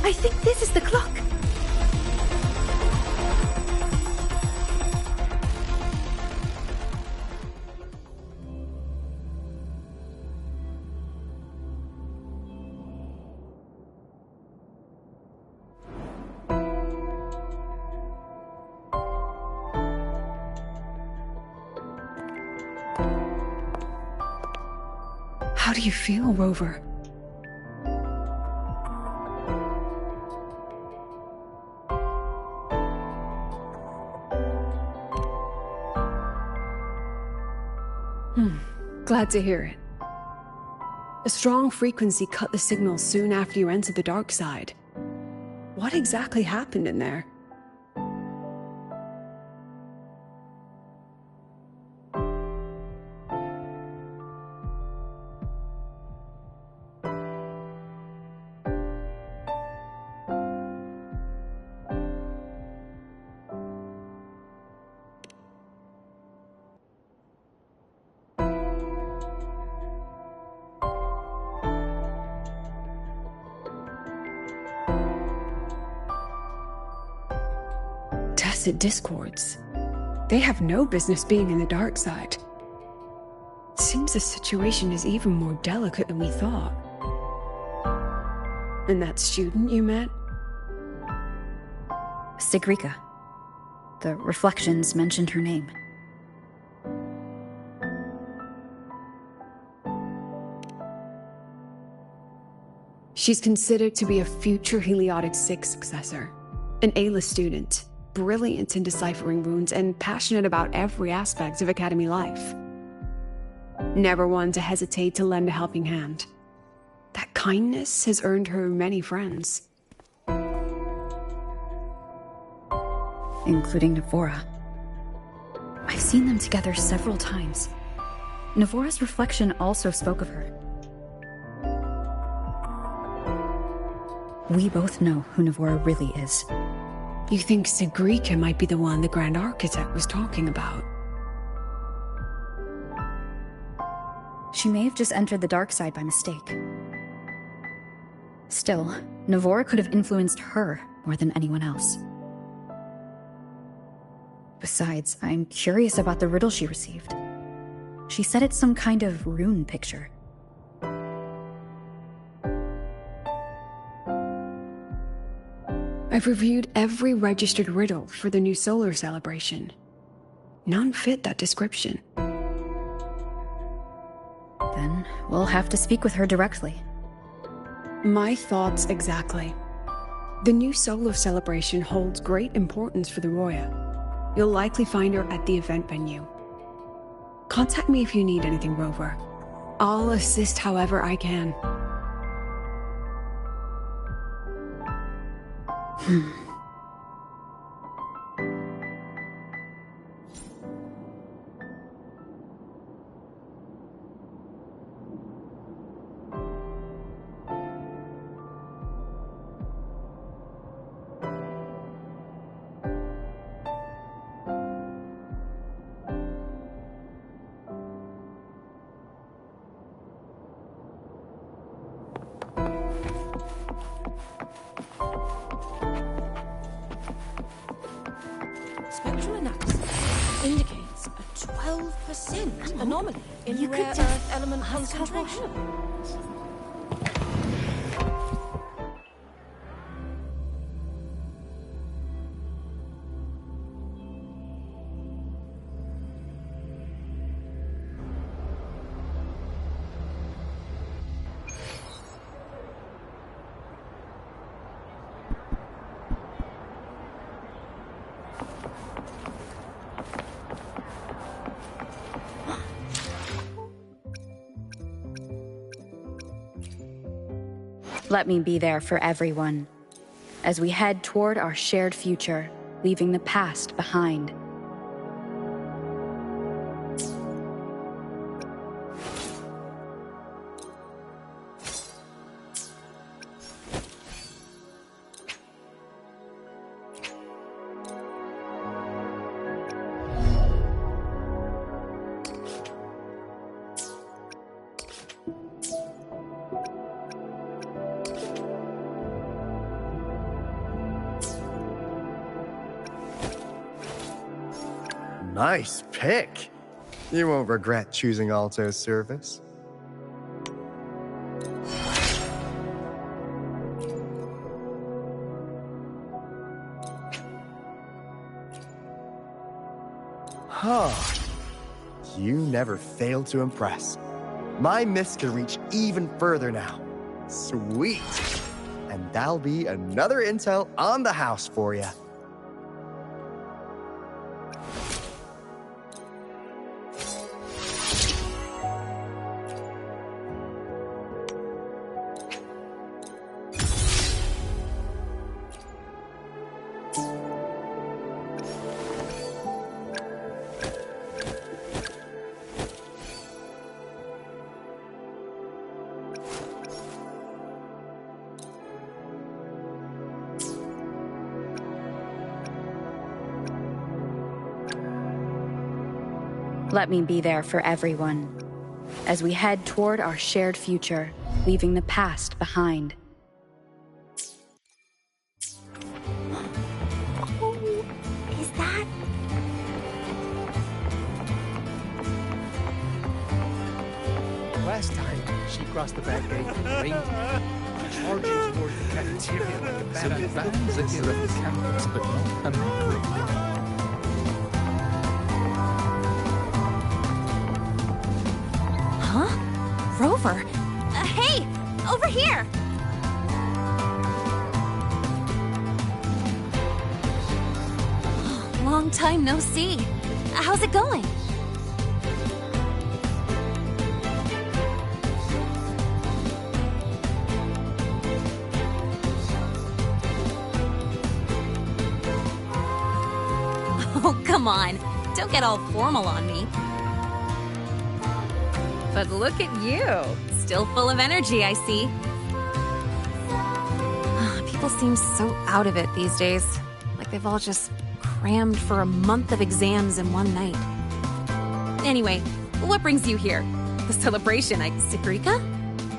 I think this is the clock. How do you feel, Rover? Glad to hear it. A strong frequency cut the signal soon after you entered the dark side. What exactly happened in there? Tacit discords. They have no business being in the dark side. Seems the situation is even more delicate than we thought. And that student you met? Sigrika. The reflections mentioned her name. She's considered to be a future Heliotic 6 successor. An A-list student, brilliant in deciphering runes and passionate about every aspect of Academy life. Never one to hesitate to lend a helping hand. That kindness has earned her many friends. Including Navora. I've seen them together several times. Navora's reflection also spoke of her. We both know who Navora really is. You think Sigrika might be the one the Grand Architect was talking about? She may have just entered the dark side by mistake. Still, Navora could have influenced her more than anyone else. Besides, I'm curious about the riddle she received. She said it's some kind of rune picture. I've reviewed every registered riddle for the new solar celebration. None fit that description. Then we'll have to speak with her directly. My thoughts exactly. The new solar celebration holds great importance for the Roya. You'll likely find her at the event venue. Contact me if you need anything, Rover. I'll assist however I can. That's a 12% anomaly in You could rare just earth element ask her for concentration. Let me be there for everyone, as we head toward our shared future, leaving the past behind. Nice pick. You won't regret choosing Alto's service. Huh. You never fail to impress. My mist can reach even further now. Sweet. And that'll be another intel on the house for you. Let me be there for everyone, as we head toward our shared future, leaving the past behind. Oh, is that... Last time, she crossed the back gate and reindeer, charging toward the cafeteria like a So bad you banned Zakira from campus, but not permanently. Huh? Rover? Hey! Over here! Long time no see. How's it going? Oh, come on. Don't get all formal on me. But look at you. Still full of energy, I see. People seem so out of it these days. Like they've all just crammed for a month of exams in one night. Anyway, what brings you here? The celebration, Sigrika?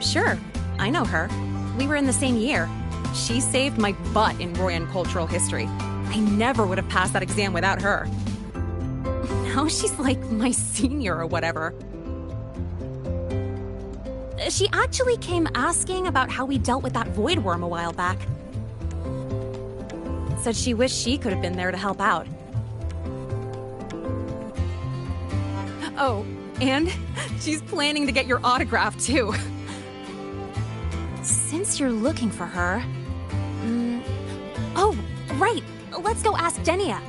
Sure, I know her. We were in the same year. She saved my butt in Royan cultural history. I never would have passed that exam without her. Now she's like my senior or whatever. She actually came asking about how we dealt with that void worm a while back. Said she wished she could have been there to help out. Oh, and she's planning to get your autograph too. Since you're looking for her... Oh, right! Let's go ask Denia.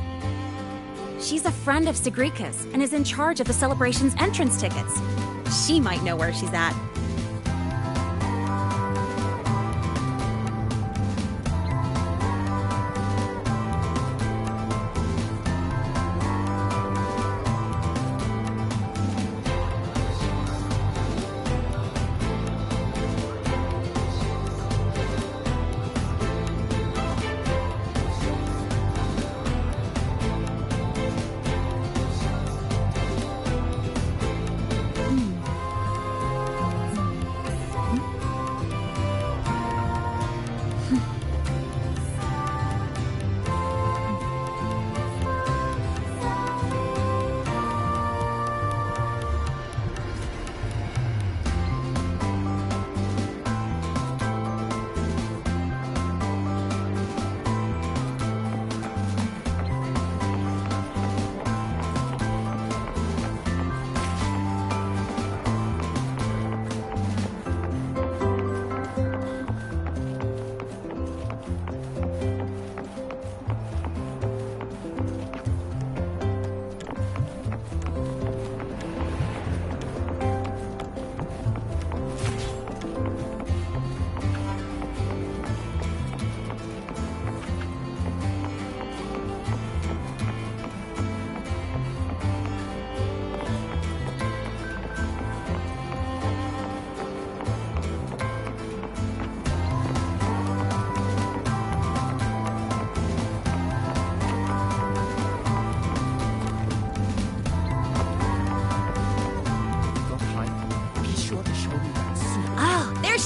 She's a friend of Sigrika's and is in charge of the celebration's entrance tickets. She might know where she's at.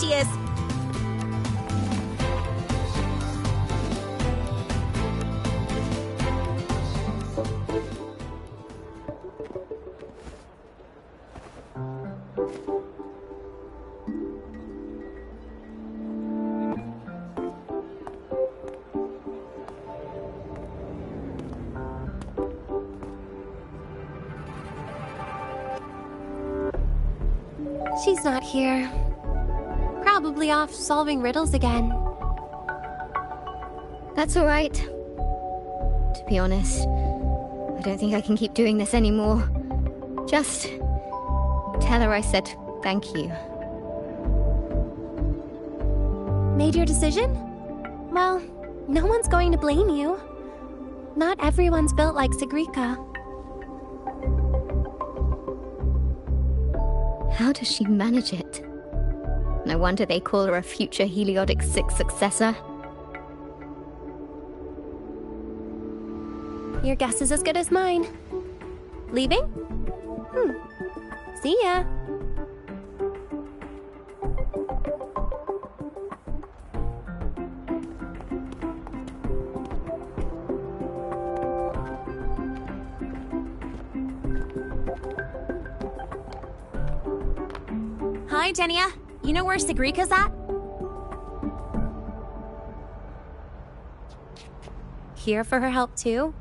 he is! She's not here. Probably off solving riddles again. That's all right. To be honest, I don't think I can keep doing this anymore. Just tell her I said thank you. Made your decision? Well, no one's going to blame you. Not everyone's built like Sigrika. How does she manage it? No wonder they call her a future Heliotic 6 successor. Your guess is as good as mine. Leaving? See ya. Hi, Denia. You know where Sigrika's at? Here for her help, too?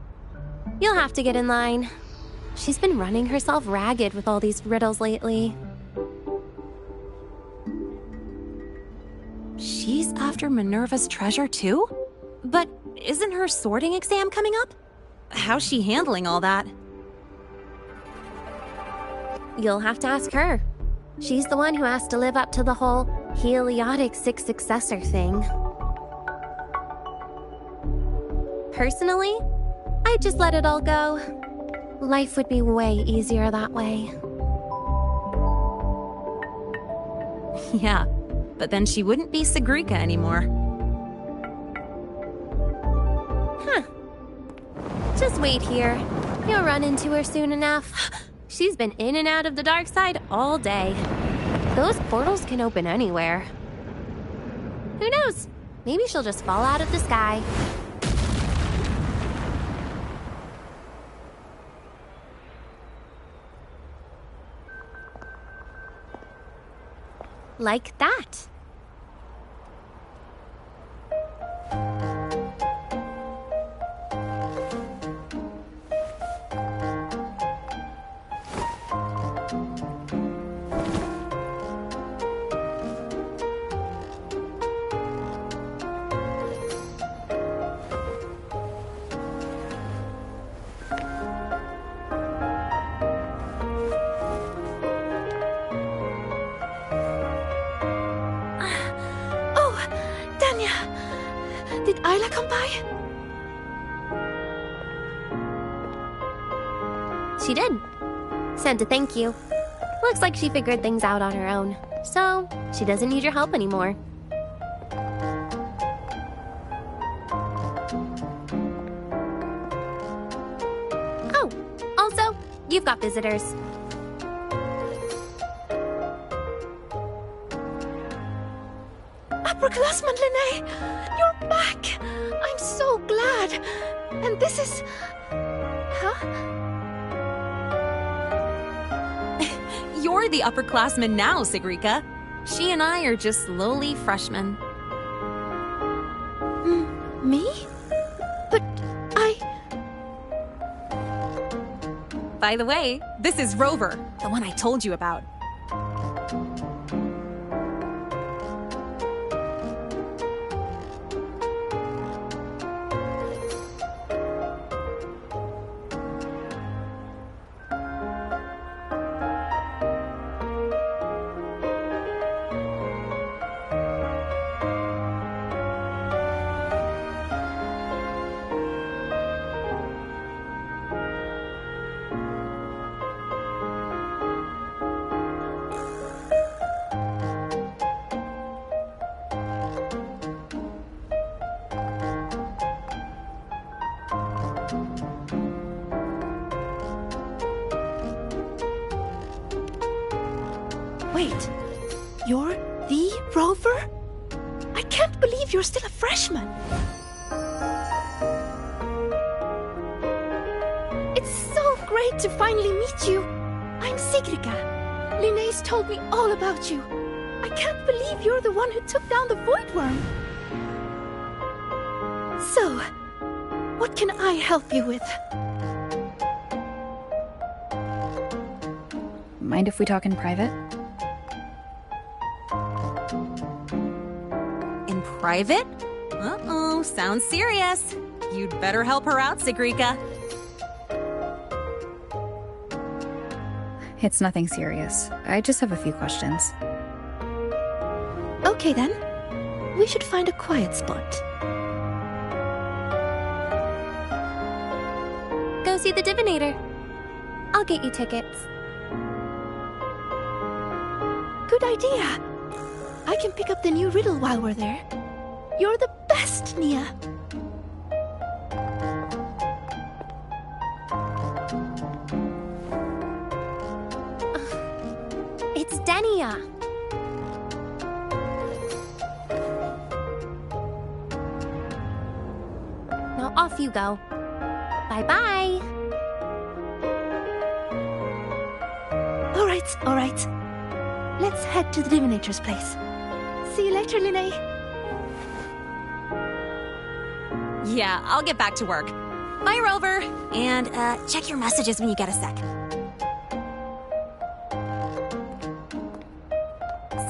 You'll have to get in line. She's been running herself ragged with all these riddles lately. She's after Minerva's treasure, too? But isn't her sorting exam coming up? How's she handling all that? You'll have to ask her. She's the one who has to live up to the whole Heliotic 6 successor thing. Personally, I'd just let it all go. Life would be way easier that way. Yeah, but then she wouldn't be Sigrika anymore. Huh. Just wait here. You'll run into her soon enough. She's been in and out of the dark side all day. Those portals can open anywhere. Who knows? Maybe she'll just fall out of the sky. Like that. Did Isla come by? She did. Sent a thank you. Looks like she figured things out on her own. So, she doesn't need your help anymore. Oh, also, you've got visitors. Upperclassman Lene, you're back! I'm so glad! And this is... Huh? You're the upperclassman now, Sigrika. She and I are just lowly freshmen. Me? But By the way, this is Rover, the one I told you about. Wait, you're The Rover? I can't believe you're still a freshman. It's so great to finally meet you. I'm Sigrika. Linnaeus told me all about you. I can't believe you're the one who took down the Void Worm. So, what can I help you with? Mind if we talk in private? In private? Uh-oh, sounds serious. You'd better help her out, Sigrika. It's nothing serious. I just have a few questions. Okay then. We should find a quiet spot. Go see the Divinator. I'll get you tickets. Good idea. I can pick up the new riddle while we're there. You're the best, Nia. It's Denia. Now off you go. Bye-bye. All right. Let's head to the Divinator's place. See you later, Linnae. Yeah, I'll get back to work. Bye, Rover. And, check your messages when you get a sec.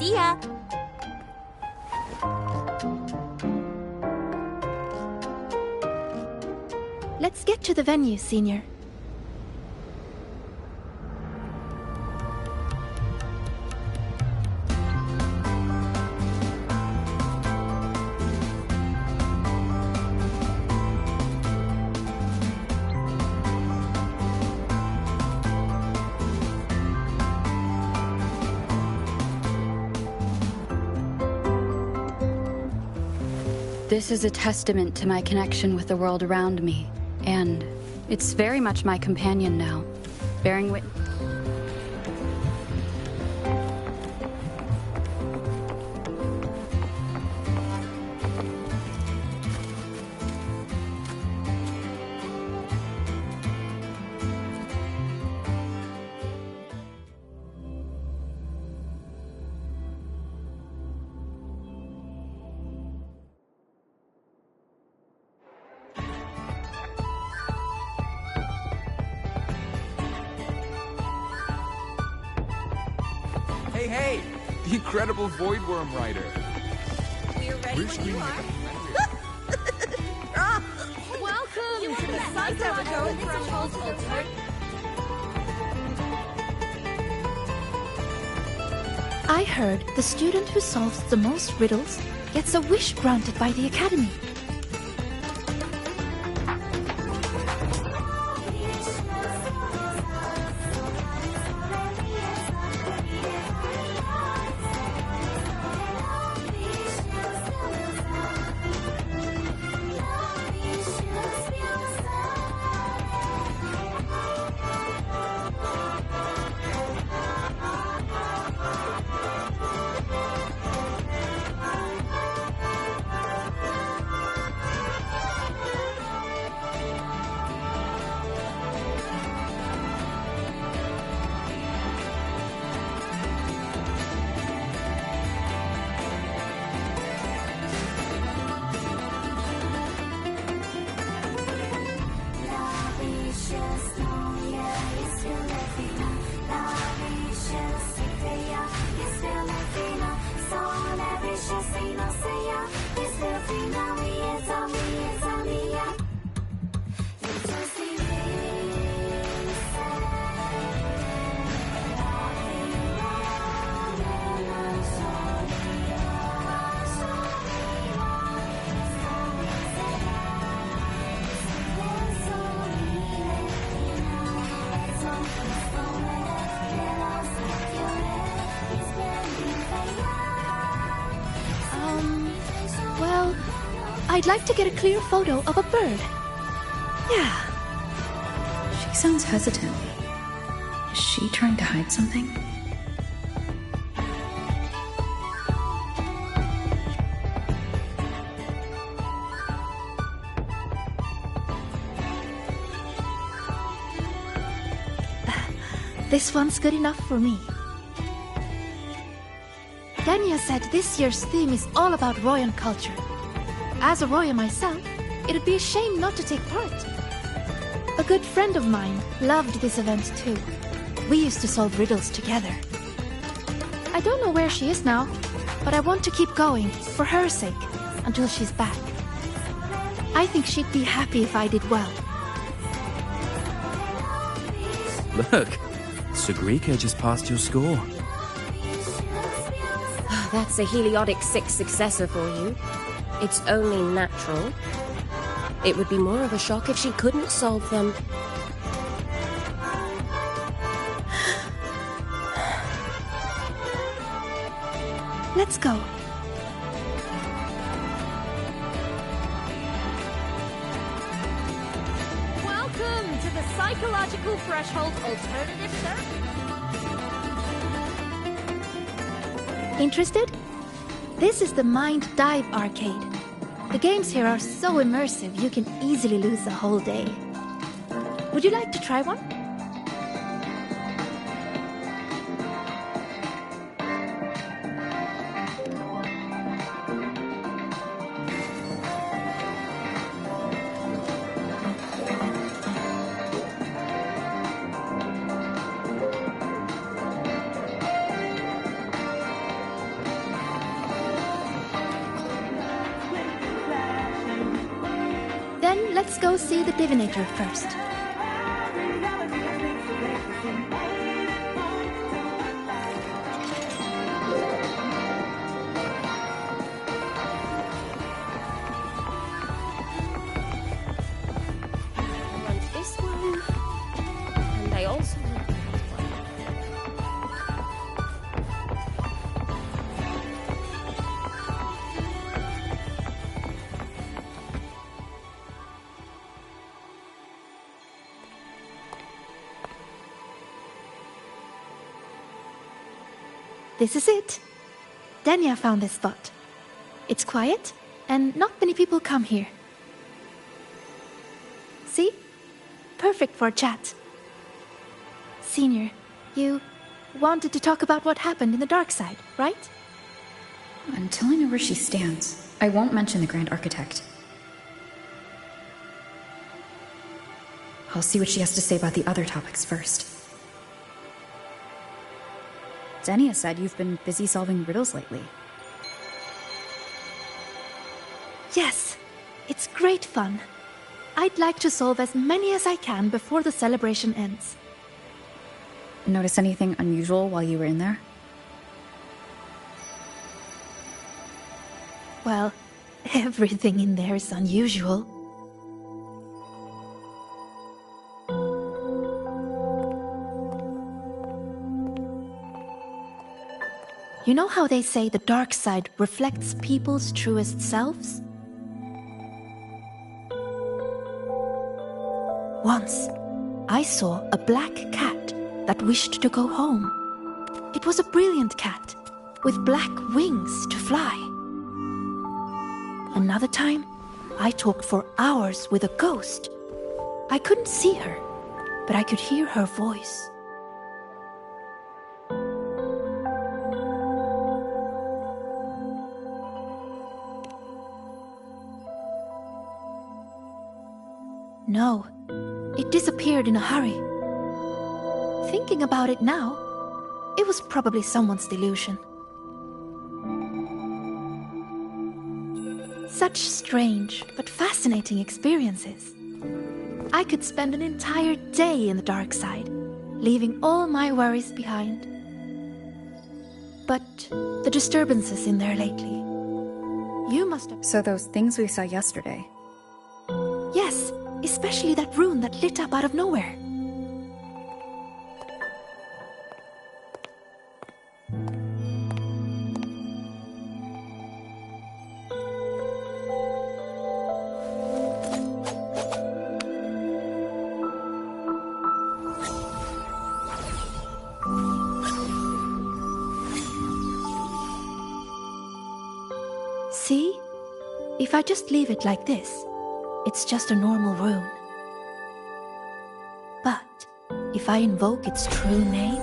See ya. Let's get to the venue, Senior. This is a testament to my connection with the world around me, and it's very much my companion now, bearing witness. Hey! The incredible Void Worm Rider. We're ready when you are. Welcome to the Psycho Threshold Ultimate. I heard the student who solves the most riddles gets a wish granted by the Academy. Well, I'd like to get a clear photo of a bird. Yeah. She sounds hesitant. Is she trying to hide something? This one's good enough for me. Dania said this year's theme is all about Royan culture. As a Royan myself, it'd be a shame not to take part. A good friend of mine loved this event too. We used to solve riddles together. I don't know where she is now, but I want to keep going, for her sake, until she's back. I think she'd be happy if I did well. Look, Sagrika just passed your score. That's a Heliotic 6 successor for you. It's only natural. It would be more of a shock if she couldn't solve them. Let's go. Welcome to the Psychological Threshold Alternative Therapy. Interested? This is the Mind Dive Arcade. The games here are so immersive you can easily lose a whole day. Would you like to try one? Then let's go see the divinator first. I want this one, and I also want that one. This is it. Dania found this spot. It's quiet, and not many people come here. See? Perfect for a chat. Senior, you wanted to talk about what happened in the dark side, right? Until I know where she stands, I won't mention the Grand Architect. I'll see what she has to say about the other topics first. Denia said you've been busy solving riddles lately. Yes, it's great fun. I'd like to solve as many as I can before the celebration ends. Notice anything unusual while you were in there? Well, everything in there is unusual. You know how they say the dark side reflects people's truest selves? Once, I saw a black cat that wished to go home. It was a brilliant cat, with black wings to fly. Another time, I talked for hours with a ghost. I couldn't see her, but I could hear her voice. No, it disappeared in a hurry. Thinking about it now, it was probably someone's delusion. Such strange but fascinating experiences. I could spend an entire day in the dark side, leaving all my worries behind. But the disturbances in there lately, you must have... So those things we saw yesterday? Yes, especially that rune that lit up out of nowhere. See? If I just leave it like this, it's just a normal rune. But if if I invoke its true name,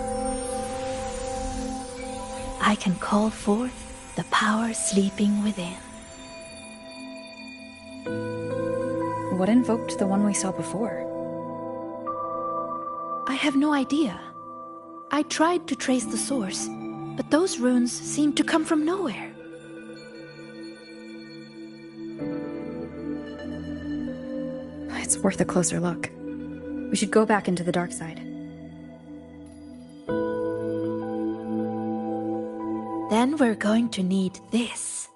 I can call forth the power sleeping within. What invoked the one we saw before? I have no idea. I tried to trace the source, but those runes seemed to come from nowhere. It's worth a closer look. We should go back into the dark side. Then we're going to need this.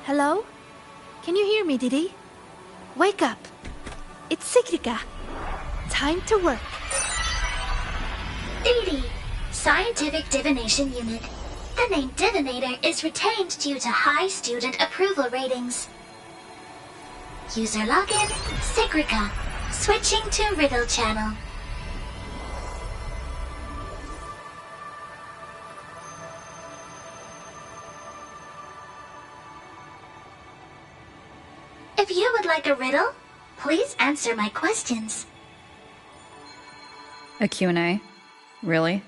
Hello? Can you hear me, Didi? Wake up. It's Sigrika. Time to work. Didi, Scientific Divination Unit. The name Divinator is retained due to high student approval ratings. User login, Sigrika. Switching to Riddle Channel. If you would like a riddle, please answer my questions. A Q&A? Really?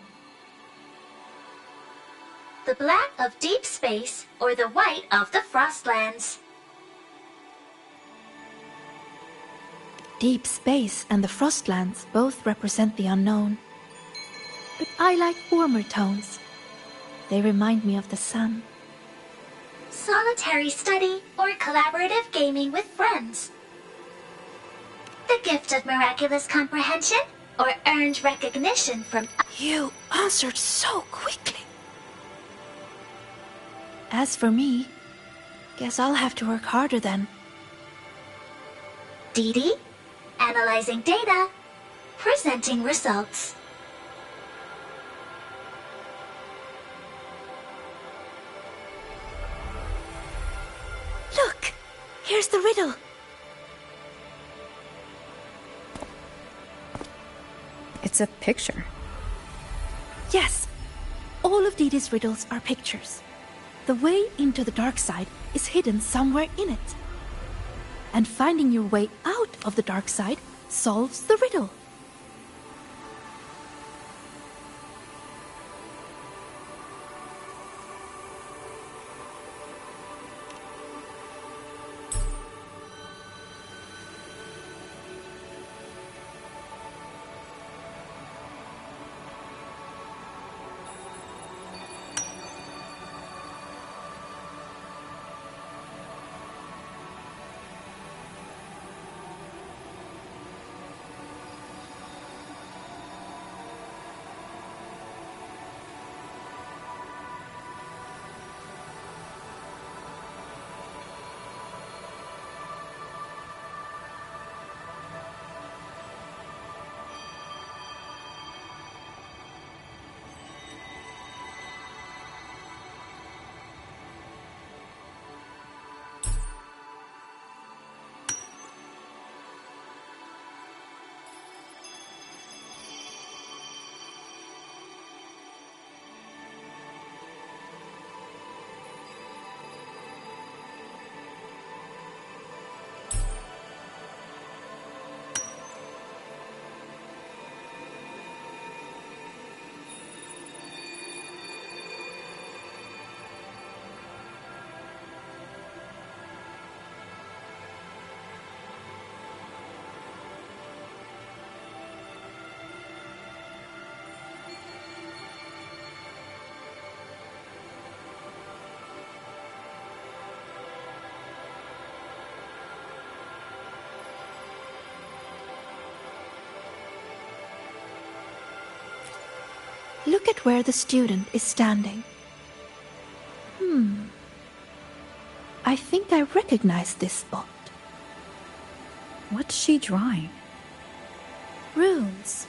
The black of deep space or the white of the Frostlands? Deep space and the Frostlands both represent the unknown. But I like warmer tones. They remind me of the sun. Solitary study or collaborative gaming with friends? The gift of miraculous comprehension or earned recognition from... You answered so quickly. As for me, guess I'll have to work harder then. Didi, analyzing data, presenting results. Look! Here's the riddle. It's a picture. Yes. All of Didi's riddles are pictures. The way into the dark side is hidden somewhere in it. And finding your way out of the dark side solves the riddle. Look at where the student is standing. I think I recognize this spot. What's she drawing? Runes.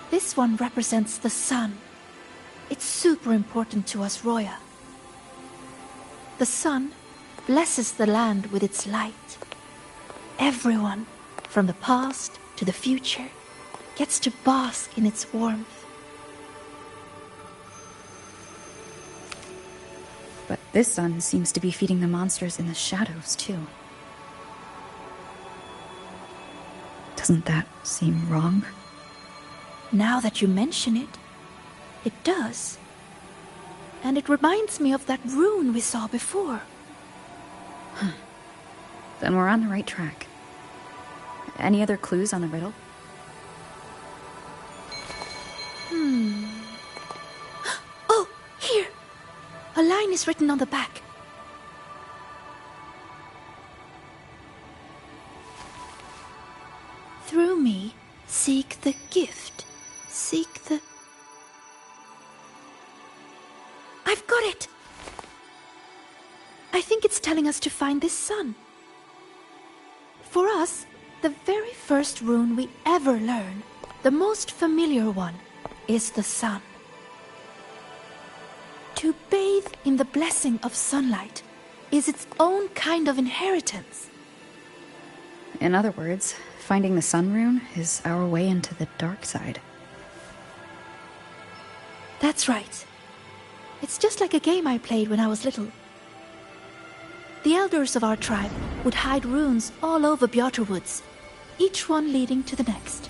This one represents the sun. It's super important to us, Roya. The sun blesses the land with its light. Everyone, from the past to the future, gets to bask in its warmth. But this sun seems to be feeding the monsters in the shadows, too. Doesn't that seem wrong? Now that you mention it, it does. And it reminds me of that rune we saw before. Then we're on the right track. Any other clues on the riddle? Oh, here! A line is written on the back. Through me, seek the gift. Seek the... I've got it! I think it's telling us to find this sun. For us, the very first rune we ever learn, the most familiar one, is the sun. To bathe in the blessing of sunlight is its own kind of inheritance. In other words, finding the sun rune is our way into the dark side. That's right. It's just like a game I played when I was little. The elders of our tribe would hide runes all over Bjorter Woods, each one leading to the next.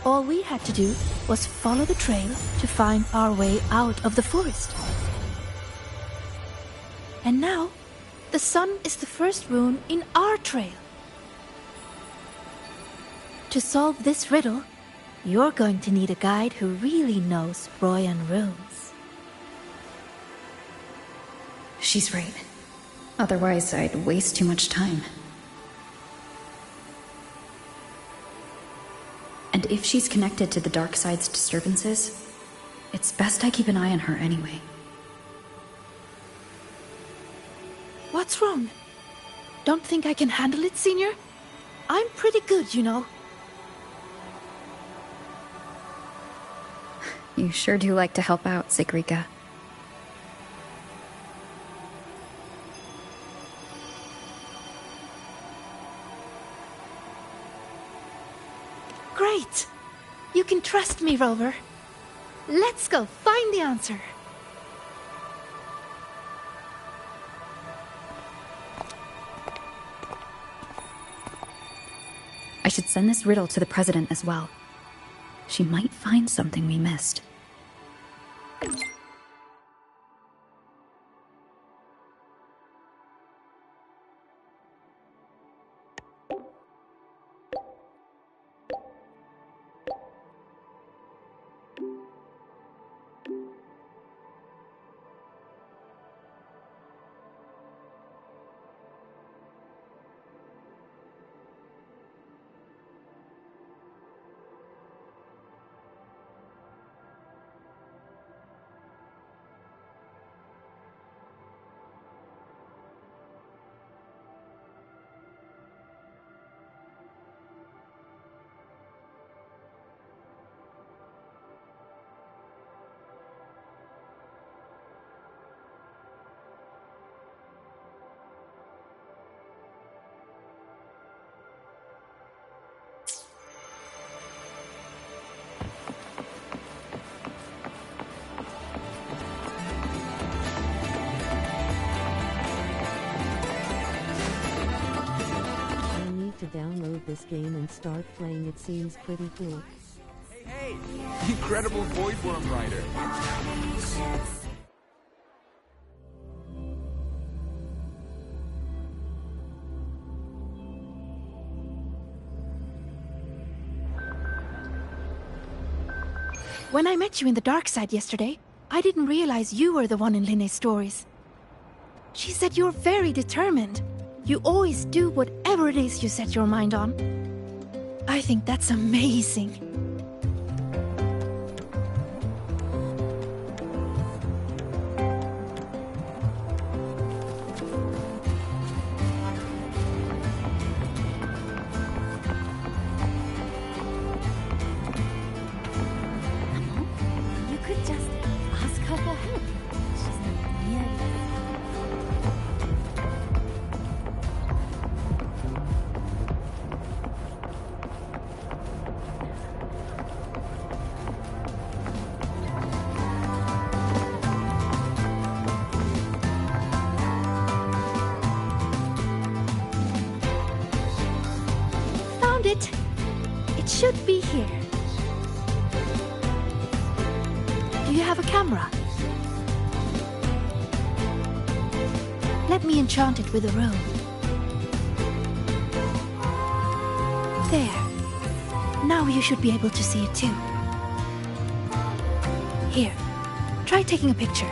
All we had to do was follow the trail to find our way out of the forest. And now, the sun is the first rune in our trail. To solve this riddle, you're going to need a guide who really knows Royan runes. She's right. Otherwise, I'd waste too much time. And if she's connected to the dark side's disturbances, it's best I keep an eye on her anyway. What's wrong? Don't think I can handle it, Senior? I'm pretty good, you know. You sure do like to help out, Sigrika. Great! You can trust me, Rover. Let's go find the answer. I should send this riddle to the president as well. She might find something we missed. To download this game and start playing. It seems pretty cool. Hey! Incredible void worm rider! When I met you in the dark side yesterday, I didn't realize you were the one in Linne's stories. She said you're very determined. You always do whatever it is you set your mind on. I think that's amazing. You could just ask her for help. She's not nearly... should be here. Do you have a camera? Let me enchant it with a rune. There. Now you should be able to see it too. Here, try taking a picture.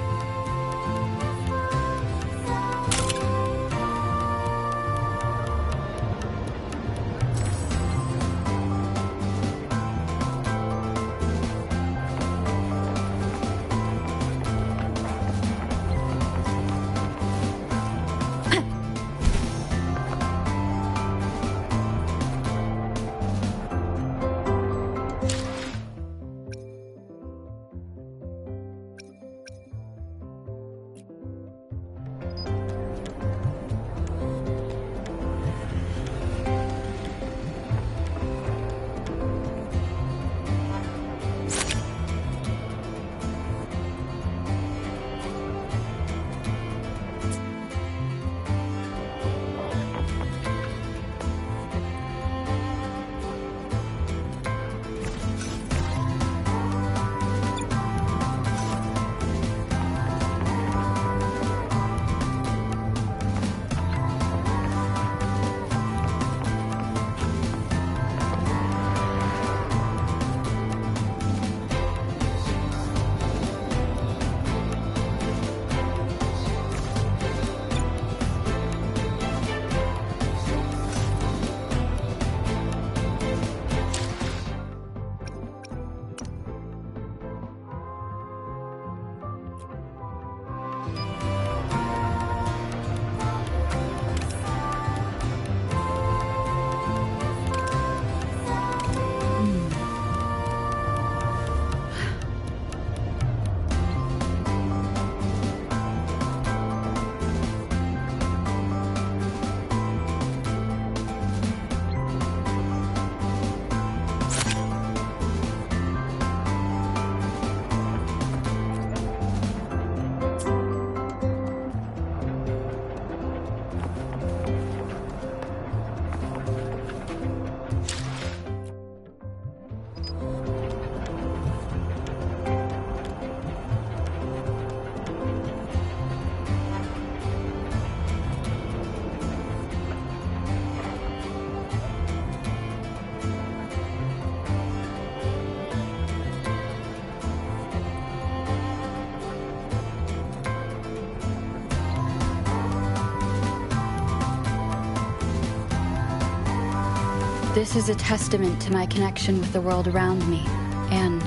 This is a testament to my connection with the world around me, and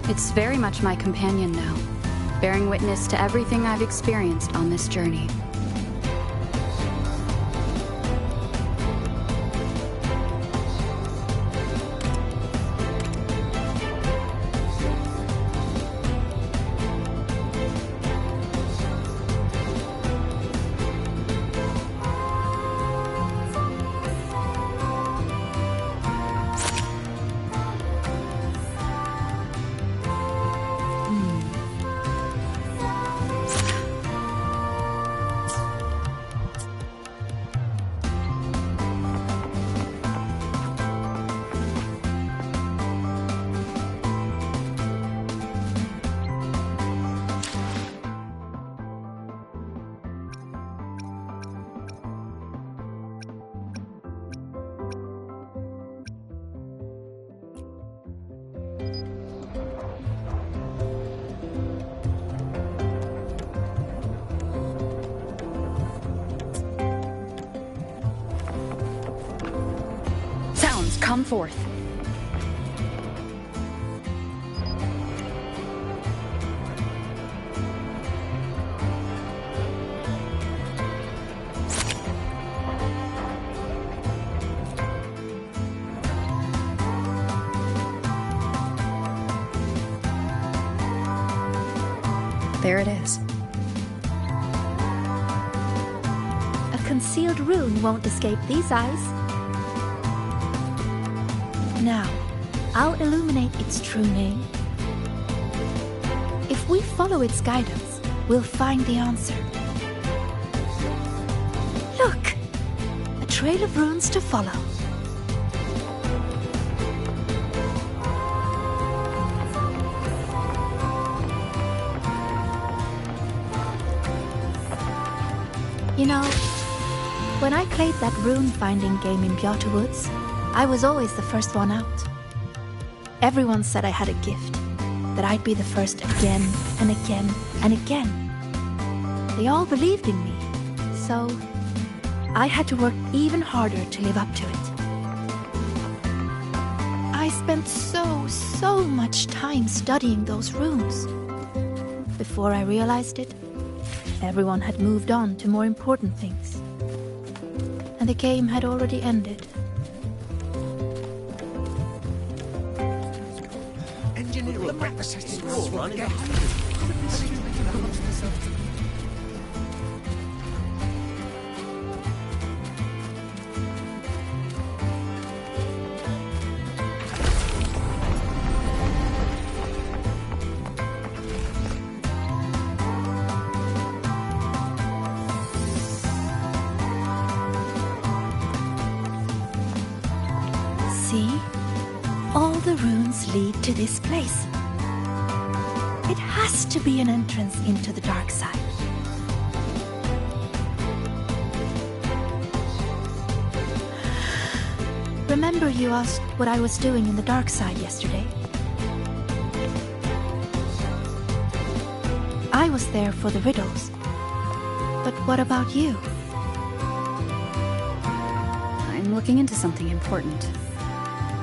it's very much my companion now, bearing witness to everything I've experienced on this journey. Come forth. There it is. A concealed rune won't escape these eyes. Now, I'll illuminate its true name. If we follow its guidance, we'll find the answer. Look! A trail of runes to follow. You know, when I played that rune-finding game in Bjarte Woods, I was always the first one out. Everyone said I had a gift, that I'd be the first again and again and again. They all believed in me, so I had to work even harder to live up to it. I spent so much time studying those runes. Before I realized it, everyone had moved on to more important things. And the game had already ended. Engineering breakfast has to run again. See? All the runes lead to this place. It has to be an entrance into the dark side. Remember you asked what I was doing in the dark side yesterday? I was there for the riddles. But what about you? I'm looking into something important.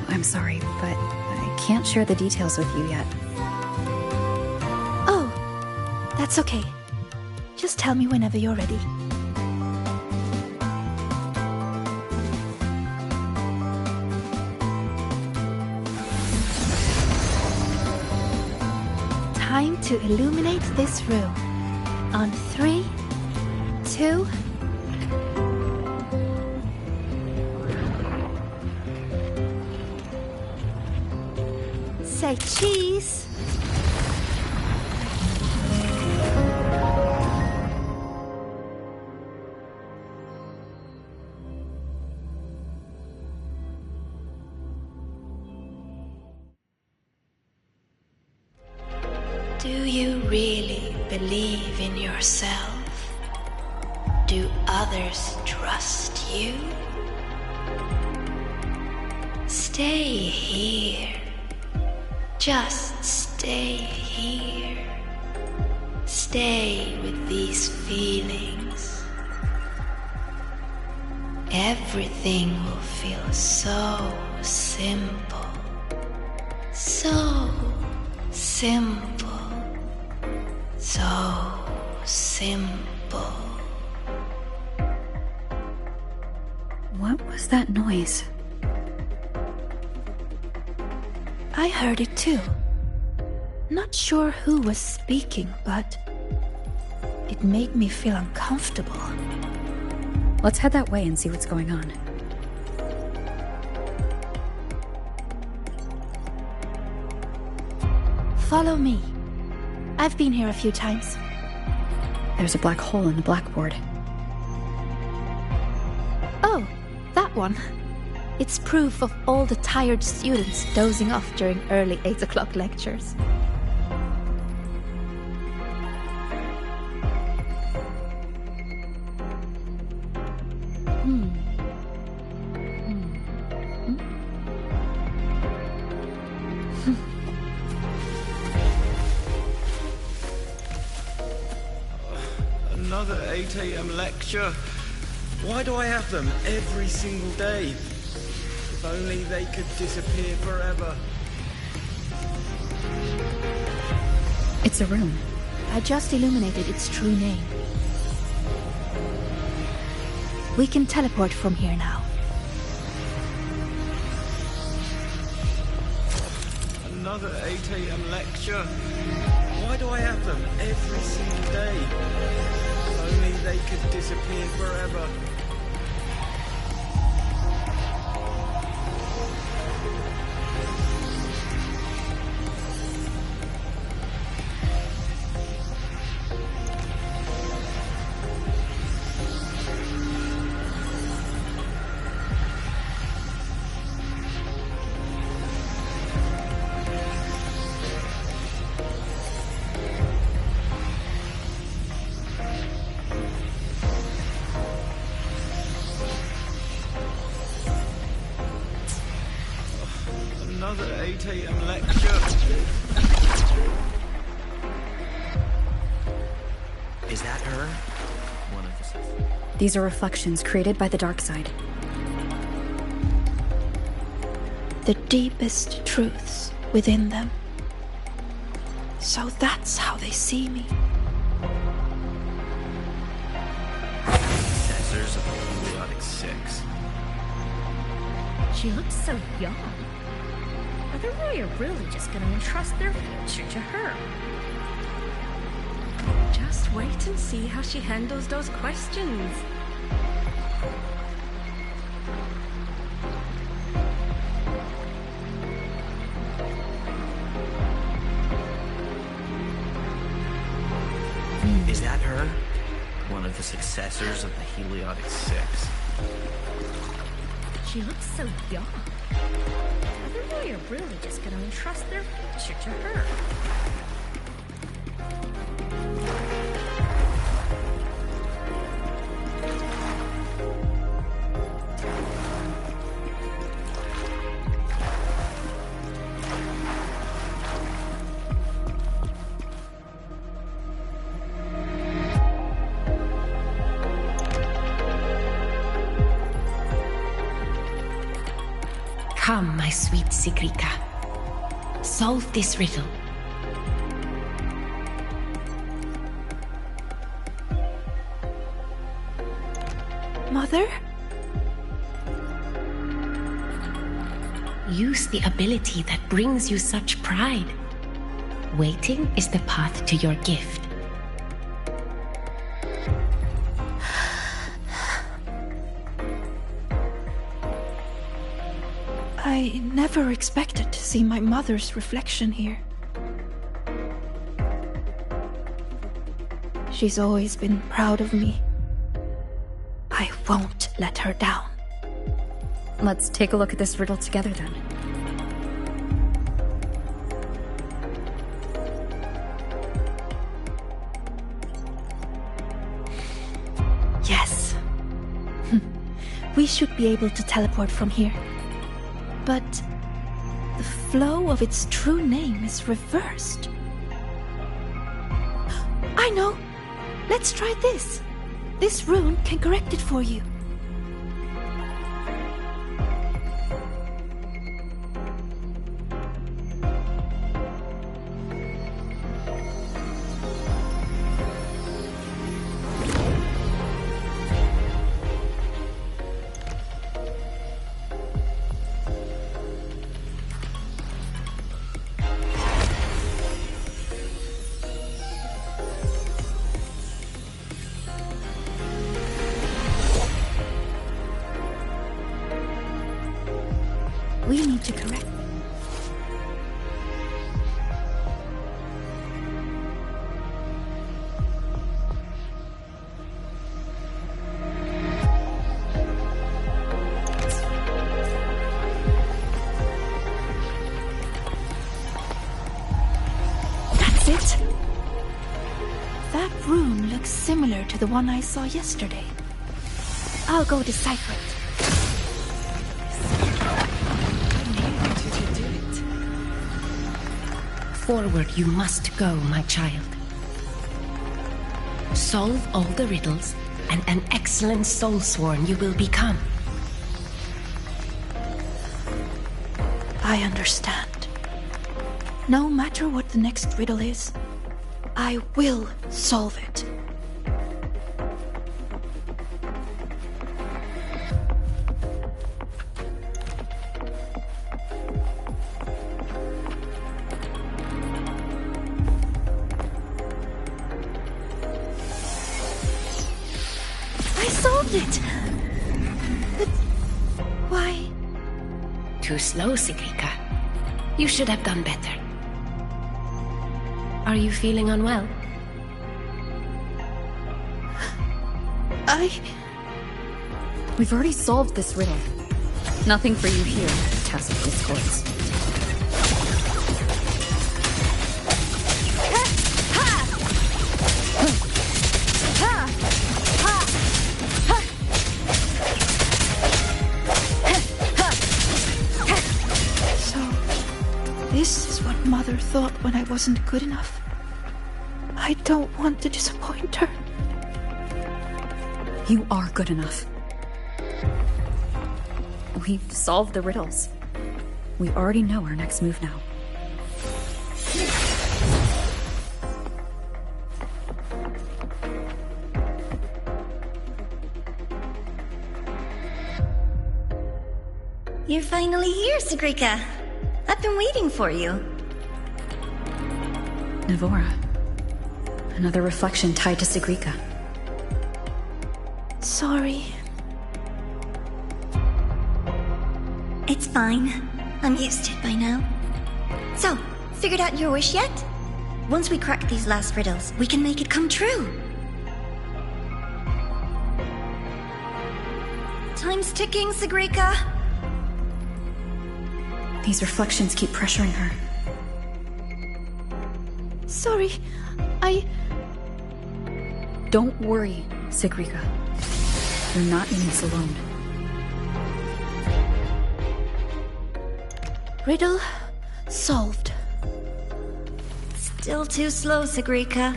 I'm sorry, but I can't share the details with you yet. Oh, that's okay. Just tell me whenever you're ready. Time to illuminate this room. On 3, 2... Say cheese. Do you really believe in yourself? Do others trust you? Stay here. Just stay here. Stay with these feelings. Everything will feel so simple. So simple. So simple. What was that noise? I heard it too. Not sure who was speaking, but it made me feel uncomfortable. Let's head that way and see what's going on. Follow me. I've been here a few times. There's a black hole in the blackboard. Oh, that one. It's proof of all the tired students dozing off during early 8 o'clock lectures. Another 8 AM lecture. Why do I have them every single day? If only they could disappear forever. It's a room. I just illuminated its true name. We can teleport from here now. Another 8 AM lecture. Why do I have them every single day? If only they could disappear forever. Another 8 a.m. lecture. Is that her? One of the... These are reflections created by the dark side. The deepest truths within them. So that's how they see me. Successors of the Heliotic Six. She looks so young. Are the Roy really just gonna entrust their future to her? Just wait and see how she handles those questions. Is that her? One of the successors of the Heliotic Six. She looks so young. Are the Roy really just gonna entrust their future to her? Come, my sweet Sigrika. Solve this riddle. Mother? Use the ability that brings you such pride. Waiting is the path to your gift. I never expected to see my mother's reflection here. She's always been proud of me. I won't let her down. Let's take a look at this riddle together then. Yes. We should be able to teleport from here. But the flow of its true name is reversed. I know! Let's try this. This rune can correct it for you. We need to correct. That's it. That rune looks similar to the one I saw yesterday. I'll go decipher it. Forward you must go, my child. Solve all the riddles, and an excellent soulsworn you will become. I understand. No matter what the next riddle is, I will solve it. It. But why? Too slow, Sigrika. You should have done better. Are you feeling unwell? We've already solved this riddle. Nothing for you here, Tacit Discords. Mother thought when I wasn't good enough. I don't want to disappoint her. You are good enough. We've solved the riddles. We already know our next move now. You're finally here, Sigrika. I've been waiting for you. Navora. Another reflection tied to Sigrika. Sorry. It's fine. I'm used to it by now. So, figured out your wish yet? Once we crack these last riddles, we can make it come true. Time's ticking, Sigrika. These reflections keep pressuring her. Sorry, Don't worry, Sigrika. You're not in this alone. Riddle solved. Still too slow, Sigrika.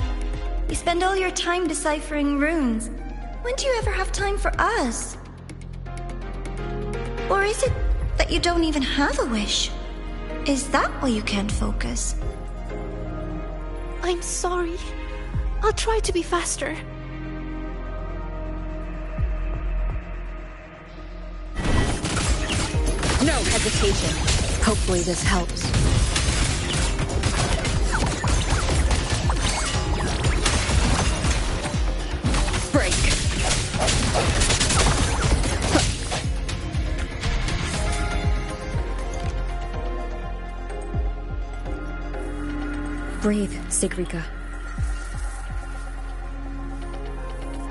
You spend all your time deciphering runes. When do you ever have time for us? Or is it that you don't even have a wish? Is that why you can't focus? I'm sorry. I'll try to be faster. No hesitation. Hopefully this helps. Break. Breathe, Sigrika.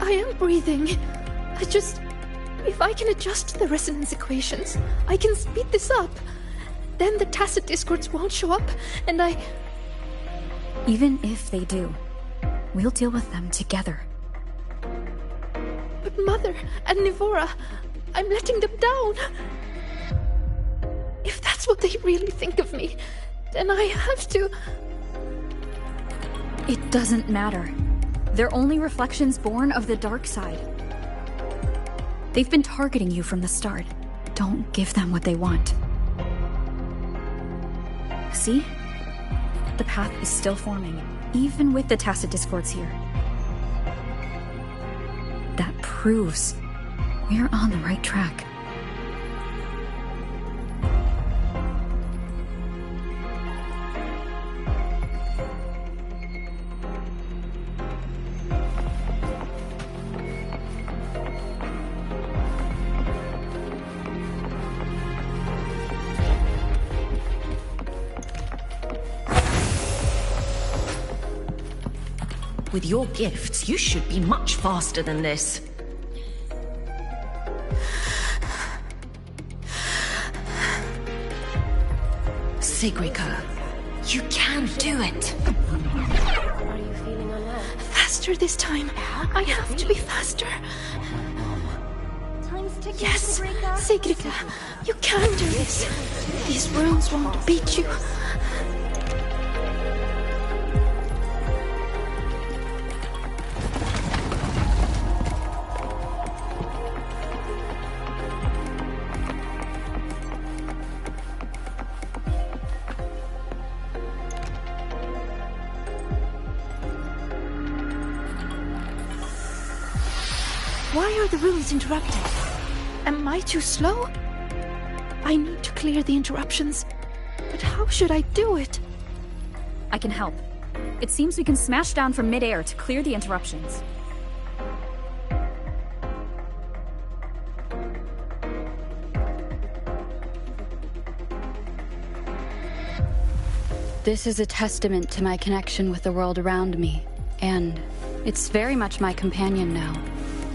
I am breathing. If I can adjust the resonance equations, I can speed this up. Then the tacit discords won't show up, and Even if they do, we'll deal with them together. But Mother and Navora, I'm letting them down. If that's what they really think of me, then I have to... It doesn't matter. They're only reflections born of the dark side. They've been targeting you from the start. Don't give them what they want. See? The path is still forming, even with the tacit discords here. That proves we're on the right track. With your gifts, you should be much faster than this. Sigrika, you can do it. Are you feeling unwell? Faster this time. I have to be faster. Time's ticking, Yes, Sigrika, you can do this. These runes won't beat you. Why are the runes interrupted? Am I too slow? I need to clear the interruptions. But how should I do it? I can help. It seems we can smash down from mid-air to clear the interruptions. This is a testament to my connection with the world around me, and it's very much my companion now,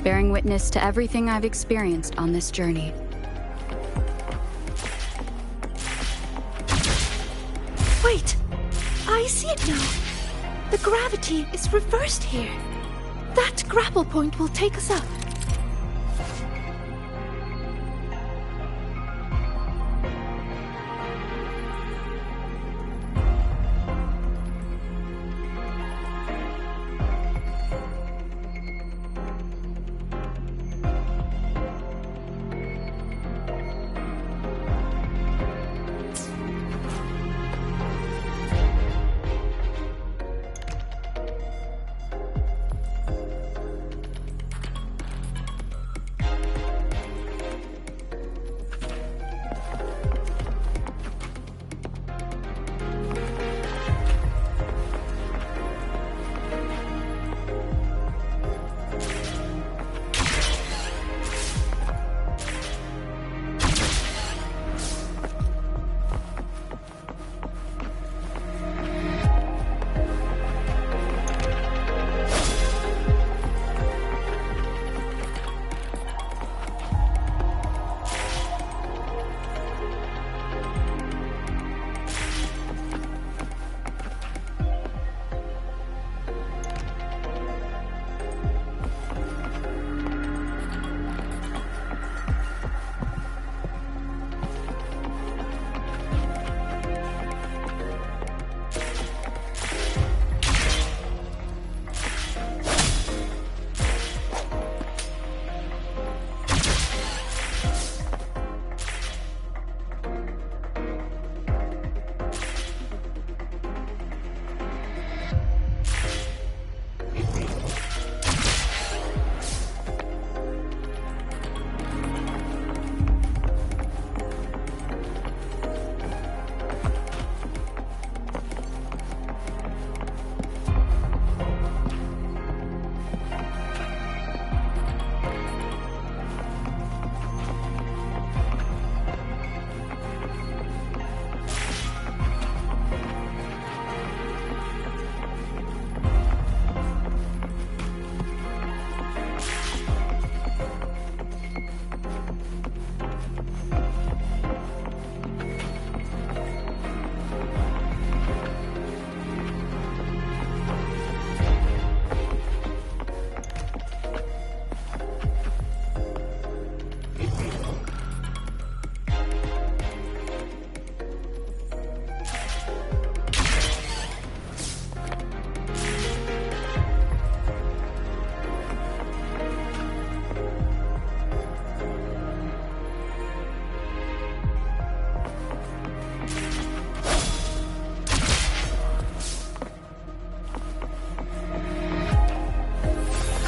bearing witness to everything I've experienced on this journey. Wait! I see it now! The gravity is reversed here. That grapple point will take us up.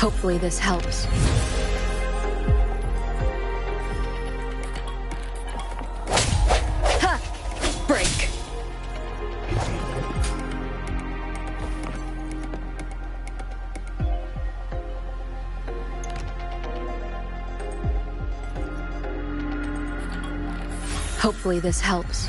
Hopefully this helps. Ha! Break! Hopefully this helps.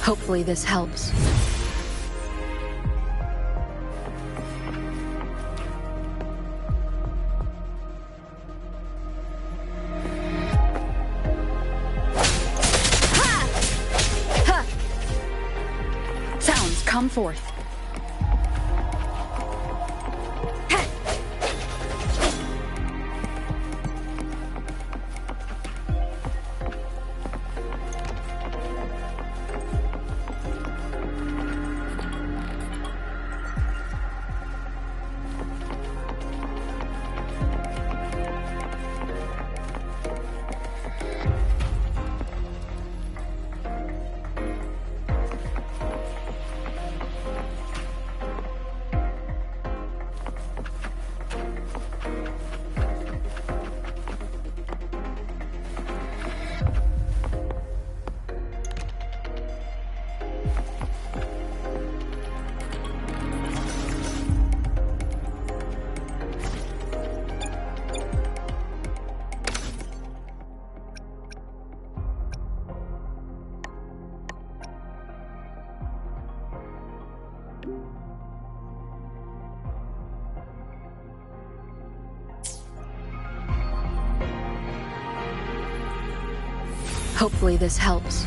Hopefully this helps. Ha! Ha! Sounds come forth. Hopefully this helps.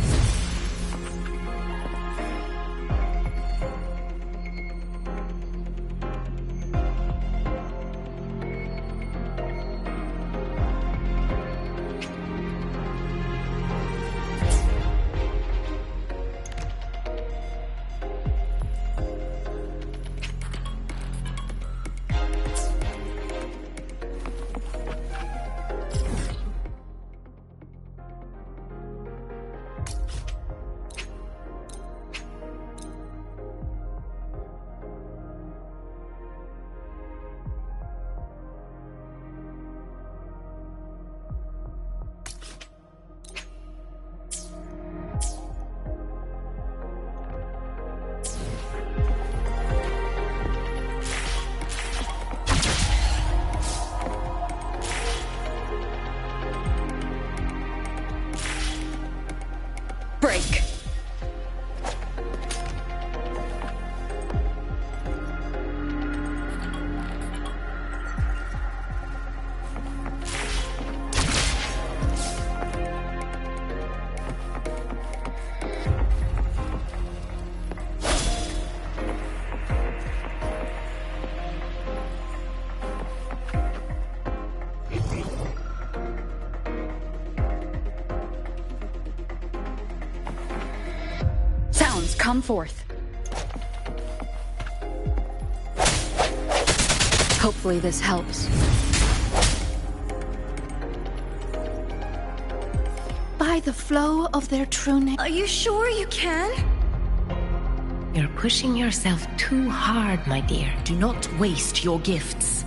Break. Come forth. Hopefully this helps. amplify the flow of their true name. Are you sure you can? You're pushing yourself too hard, my dear. Do not waste your gifts.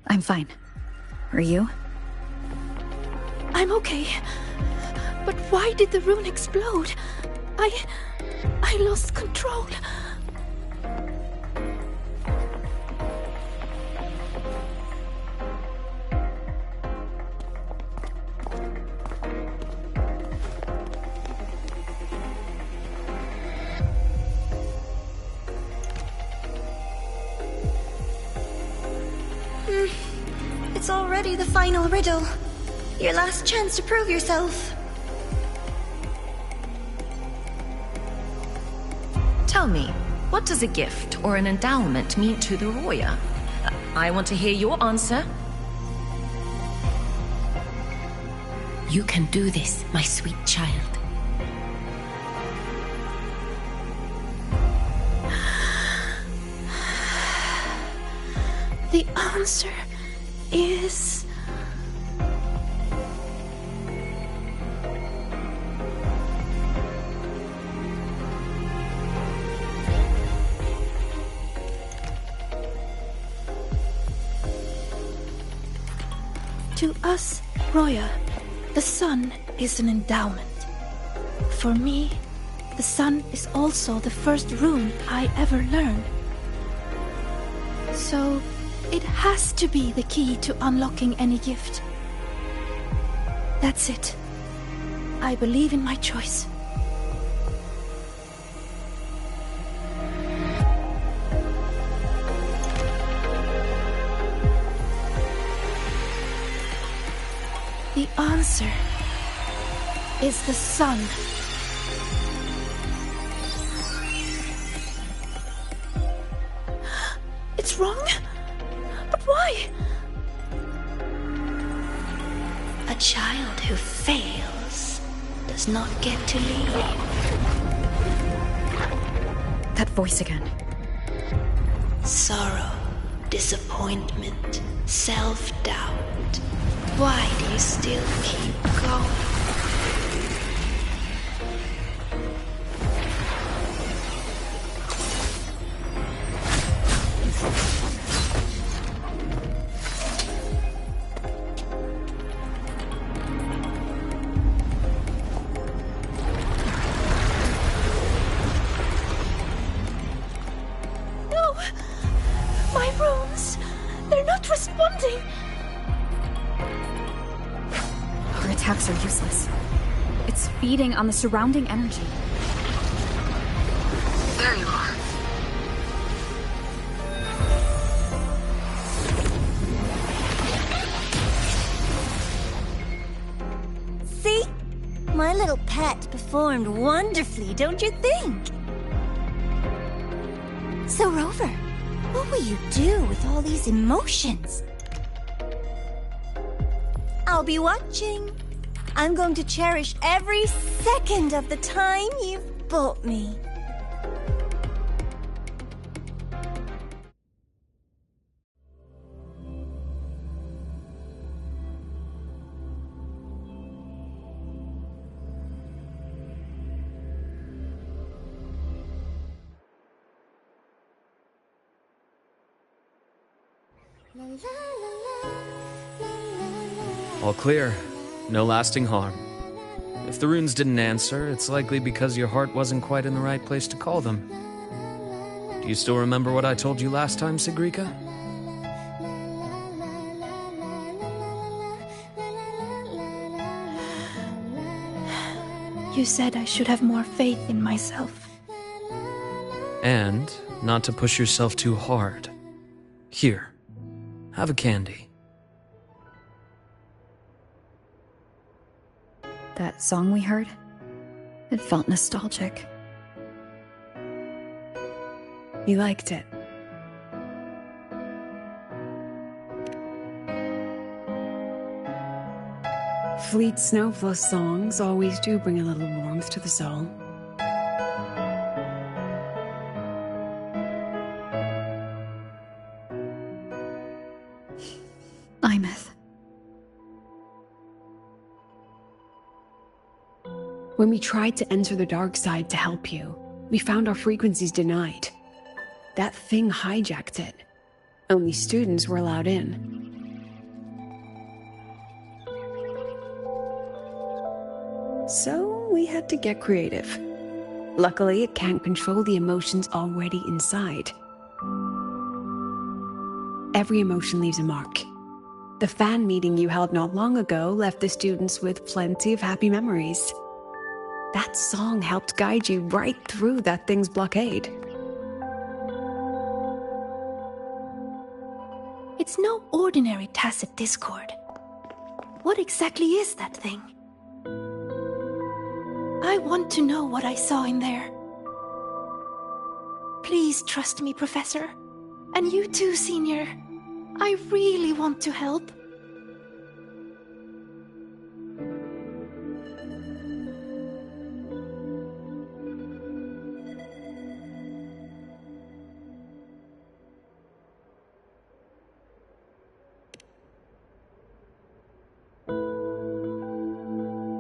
I'm fine. Are you? I'm okay. But why did the rune explode? I lost control. It's already the final riddle. Your last chance to prove yourself. Tell me, what does a gift or an endowment mean to the Roya? I want to hear your answer. You can do this, my sweet child. The answer is... To us, Roya, the sun is an endowment. For me, the sun is also the first rune I ever learned. So, it has to be the key to unlocking any gift. That's it. I believe in my choice. The answer is the sun. It's wrong? But why? A child who fails does not get to lead. That voice again. Sorrow, disappointment, self-doubt. Why do you still keep going? No! My runes! They're not responding! Our attacks are useless. It's feeding on the surrounding energy. There you are. See? My little pet performed wonderfully, don't you think? So, Rover, what will you do with all these emotions? I'll be watching. I'm going to cherish every second of the time you've bought me. All clear. No lasting harm. If the runes didn't answer, it's likely because your heart wasn't quite in the right place to call them. Do you still remember what I told you last time, Sigrika? You said I should have more faith in myself. And not to push yourself too hard. Here, have a candy. That song we heard? It felt nostalgic. You liked it. Fleet Snowflush songs always do bring a little warmth to the soul. Imeth. When we tried to enter the dark side to help you, we found our frequencies denied. That thing hijacked it. Only students were allowed in. So we had to get creative. Luckily, it can't control the emotions already inside. Every emotion leaves a mark. The fan meeting you held not long ago left the students with plenty of happy memories. That song helped guide you right through that thing's blockade. It's no ordinary tacit discord. What exactly is that thing? I want to know what I saw in there. Please trust me, Professor. And you too, Senior. I really want to help.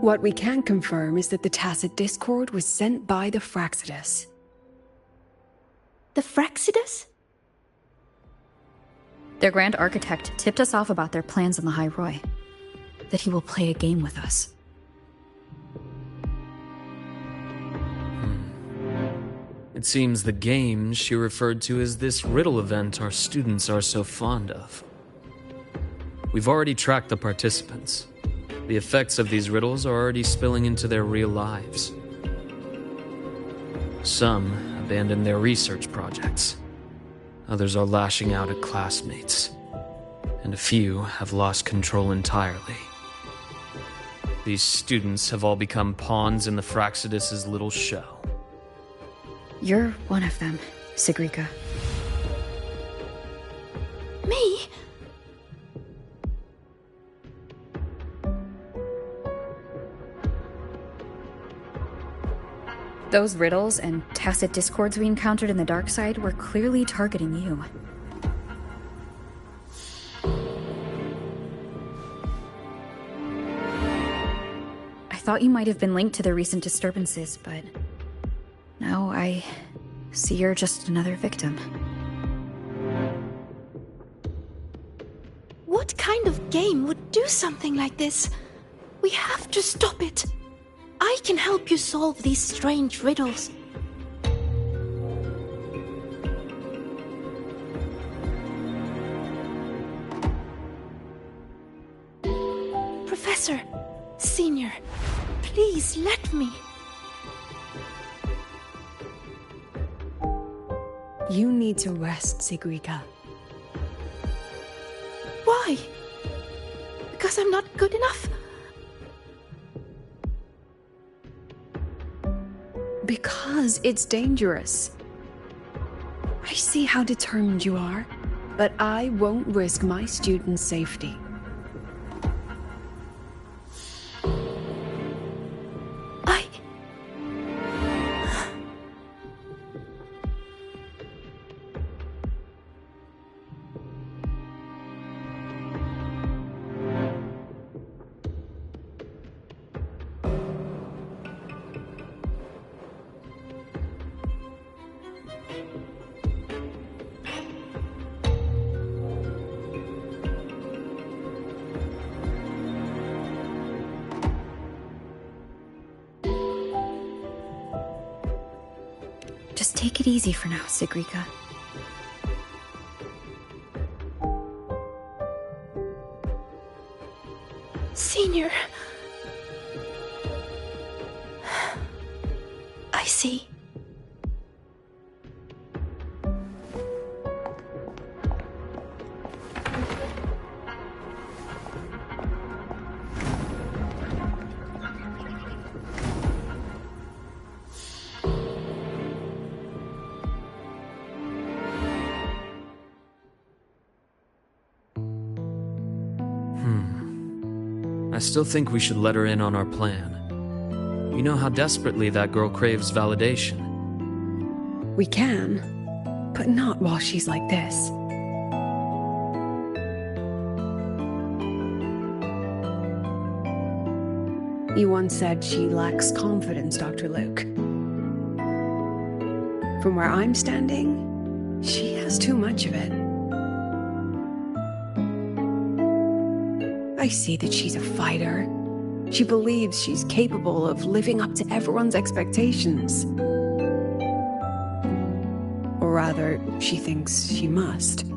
What we can confirm is that the tacit discord was sent by the Fractsidus. The Fractsidus? Their Grand Architect tipped us off about their plans on the High Roy. That he will play a game with us. It seems the game she referred to as this riddle event our students are so fond of. We've already tracked the participants. The effects of these riddles are already spilling into their real lives. Some abandoned their research projects. Others are lashing out at classmates. And a few have lost control entirely. These students have all become pawns in the Fractsidus' little show. You're one of them, Sigrika. Me? Those riddles and tacit discords we encountered in the dark side were clearly targeting you. I thought you might have been linked to the recent disturbances, but now I see you're just another victim. What kind of game would do something like this? We have to stop it. I can help you solve these strange riddles. Professor, Senior, please let me. You need to rest, Sigrika. Why? Because I'm not good enough? Because it's dangerous. I see how determined you are, but I won't risk my students' safety. Just take it easy for now, Sigrika. Senior. I see. I still think we should let her in on our plan. You know how desperately that girl craves validation. We can, but not while she's like this. You once said she lacks confidence, Dr. Luke. From where I'm standing, she has too much of it. I see that she's a fighter. She believes she's capable of living up to everyone's expectations. Or rather, she thinks she must.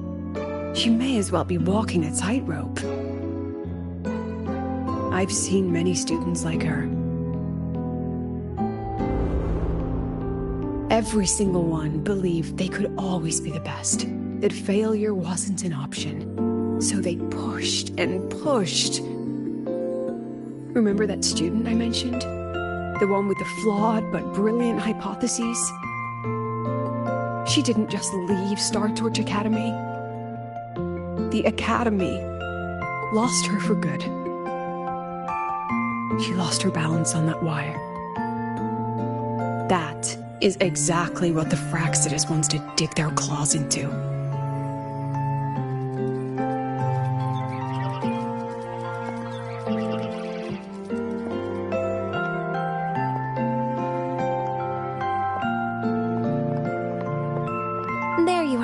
She may as well be walking a tightrope. I've seen many students like her. Every single one believed they could always be the best, that failure wasn't an option. So they pushed and pushed. Remember that student I mentioned? The one with the flawed but brilliant hypotheses? She didn't just leave Star Torch Academy. The Academy lost her for good. She lost her balance on that wire. That is exactly what the Fractsidus wants to dig their claws into.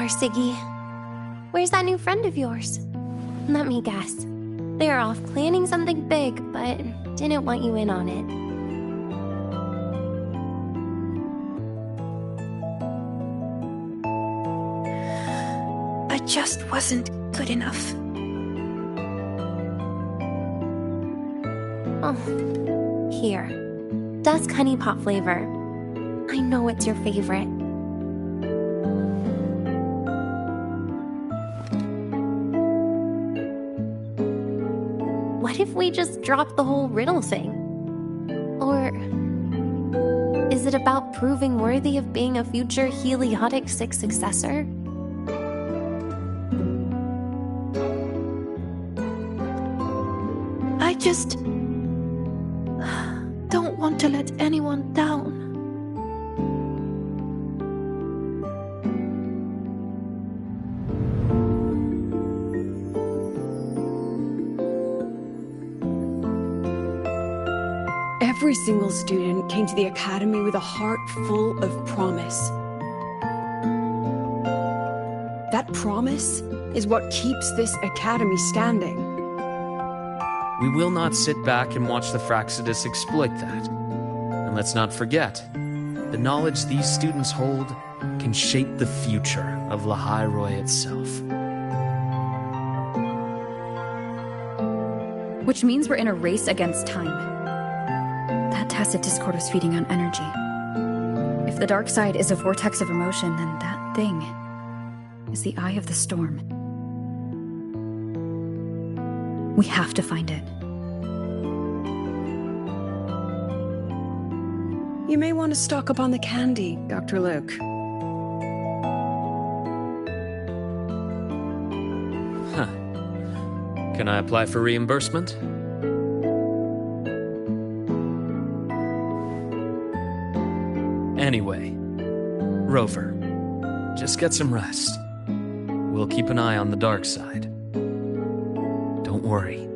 Siggy. Where's that new friend of yours? Let me guess. They're off planning something big, but didn't want you in on it. I just wasn't good enough. Oh, here. Dusk honey pot flavor. I know it's your favorite. What if we just drop the whole riddle thing? Or is it about proving worthy of being a future Heliotic 6 successor? I just don't want to let anyone down. Every single student came to the Academy with a heart full of promise. That promise is what keeps this Academy standing. We will not sit back and watch the Fractsidus exploit that. And let's not forget, the knowledge these students hold can shape the future of Lahairoi itself. Which means we're in a race against time. That tacit discord was feeding on energy. If the dark side is a vortex of emotion, then that thing is the eye of the storm. We have to find it. You may want to stock up on the candy, Dr. Luke. Huh. Can I apply for reimbursement? Anyway, Rover, just get some rest. We'll keep an eye on the dark side. Don't worry.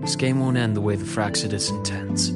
This game won't end the way the Fractsidus intends.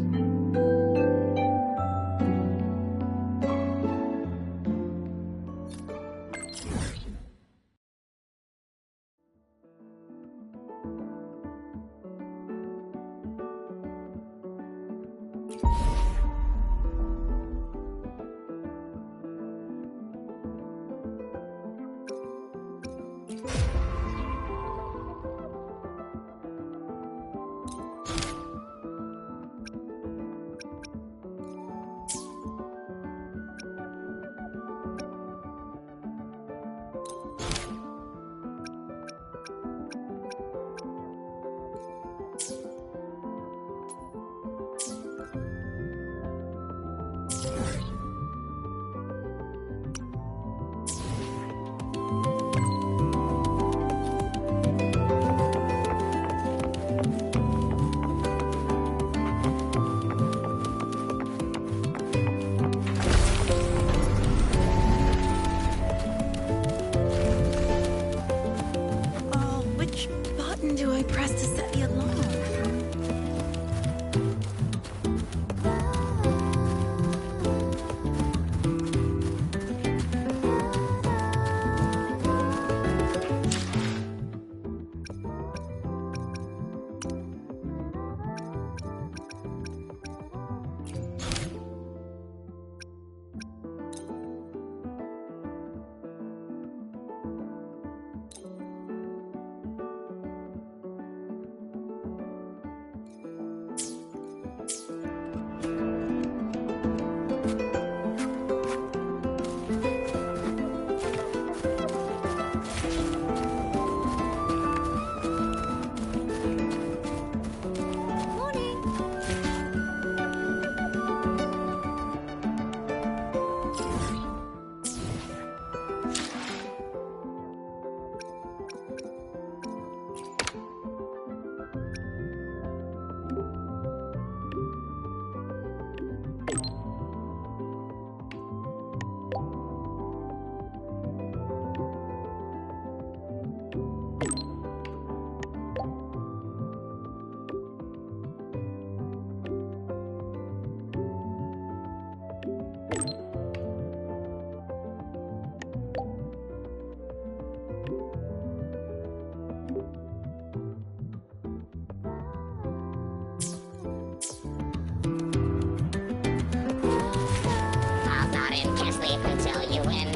sleep until you win.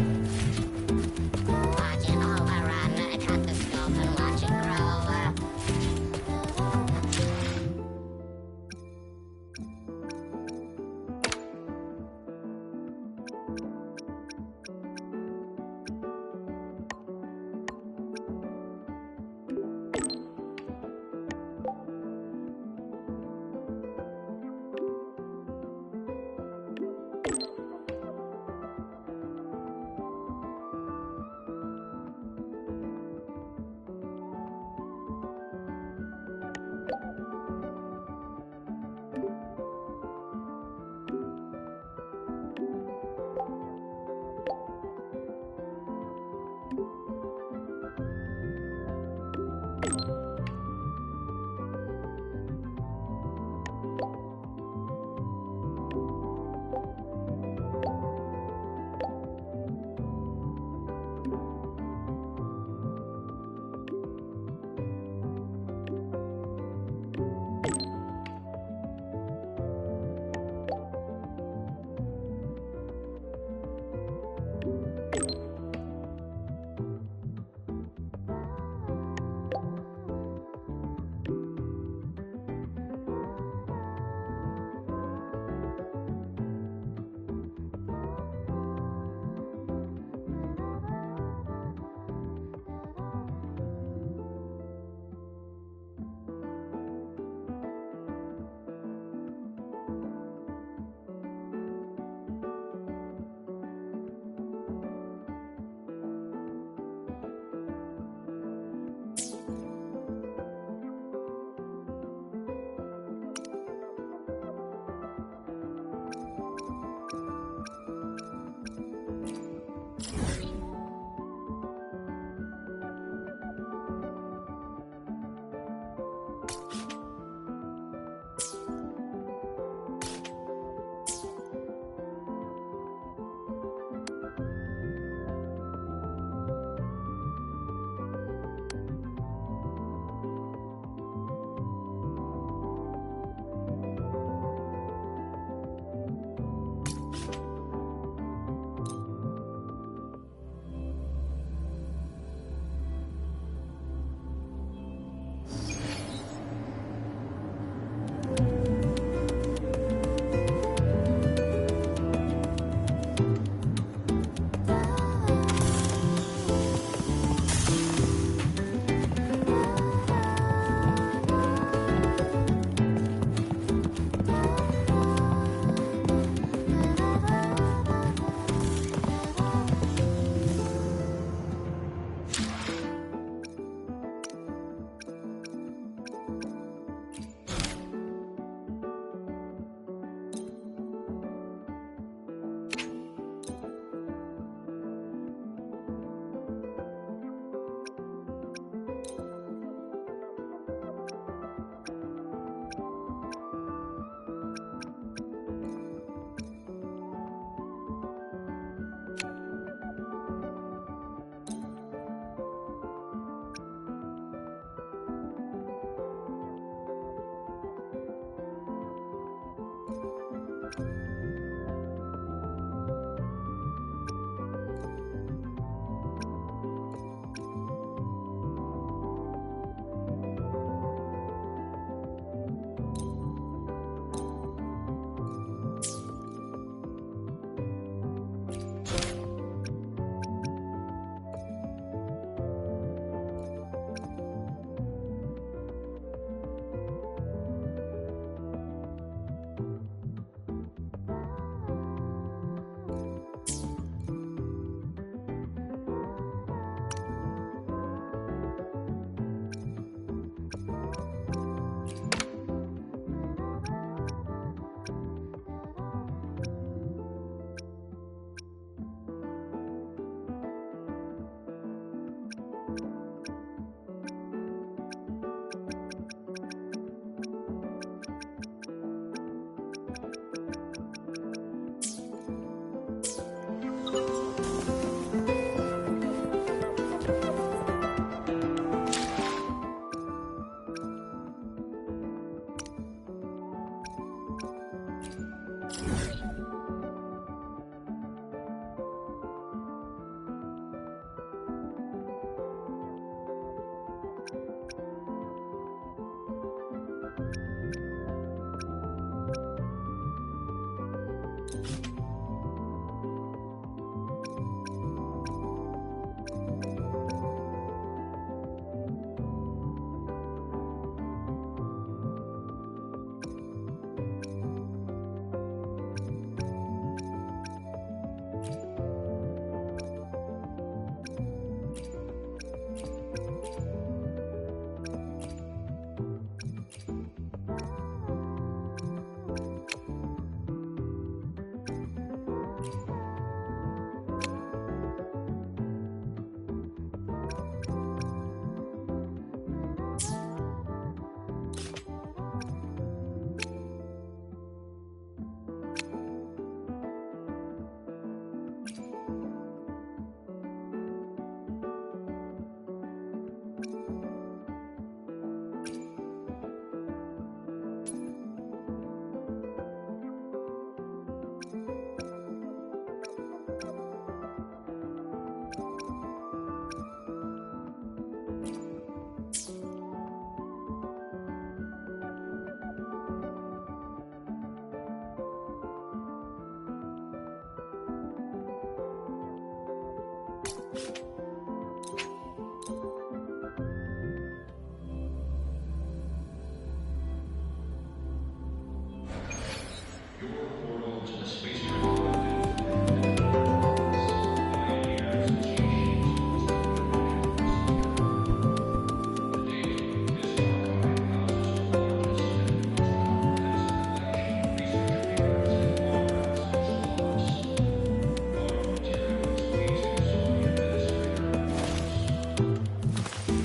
Watch it overrun, cut the scope and watch it grow.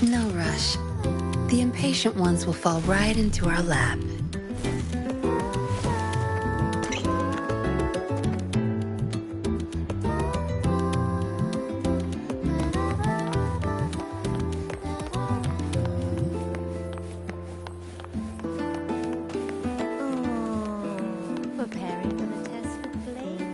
No rush. The impatient ones will fall right into our lap. Preparing for the test with Blake.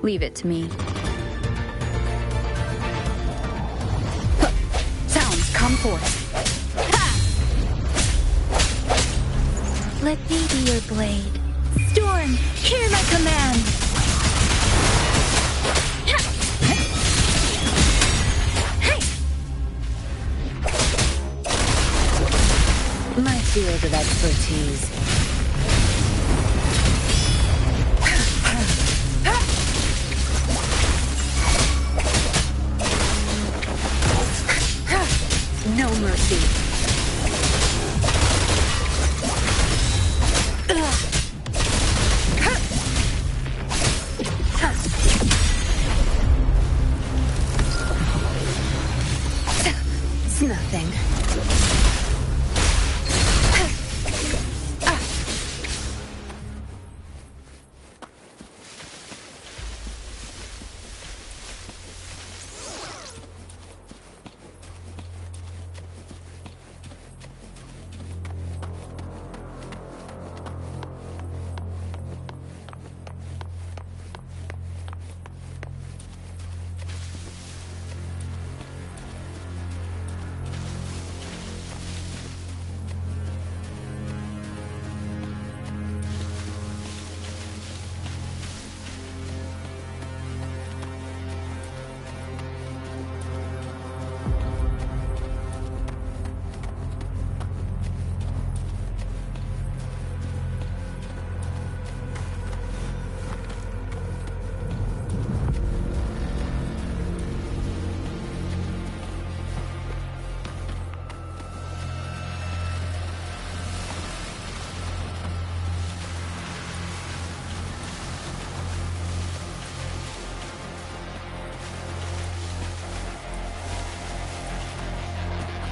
Leave it to me. Sounds, come forth. Let me be your blade. Storm, hear my command! My field of expertise. No mercy. It's nothing.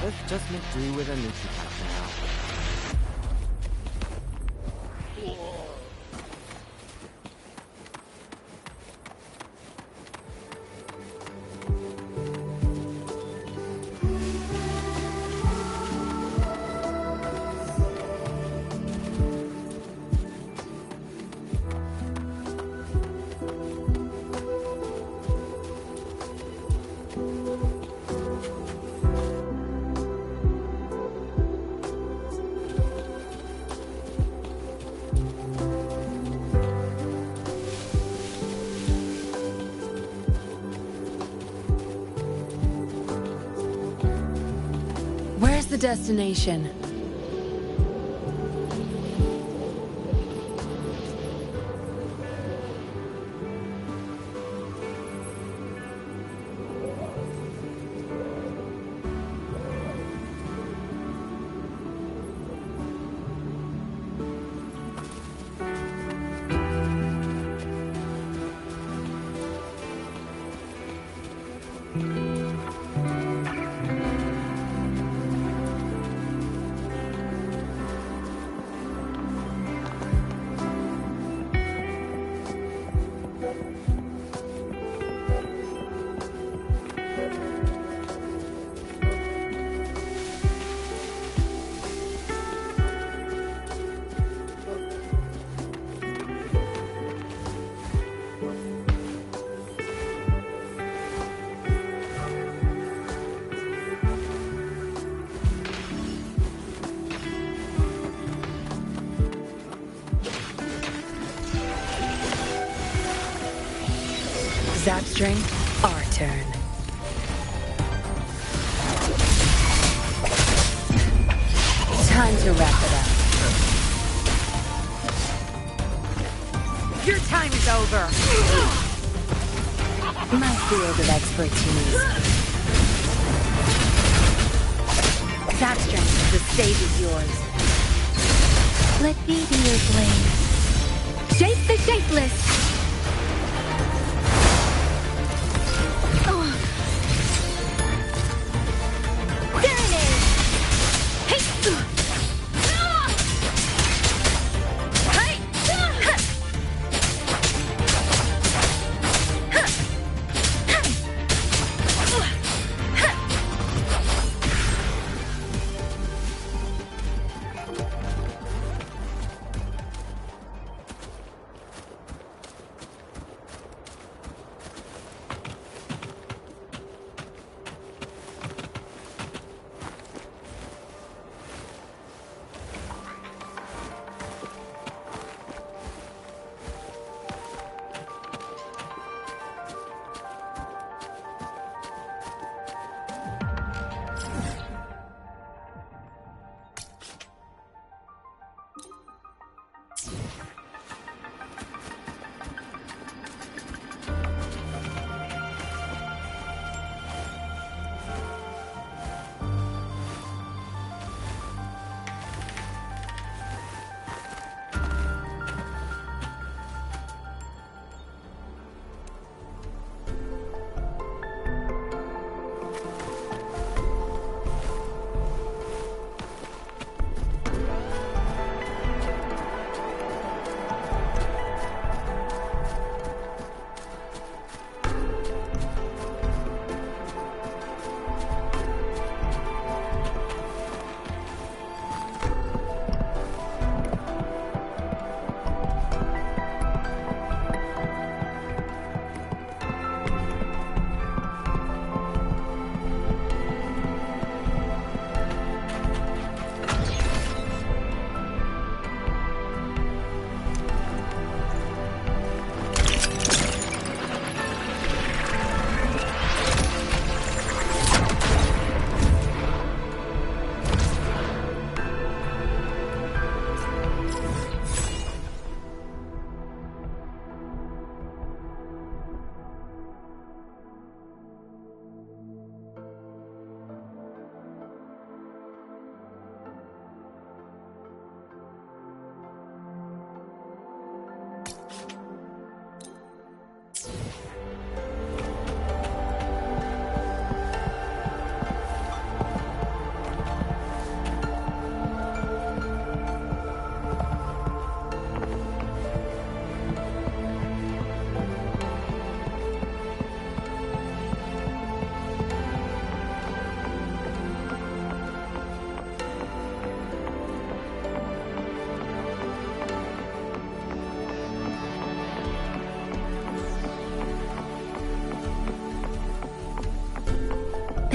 Let's just make do with a neutral pack for now. Where's the destination? Zapstring, our turn. Time to wrap it up. Your time is over. My field of expertise. Zapstring, the stage is yours. Let me be your blade. Shape the shapeless!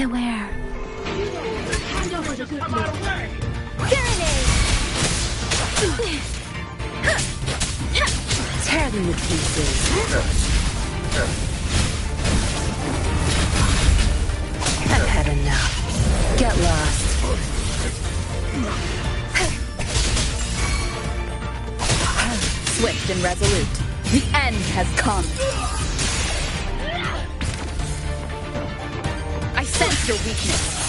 Beware. Tear them to pieces. I've had enough. Get lost. Swift and resolute. The end has come. I sense your weakness.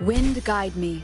Wind guide me.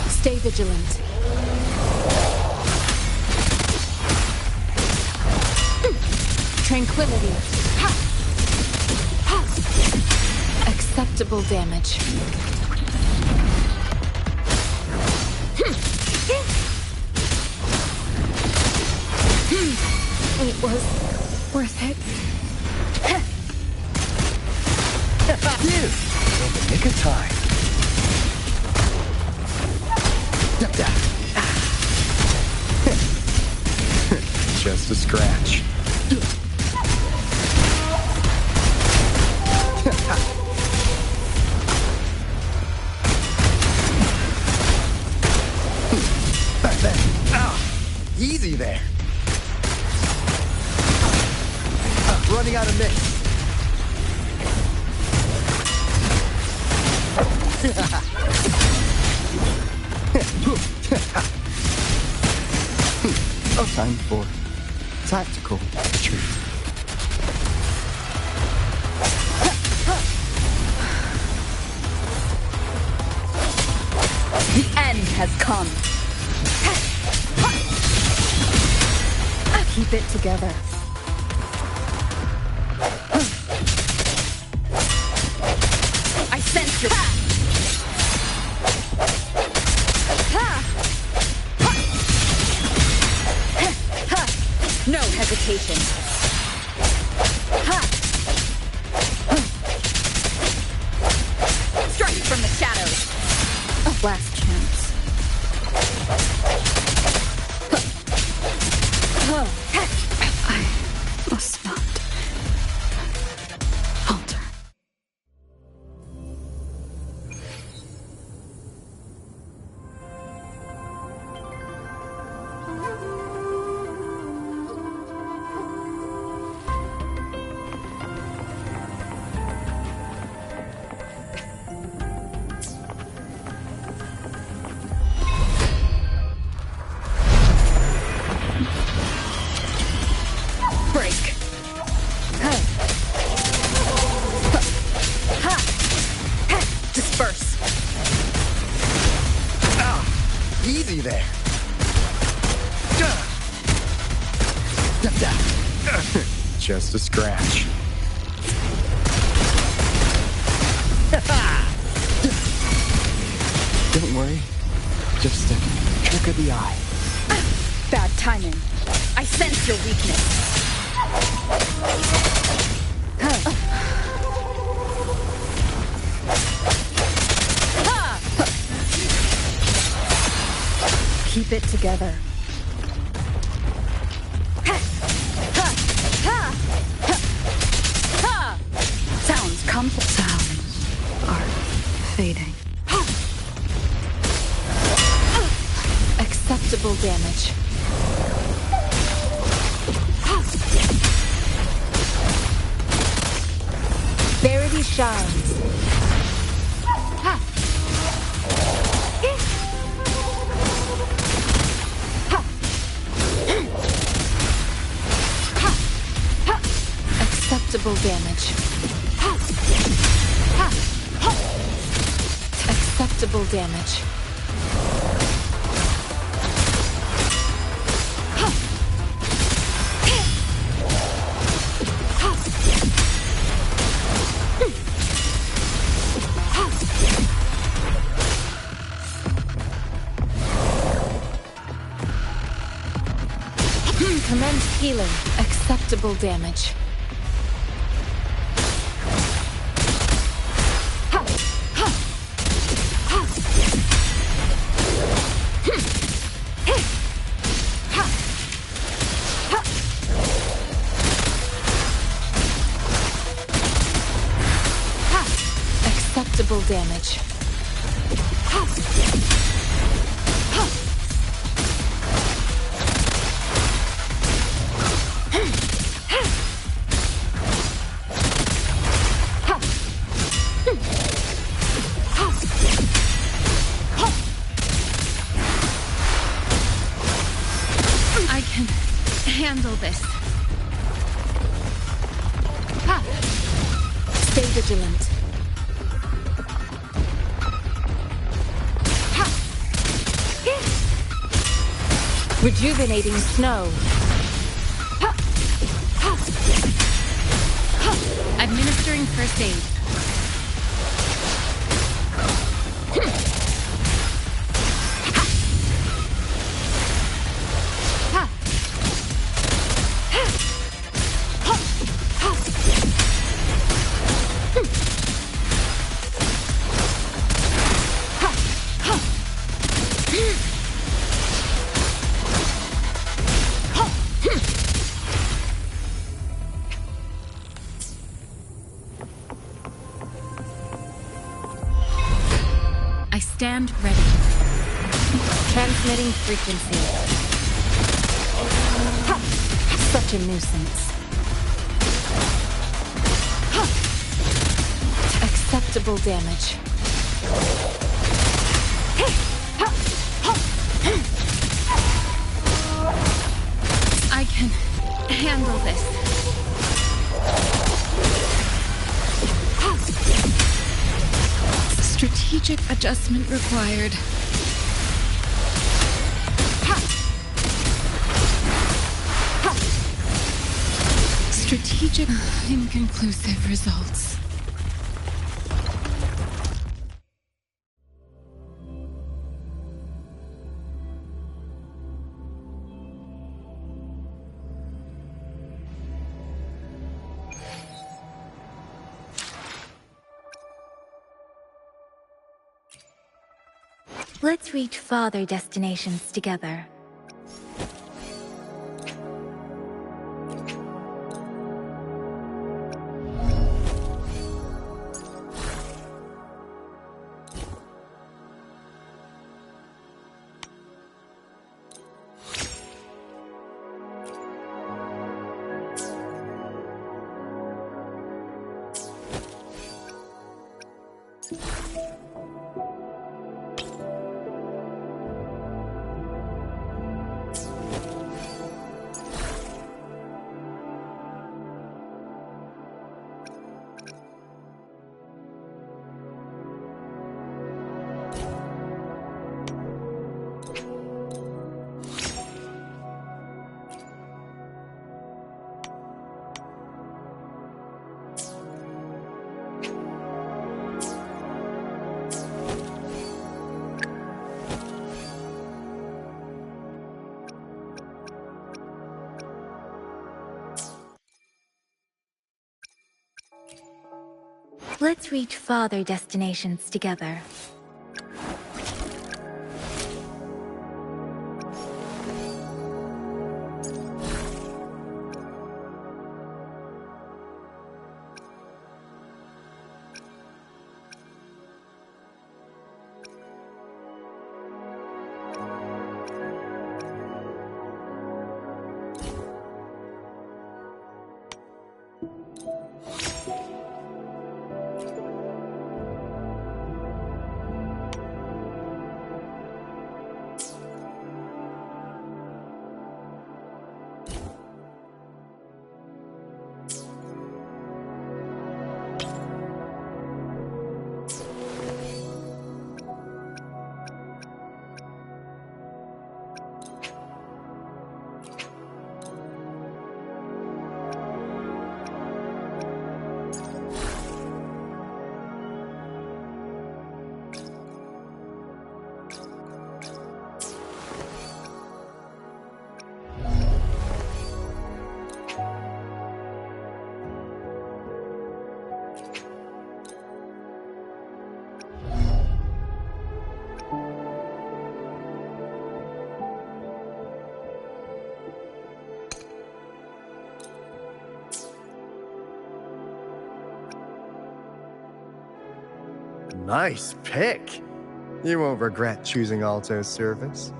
Stay vigilant. Tranquility. Acceptable damage. It was worth it. You! In the nick of time. Just a scratch. Easy there. Running out of mix. No time for tactical retreat. The end has come. Keep it together. Watch your back! No hesitation. Strike from the shadows. A last chance. I must not falter. Easy there. Just a scratch. Don't worry. Just a trick of the eye. Bad timing. I sense your weakness. Keep it together. Sounds complex. Sounds are fading. Acceptable damage. Verity shines. Acceptable damage. Acceptable damage. Commence healing. Acceptable damage. Acceptable damage. I can handle this. Stay vigilant. Rejuvenating snow. Administering first aid. I stand ready. Transmitting frequency. Such a nuisance. Acceptable damage. I can handle this. Strategic adjustment required. Strategic inconclusive results. Let's reach farther destinations together. Let's reach farther destinations together. Nice pick. You won't regret choosing Alto's service.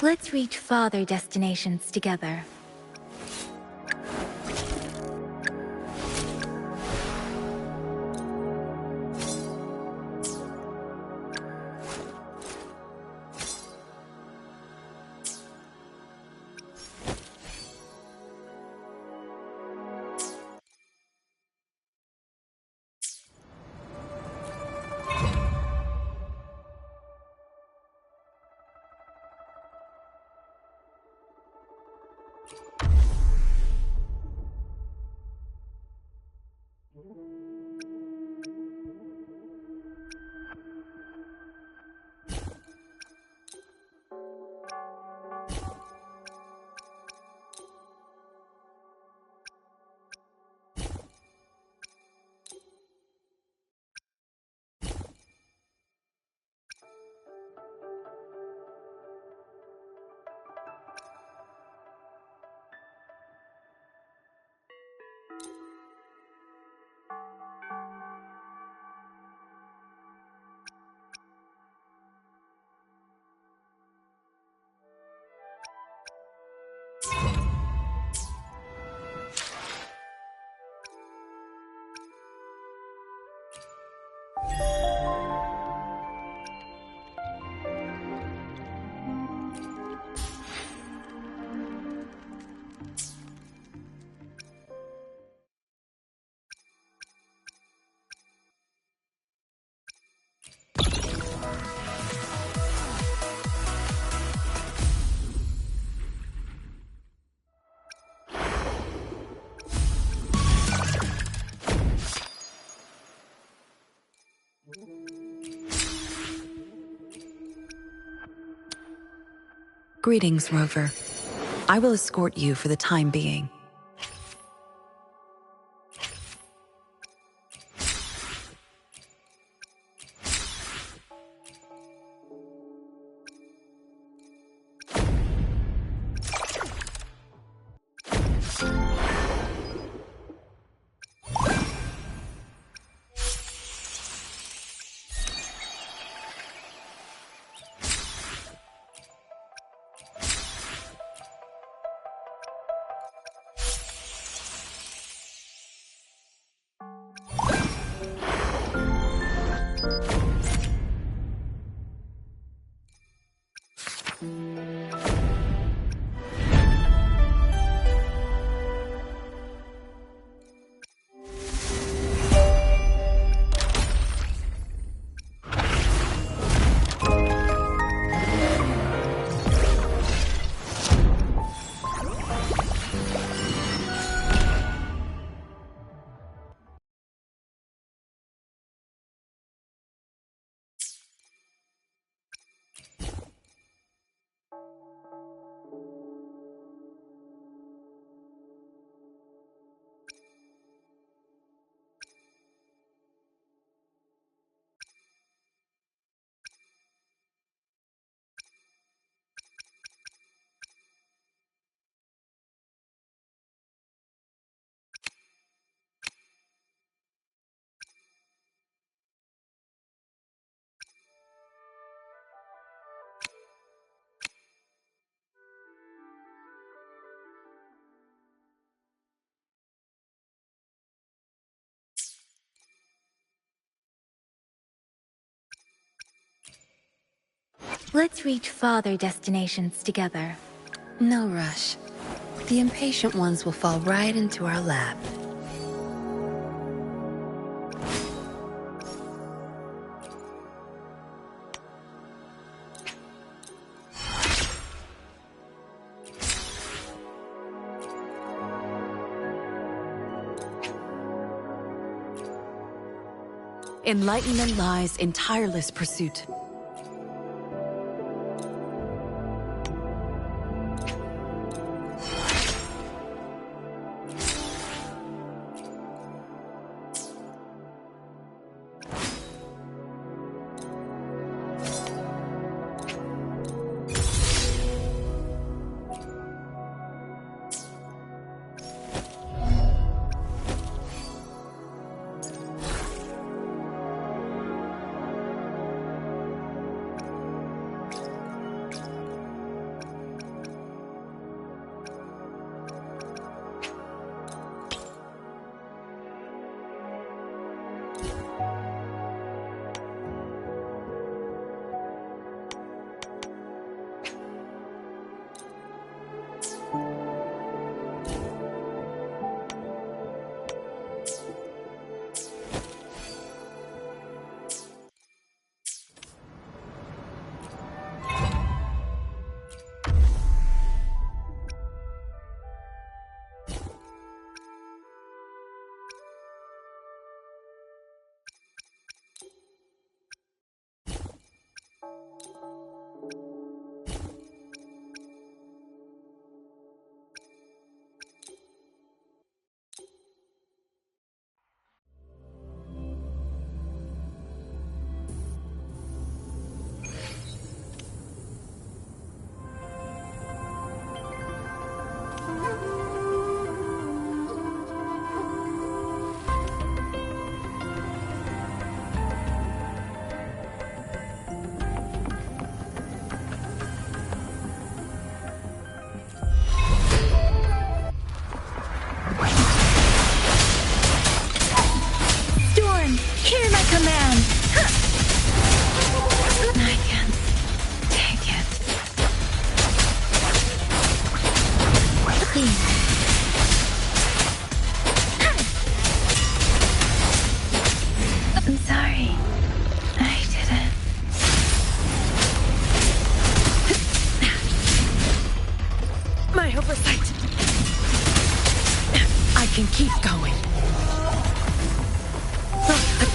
Let's reach farther destinations together. Greetings, Rover. I will escort you for the time being. Let's reach farther destinations together. No rush. The impatient ones will fall right into our lap. Enlightenment lies in tireless pursuit.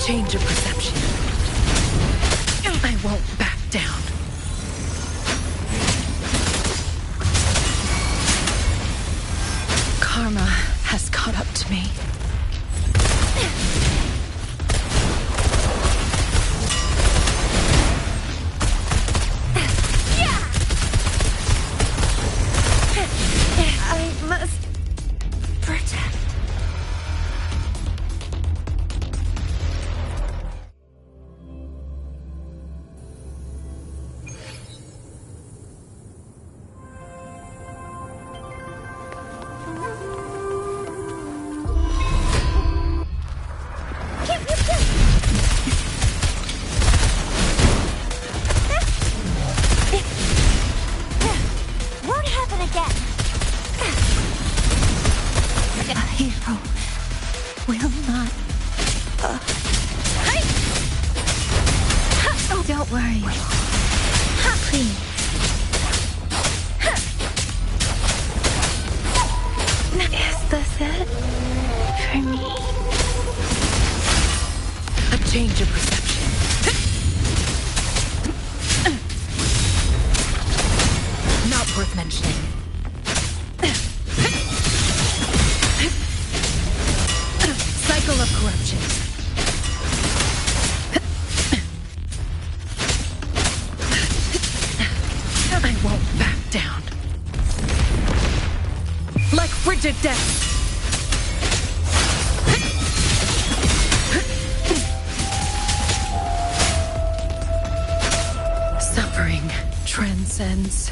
Change of perception. I won't back down. will not. Oh, don't worry. Please. Is this it? For me? A change of perception. Not worth mentioning. Cycle of corruption. I won't back down. Like frigid death. Suffering transcends.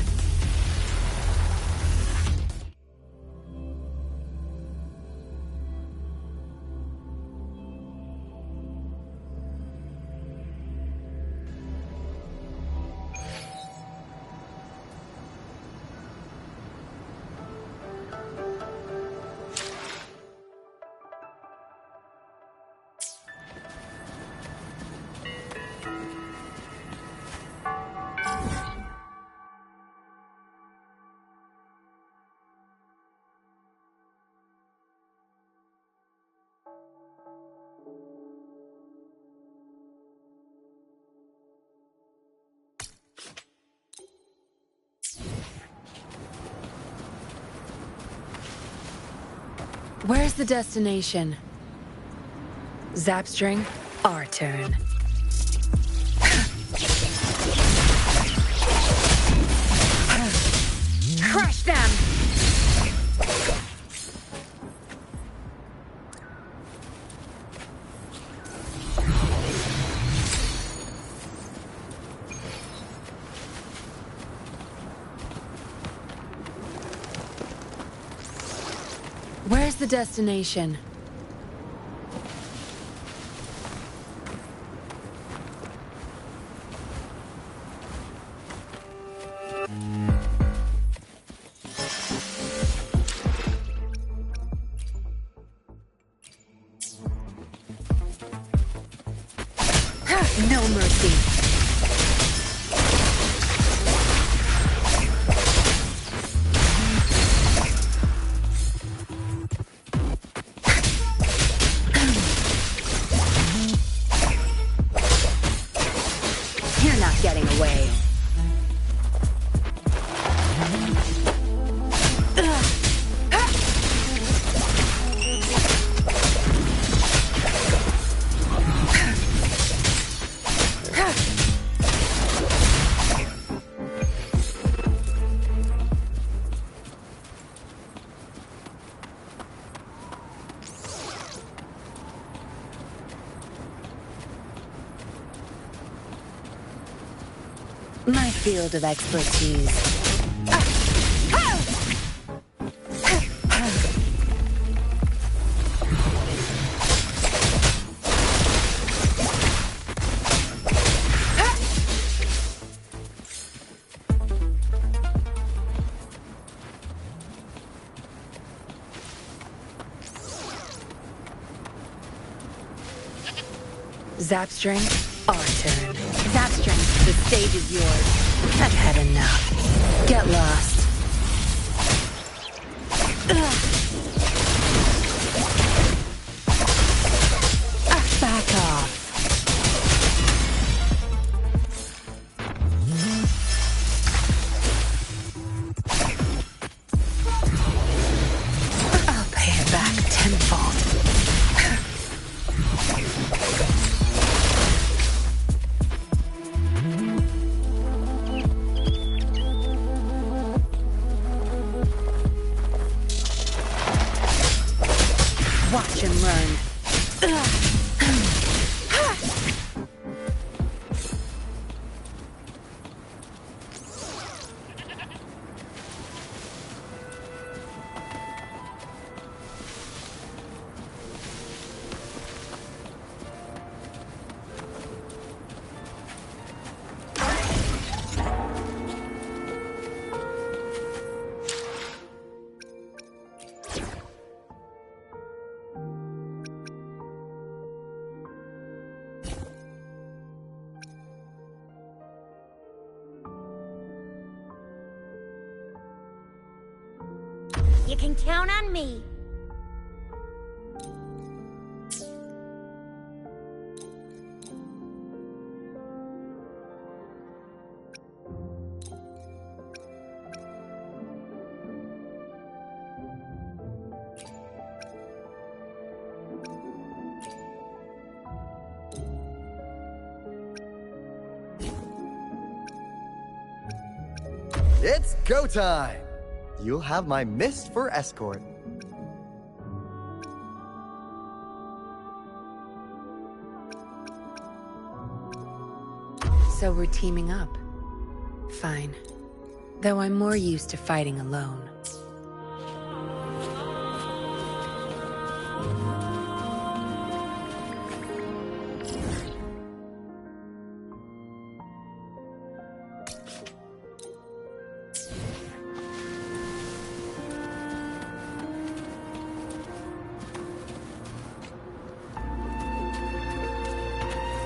Where's the destination? Zapstring, our turn. Crush them! Where's the destination? No mercy. You're not getting away. My field of expertise. Zapstring, our turn. Zapstring, the stage is yours. I've had enough. Get lost. Back off. I'll pay it back tenfold. Watch him run. You can count on me. It's go time! You'll have my mist for escort. So we're teaming up. Fine. Though I'm more used to fighting alone.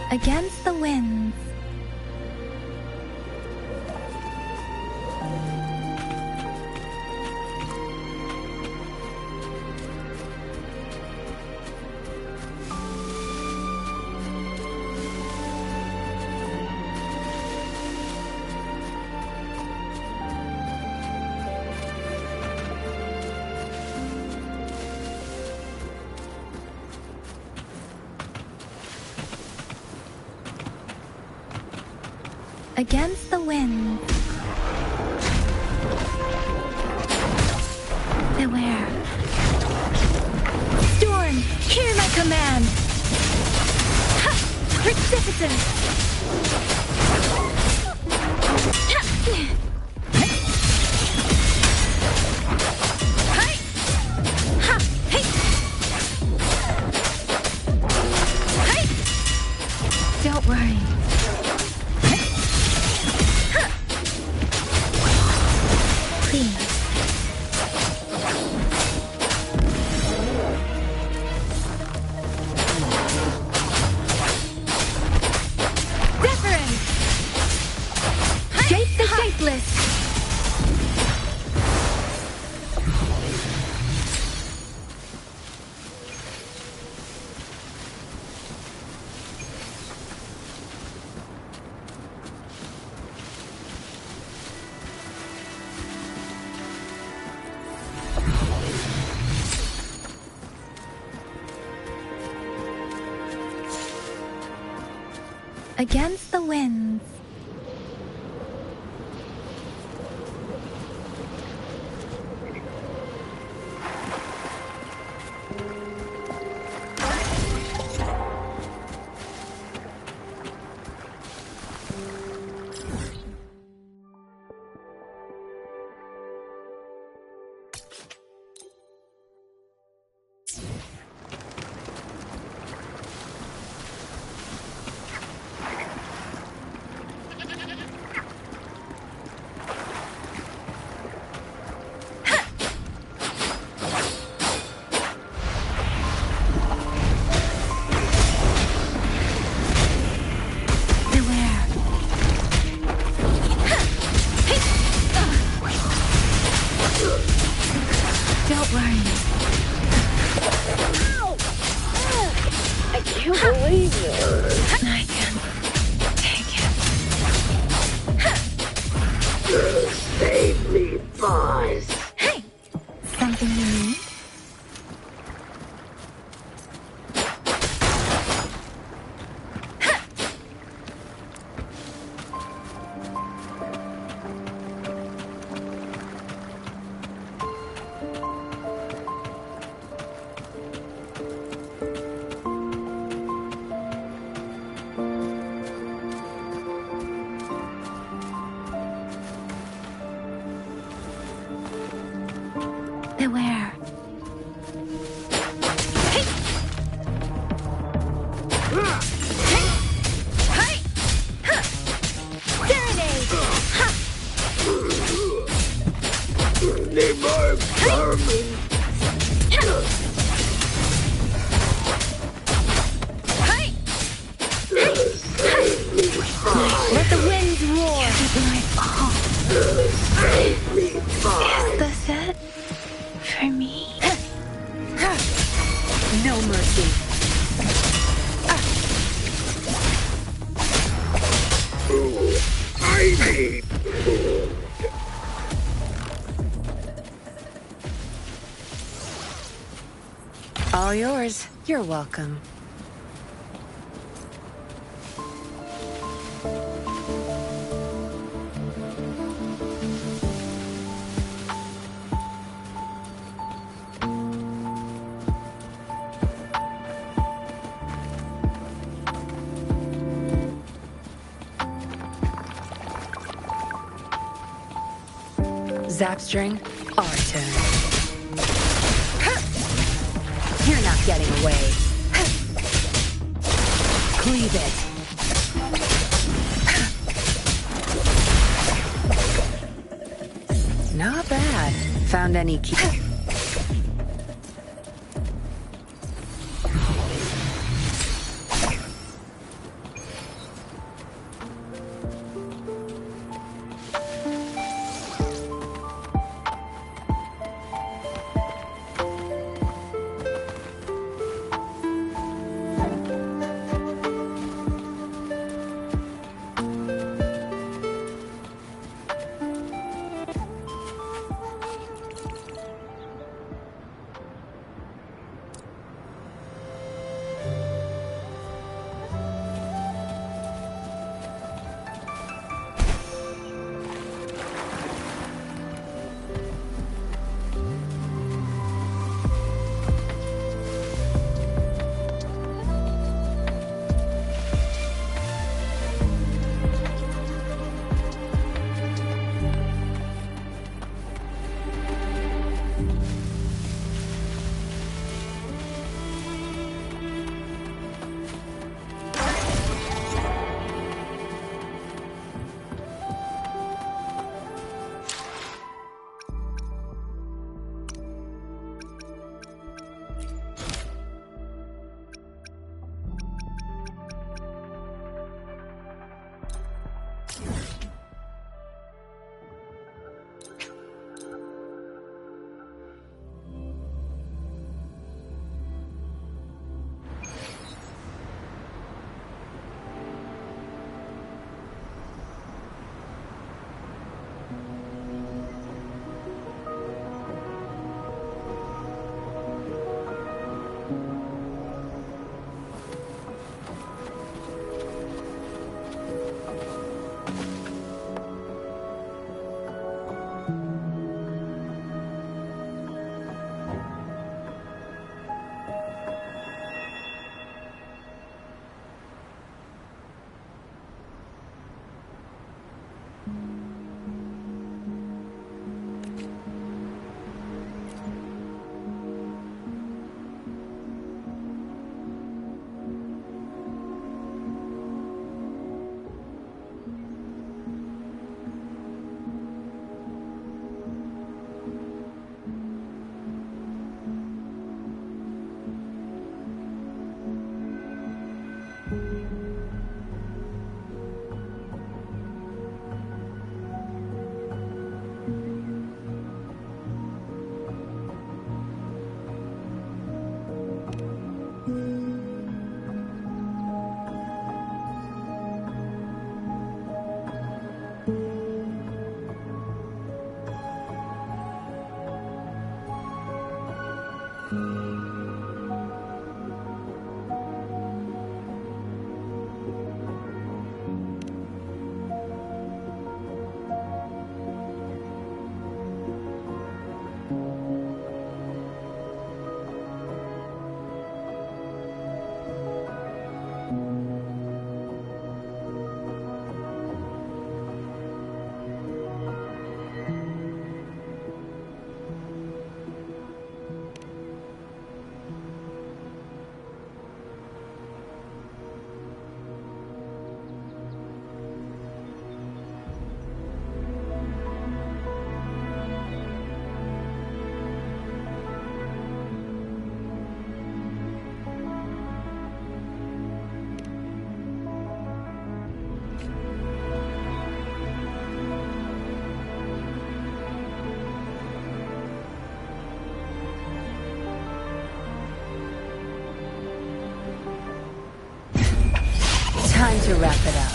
Against the winds. Against the wind. Beware. Storm, hear my command. Ha! Precipitous. Ha! Hey! Ha! Hey! Hey! Don't worry. Against the winds. Beware. Let the winds roar. Is this it? For All yours. You're welcome. Zapstring, our turn. You're not getting away. Cleave it. Not bad. Found any key? Time to wrap it up.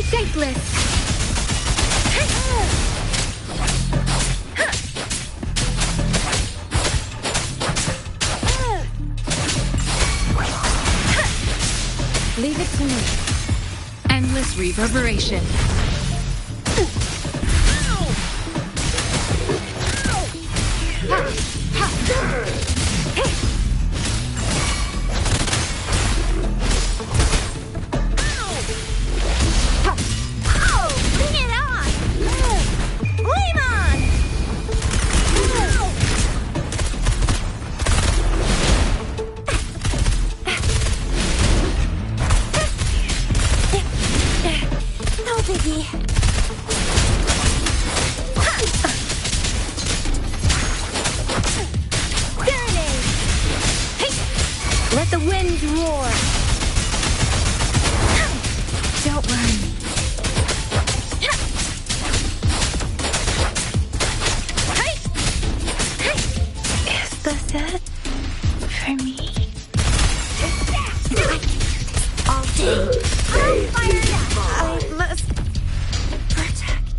shapeless. Leave it to me. Endless reverberation. more! Don't worry. Is this it? For me? All day. I'm fired up. I must protect.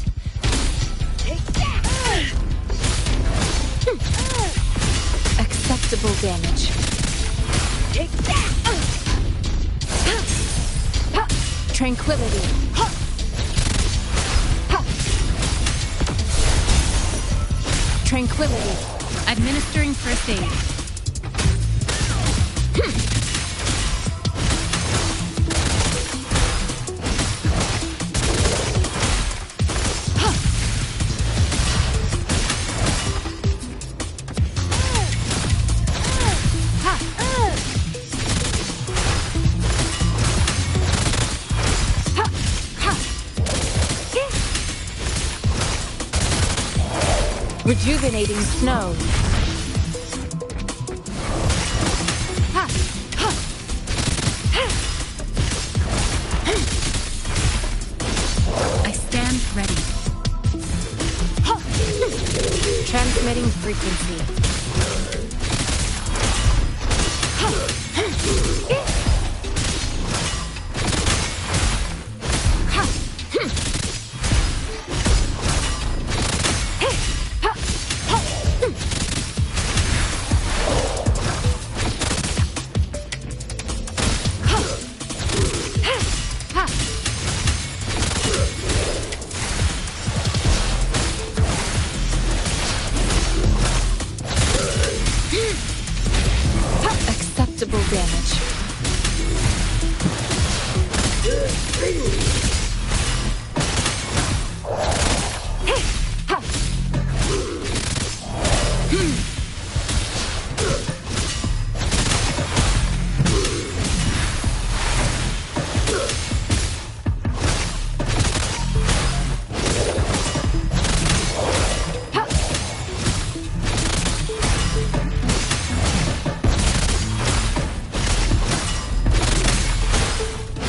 Acceptable damage. Tranquility. Tranquility. Administering first aid. Rejuvenating snow. I stand ready. Transmitting frequency. Acceptable damage.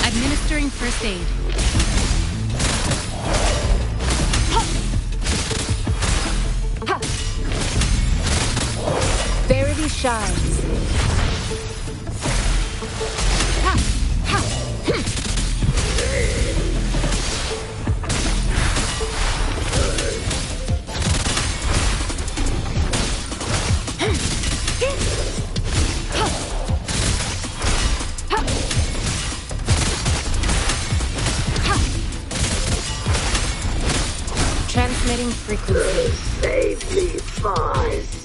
Administering first aid. Verity shines. Transmitting frequency. Save me, Fuzz.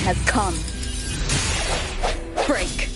has come. Break.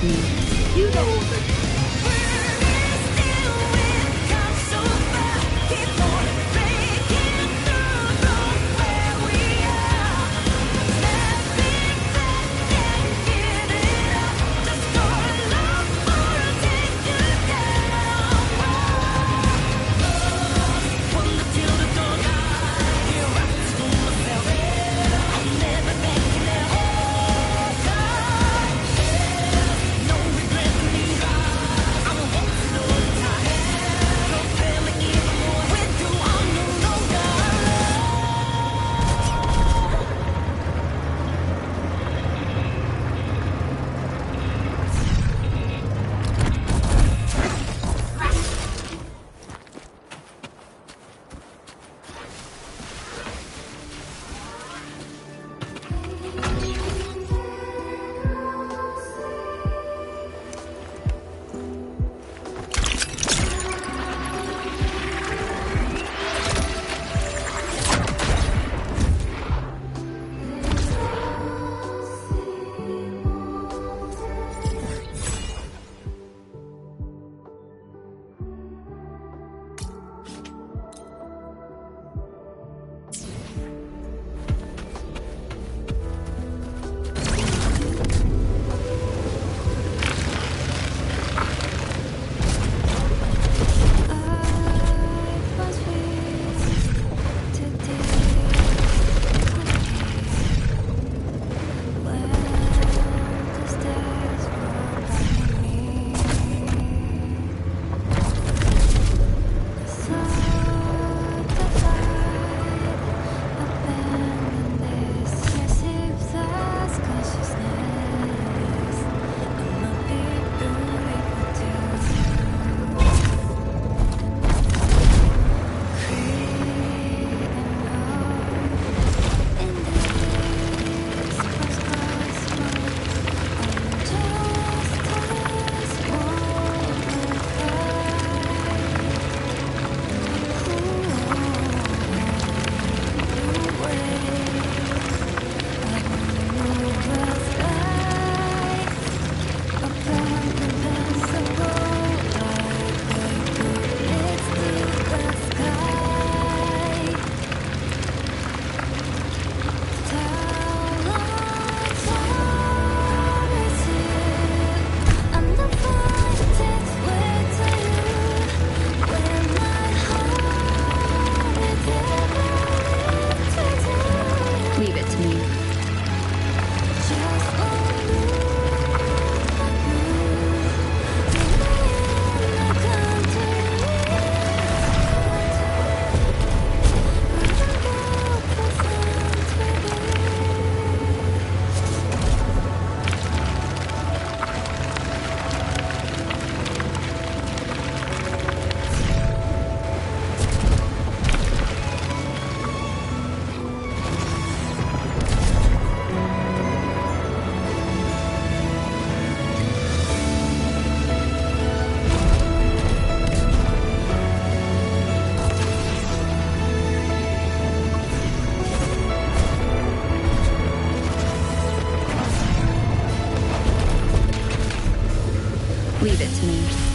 to me. You know. Leave it to me.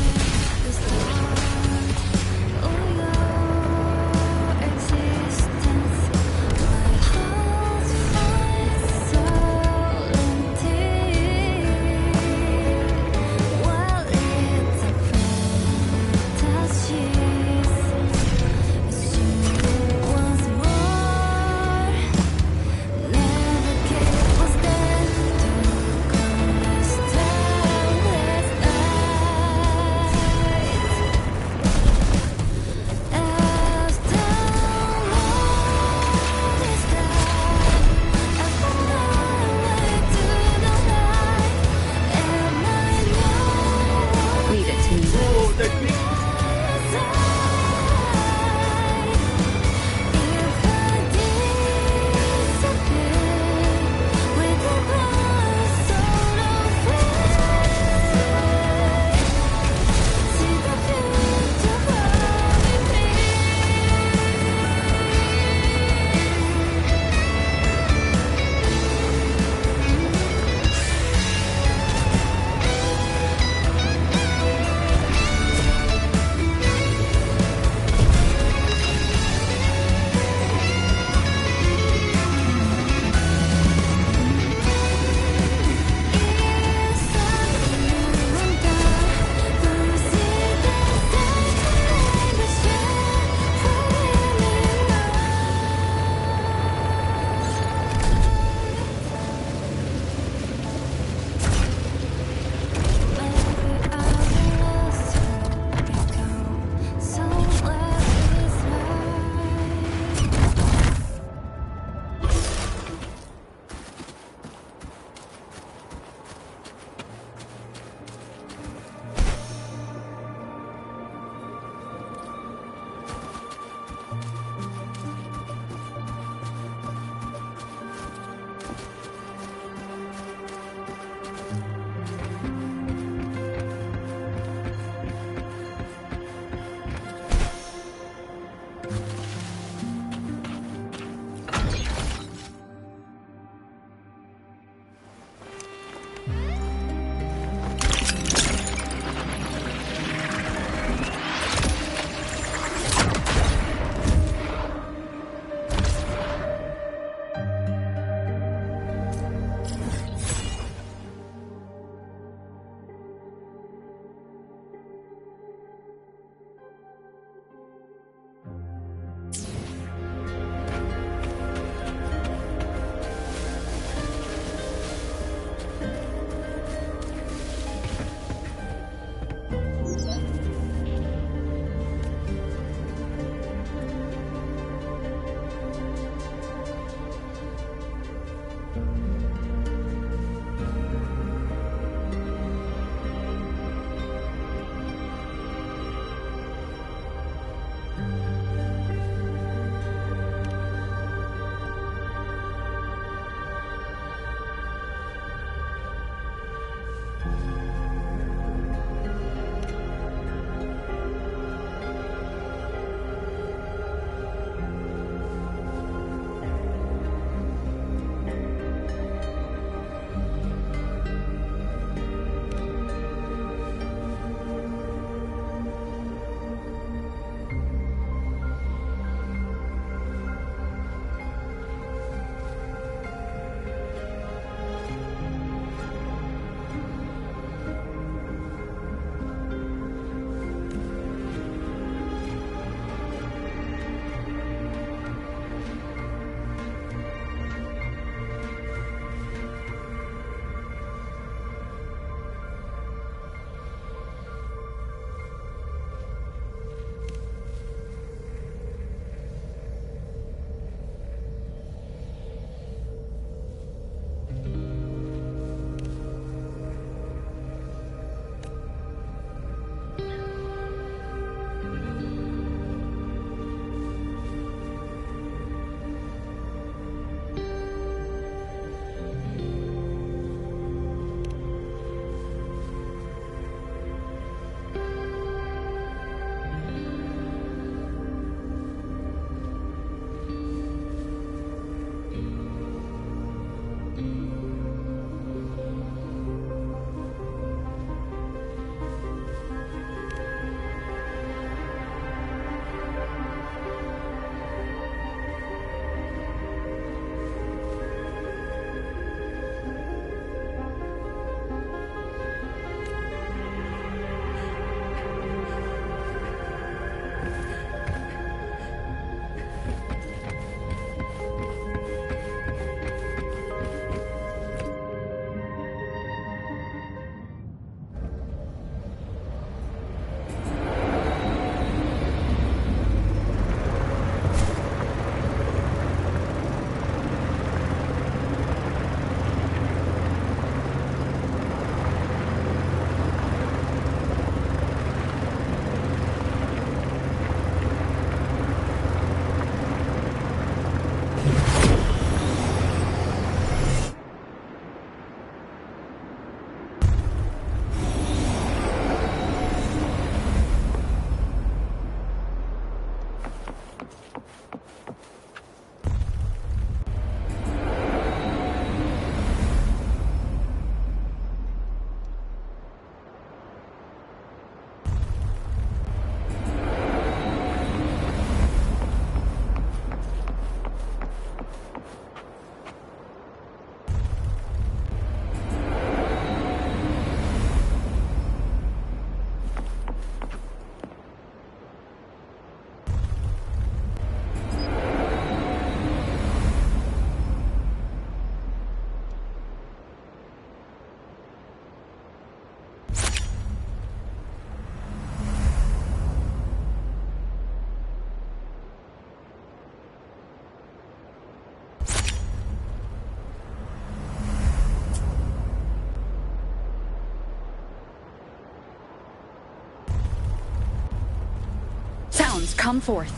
Come forth.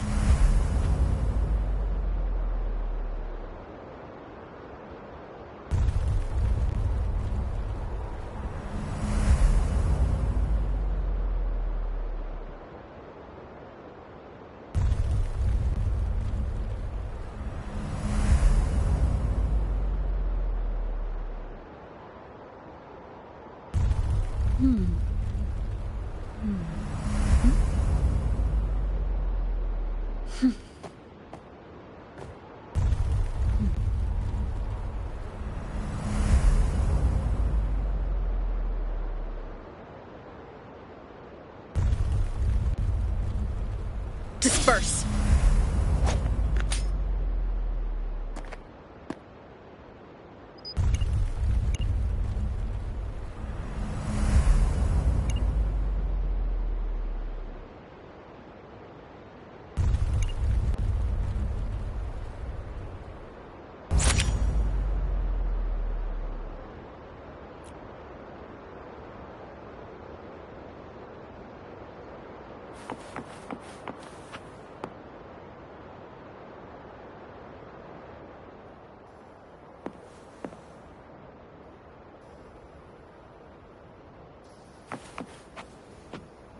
Disperse.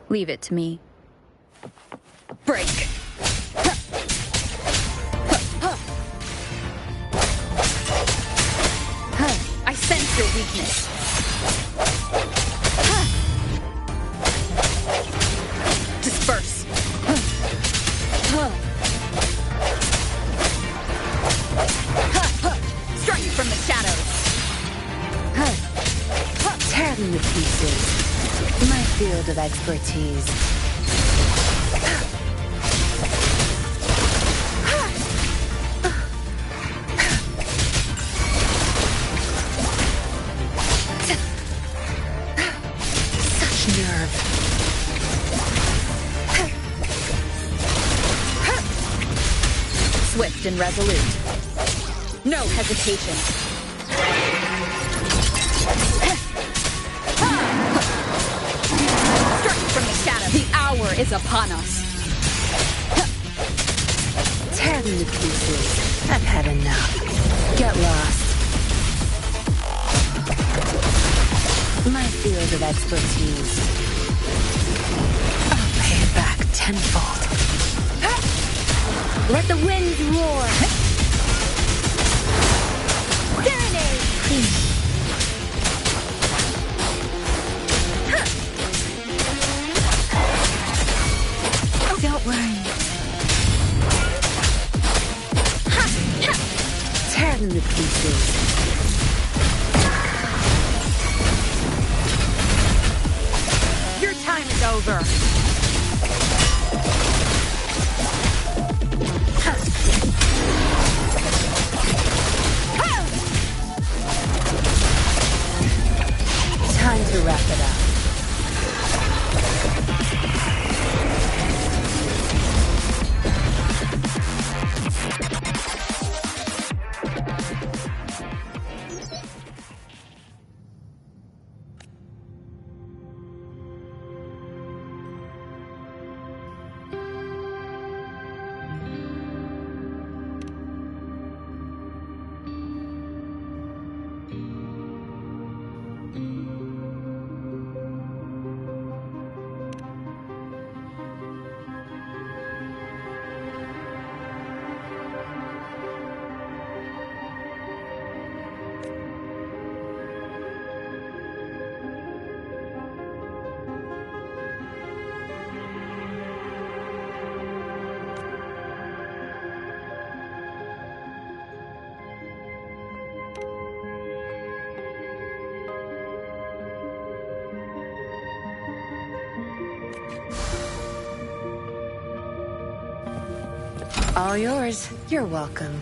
Leave it to me. Break! I sense your weakness. Disperse. Strike from the shadows. Tear them to pieces. My field of expertise. Such nerve. Swift and resolute. No hesitation. The hour is upon us. Tear them to pieces. I've had enough. Get lost. My field of expertise. I'll pay it back tenfold. Let the winds roar. Serenade, please. Don't worry. Tear them to pieces. Your time is over. Time to wrap it up. All yours. You're welcome.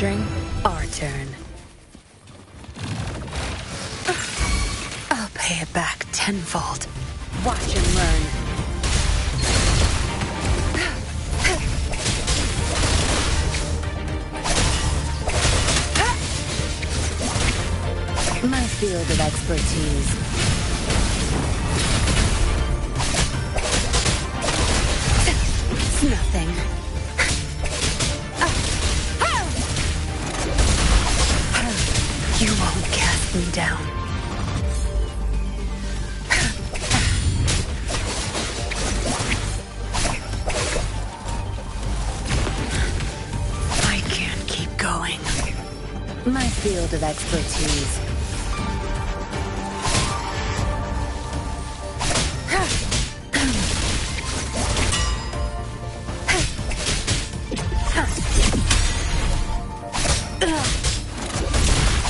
string, our turn. I'll pay it back tenfold. Watch and learn. My field of expertise. It's nothing. You won't cast me down. I can't keep going. My field of expertise.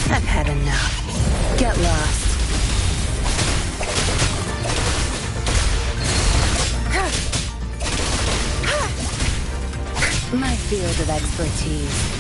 I've had enough. Get lost. My field of expertise.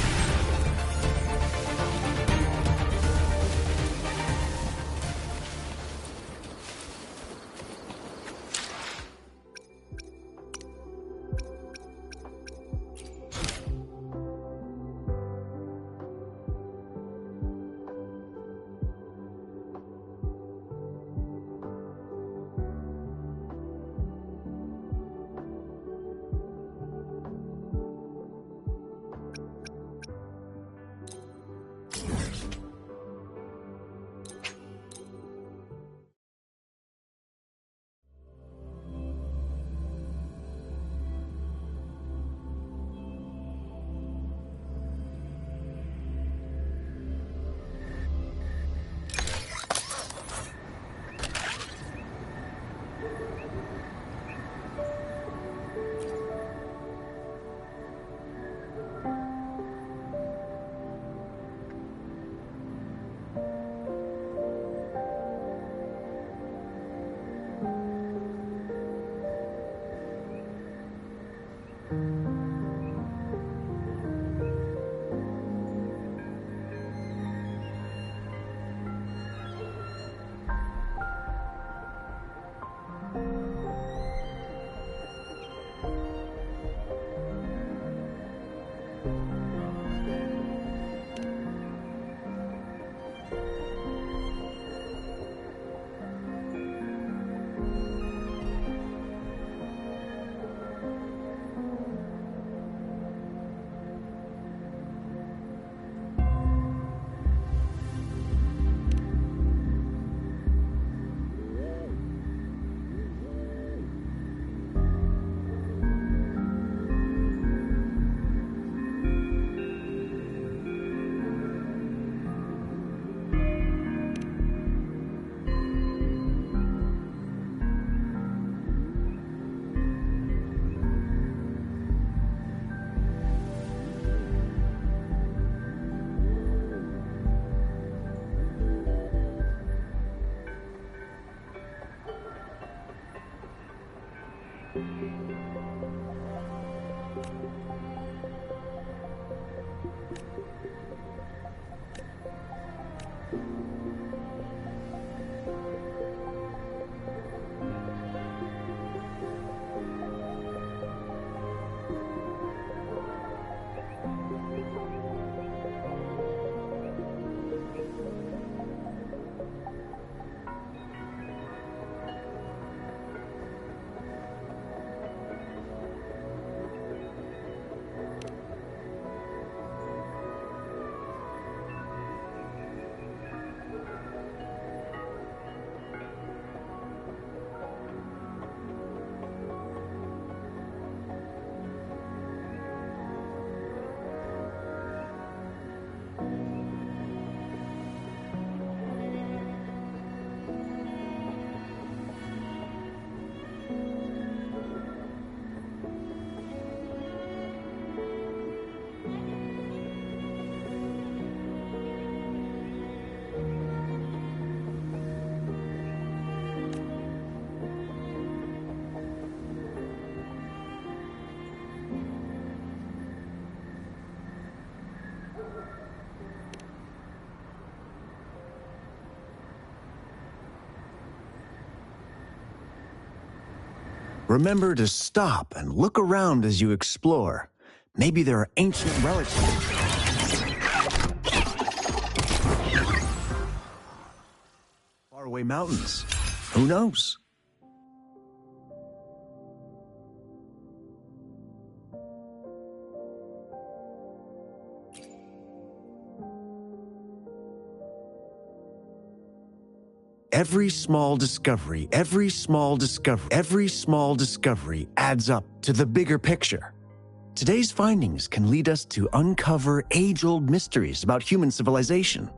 remember to stop and look around as you explore. Maybe there are ancient relics. Faraway mountains. Who knows? Every small discovery adds up to the bigger picture. Today's findings can lead us to uncover age-old mysteries about human civilization.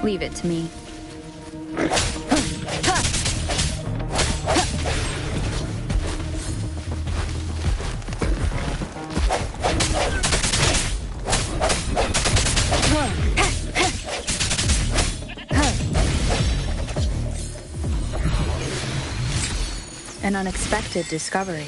Leave it to me. An unexpected discovery.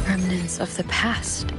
Remnants of the past.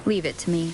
Leave it to me.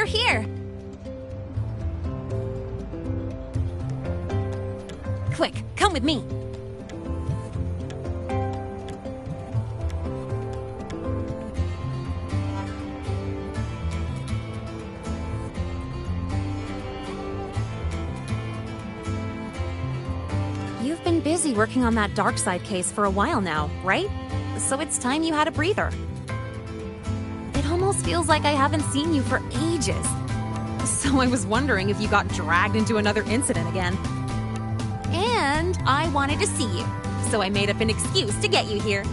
you're here. Quick, come with me. You've been busy working on that dark side case for a while now, right? So it's time you had a breather. It almost feels like I haven't seen you for ages. So I was wondering if you got dragged into another incident again. And I wanted to see you, so I made up an excuse to get you here.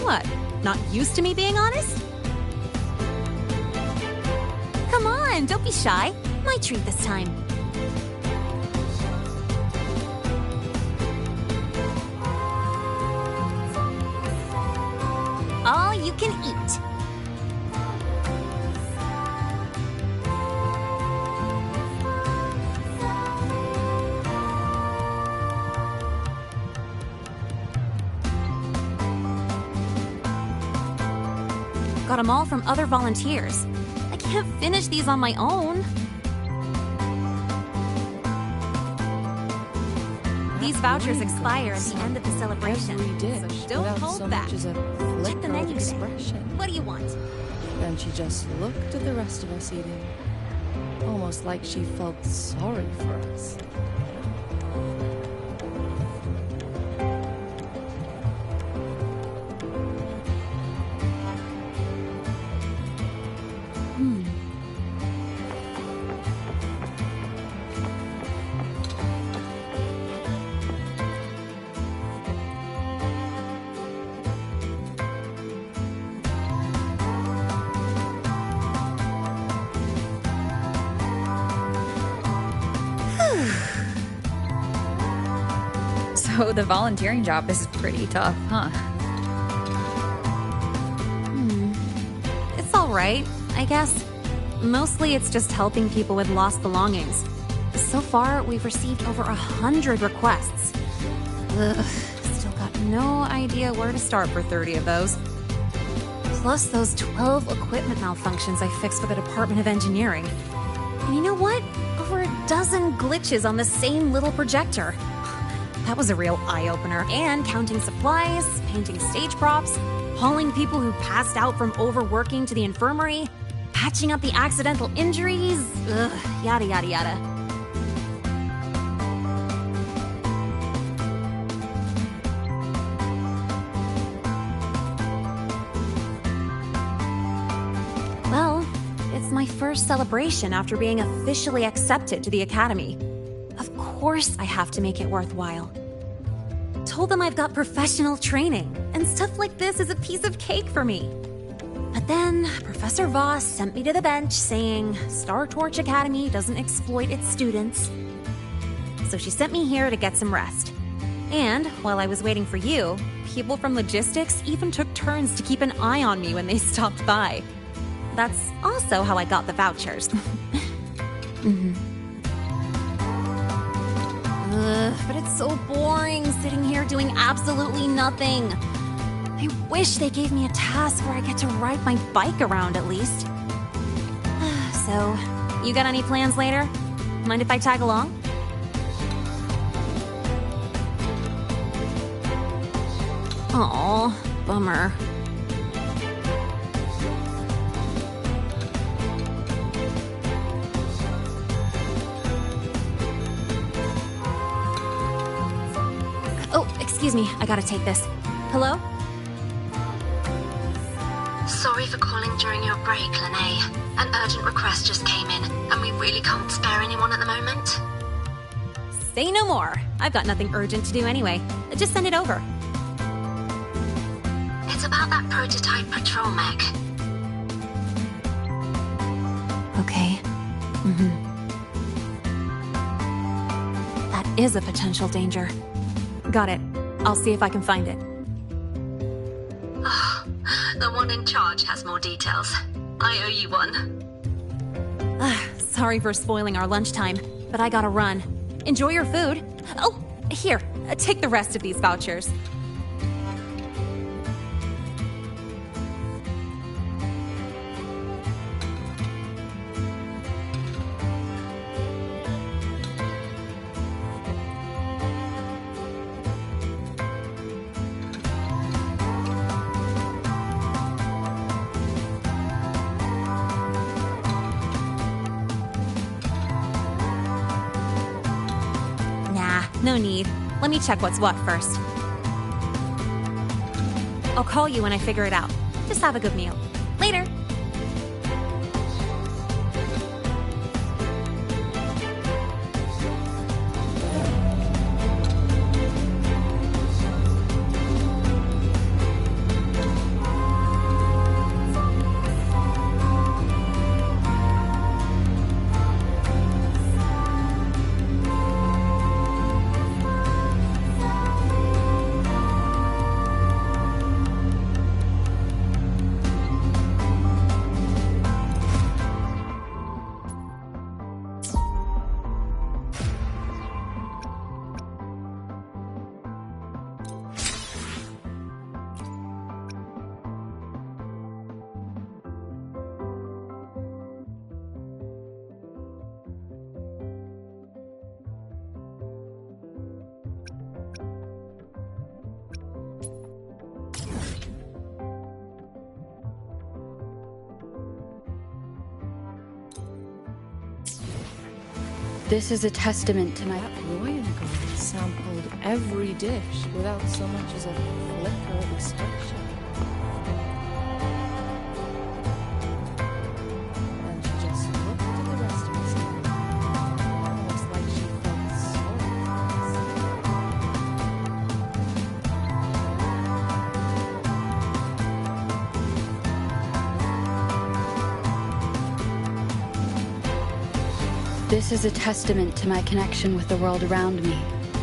What? Not used to me being honest? Come on, don't be shy. My treat this time. All you can eat. Got them all from other volunteers. I can't finish these on my own. These vouchers expire at the end of the celebration, so don't hold back. Check the menu today. What do you want? Then she just looked at the rest of us eating, almost like she felt sorry for us. So the volunteering job is pretty tough, huh? It's all right, I guess. Mostly it's just helping people with lost belongings. So far, we've received over 100 requests. Ugh, still got no idea where to start for 30 of those. Plus those 12 equipment malfunctions I fixed for the Department of Engineering. And you know what? Over a dozen glitches on the same little projector. That was a real eye-opener. And counting supplies, painting stage props, hauling people who passed out from overworking to the infirmary, patching up the accidental injuries, yada yada yada. Well, it's my first celebration after being officially accepted to the Academy. Of course I have to make it worthwhile. Told them I've got professional training, and stuff like this is a piece of cake for me. But then, Professor Voss sent me to the bench saying Star Torch Academy doesn't exploit its students. So she sent me here to get some rest. And while I was waiting for you, people from logistics even took turns to keep an eye on me when they stopped by. That's also how I got the vouchers. But it's so boring sitting here doing absolutely nothing. I wish they gave me a task where I get to ride my bike around at least. So, you got any plans later? Mind if I tag along? Aw, bummer. Oh, excuse me, I gotta take this. Hello? Sorry for calling during your break, Lene. An urgent request just came in, and we really can't spare anyone at the moment. Say no more. I've got nothing urgent to do anyway. Just send it over. It's about that prototype patrol mech. Okay. That is a potential danger. Got it. I'll see if I can find it. Oh, the one in charge has more details. I owe you one. Sorry for spoiling our lunchtime, but I gotta run. Enjoy your food. Oh, here, take the rest of these vouchers. No need. Let me check what's what first. I'll call you when I figure it out. Just have a good meal. Later. This is a testament to my... That Royan girl sampled every dish without so much as a flicker of expression. And she just looked at the rest of us, almost like she felt sorry This is a testament to my connection with the world around me,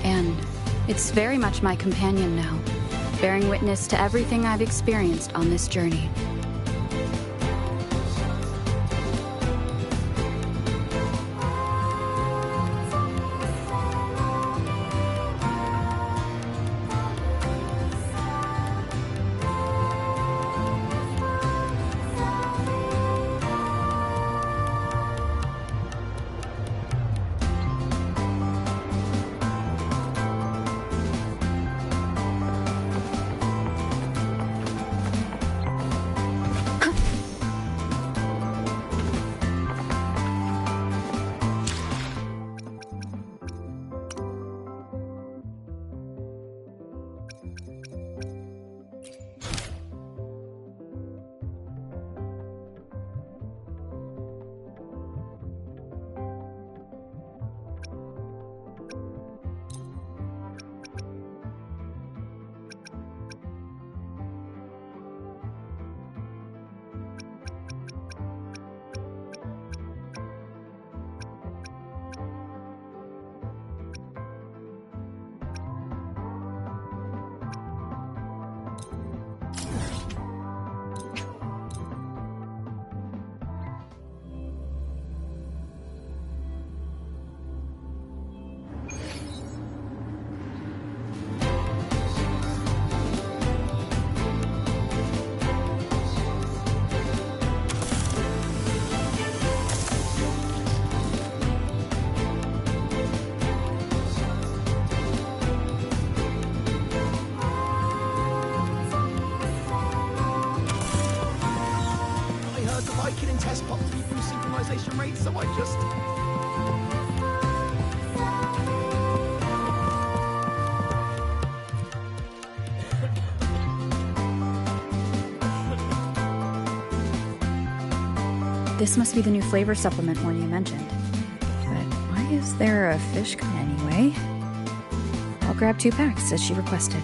and it's very much my companion now, bearing witness to everything I've experienced on this journey. test pop 3 through synchronization rate, so I just... This must be the new flavor supplement Ornia mentioned. But why is there a fish gun anyway? I'll grab 2 packs as she requested.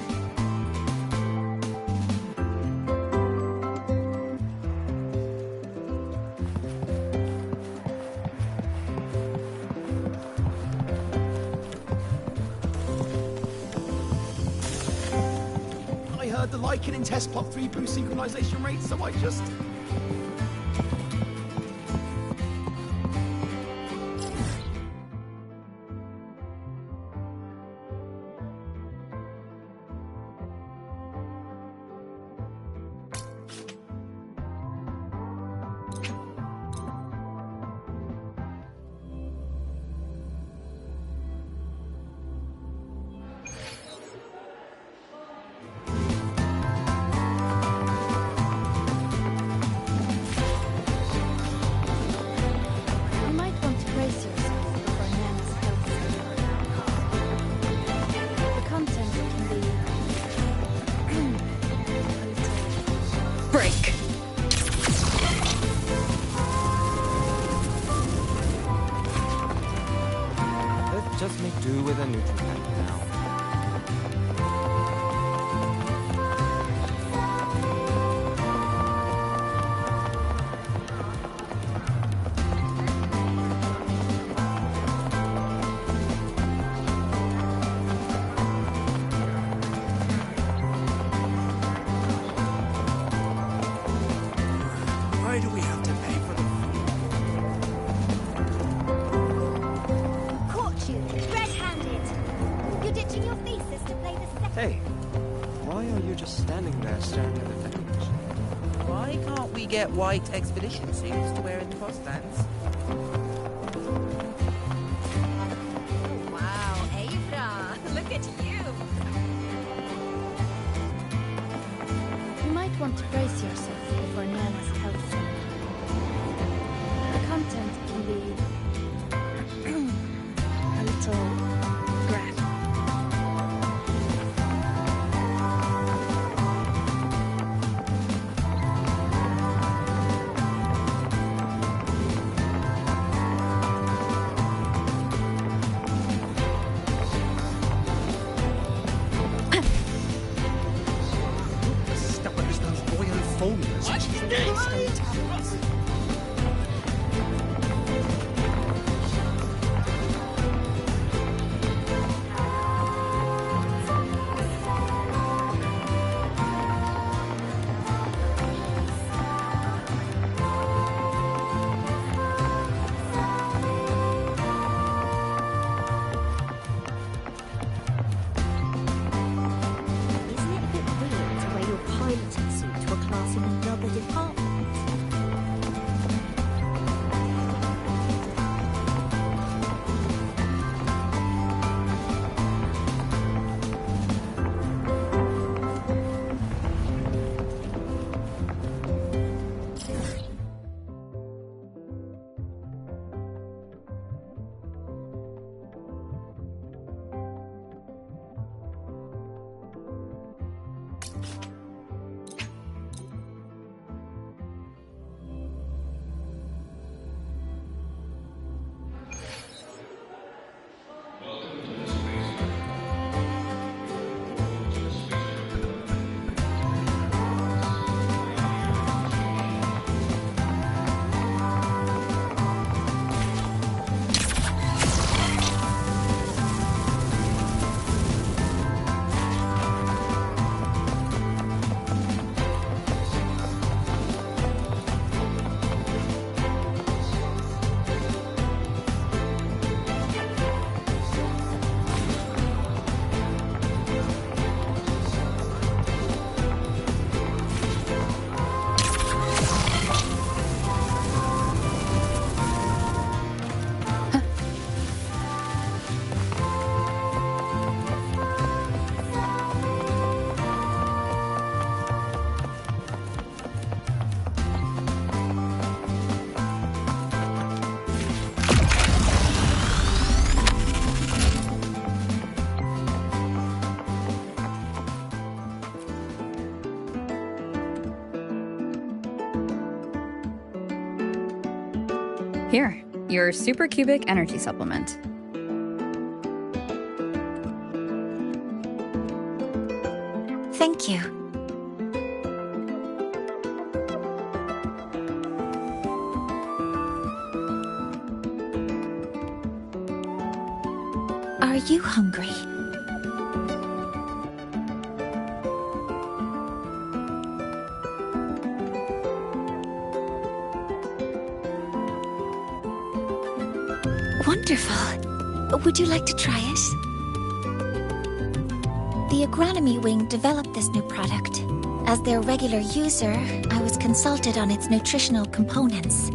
I heard the Lycan in test plot 3 boost synchronization rate, so I just... do with a Nutripack now. Why do we have to pay for the Caught you, red-handed. You're ditching your thesis to play the second. Hey, why are you just standing there staring at the fence? Why can't we get white expedition suits to wear in the post stands? Oh, wow, Ava, look at you. You might want to brace yourself before Nana's tells you. The content can be a little graphic. stubborn as those royal formulas and she's stone tablets? Isn't it a bit weird to wear your piloting suit to a class in another department? Here, your supercubic energy supplement. Thank you. Are you hungry? Wonderful. Would you like to try it? The agronomy wing developed this new product. As their regular user, I was consulted on its nutritional components.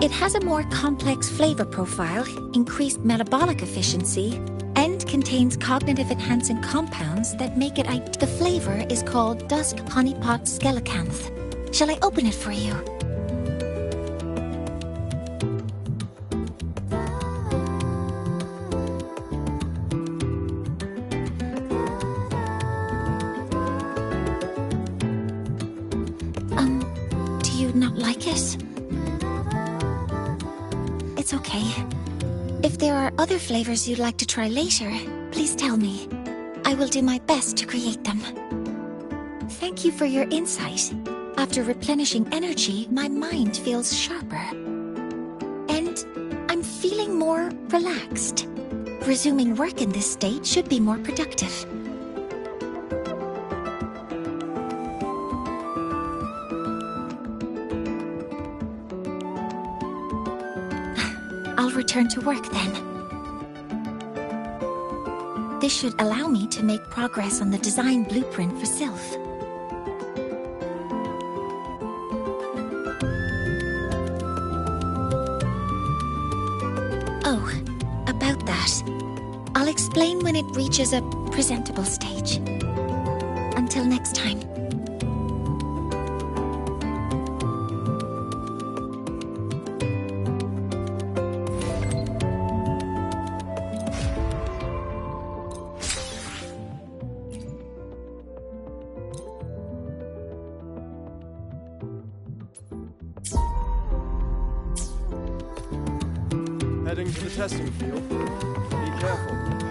It has a more complex flavor profile, increased metabolic efficiency, and contains cognitive-enhancing compounds that make it The flavor is called Dusk Honeypot Skellicanth. Shall I open it for you? Do you not like it? It's okay. If there are other flavors you'd like to try later, please tell me. I will do my best to create them. Thank you for your insight. After replenishing energy, my mind feels sharper. And I'm feeling more relaxed. Resuming work in this state should be more productive. I'll return to work then. This should allow me to make progress on the design blueprint for Sylph. Oh, about that. I'll explain when it reaches a presentable stage. Until next time. Heading to the testing field. Be careful.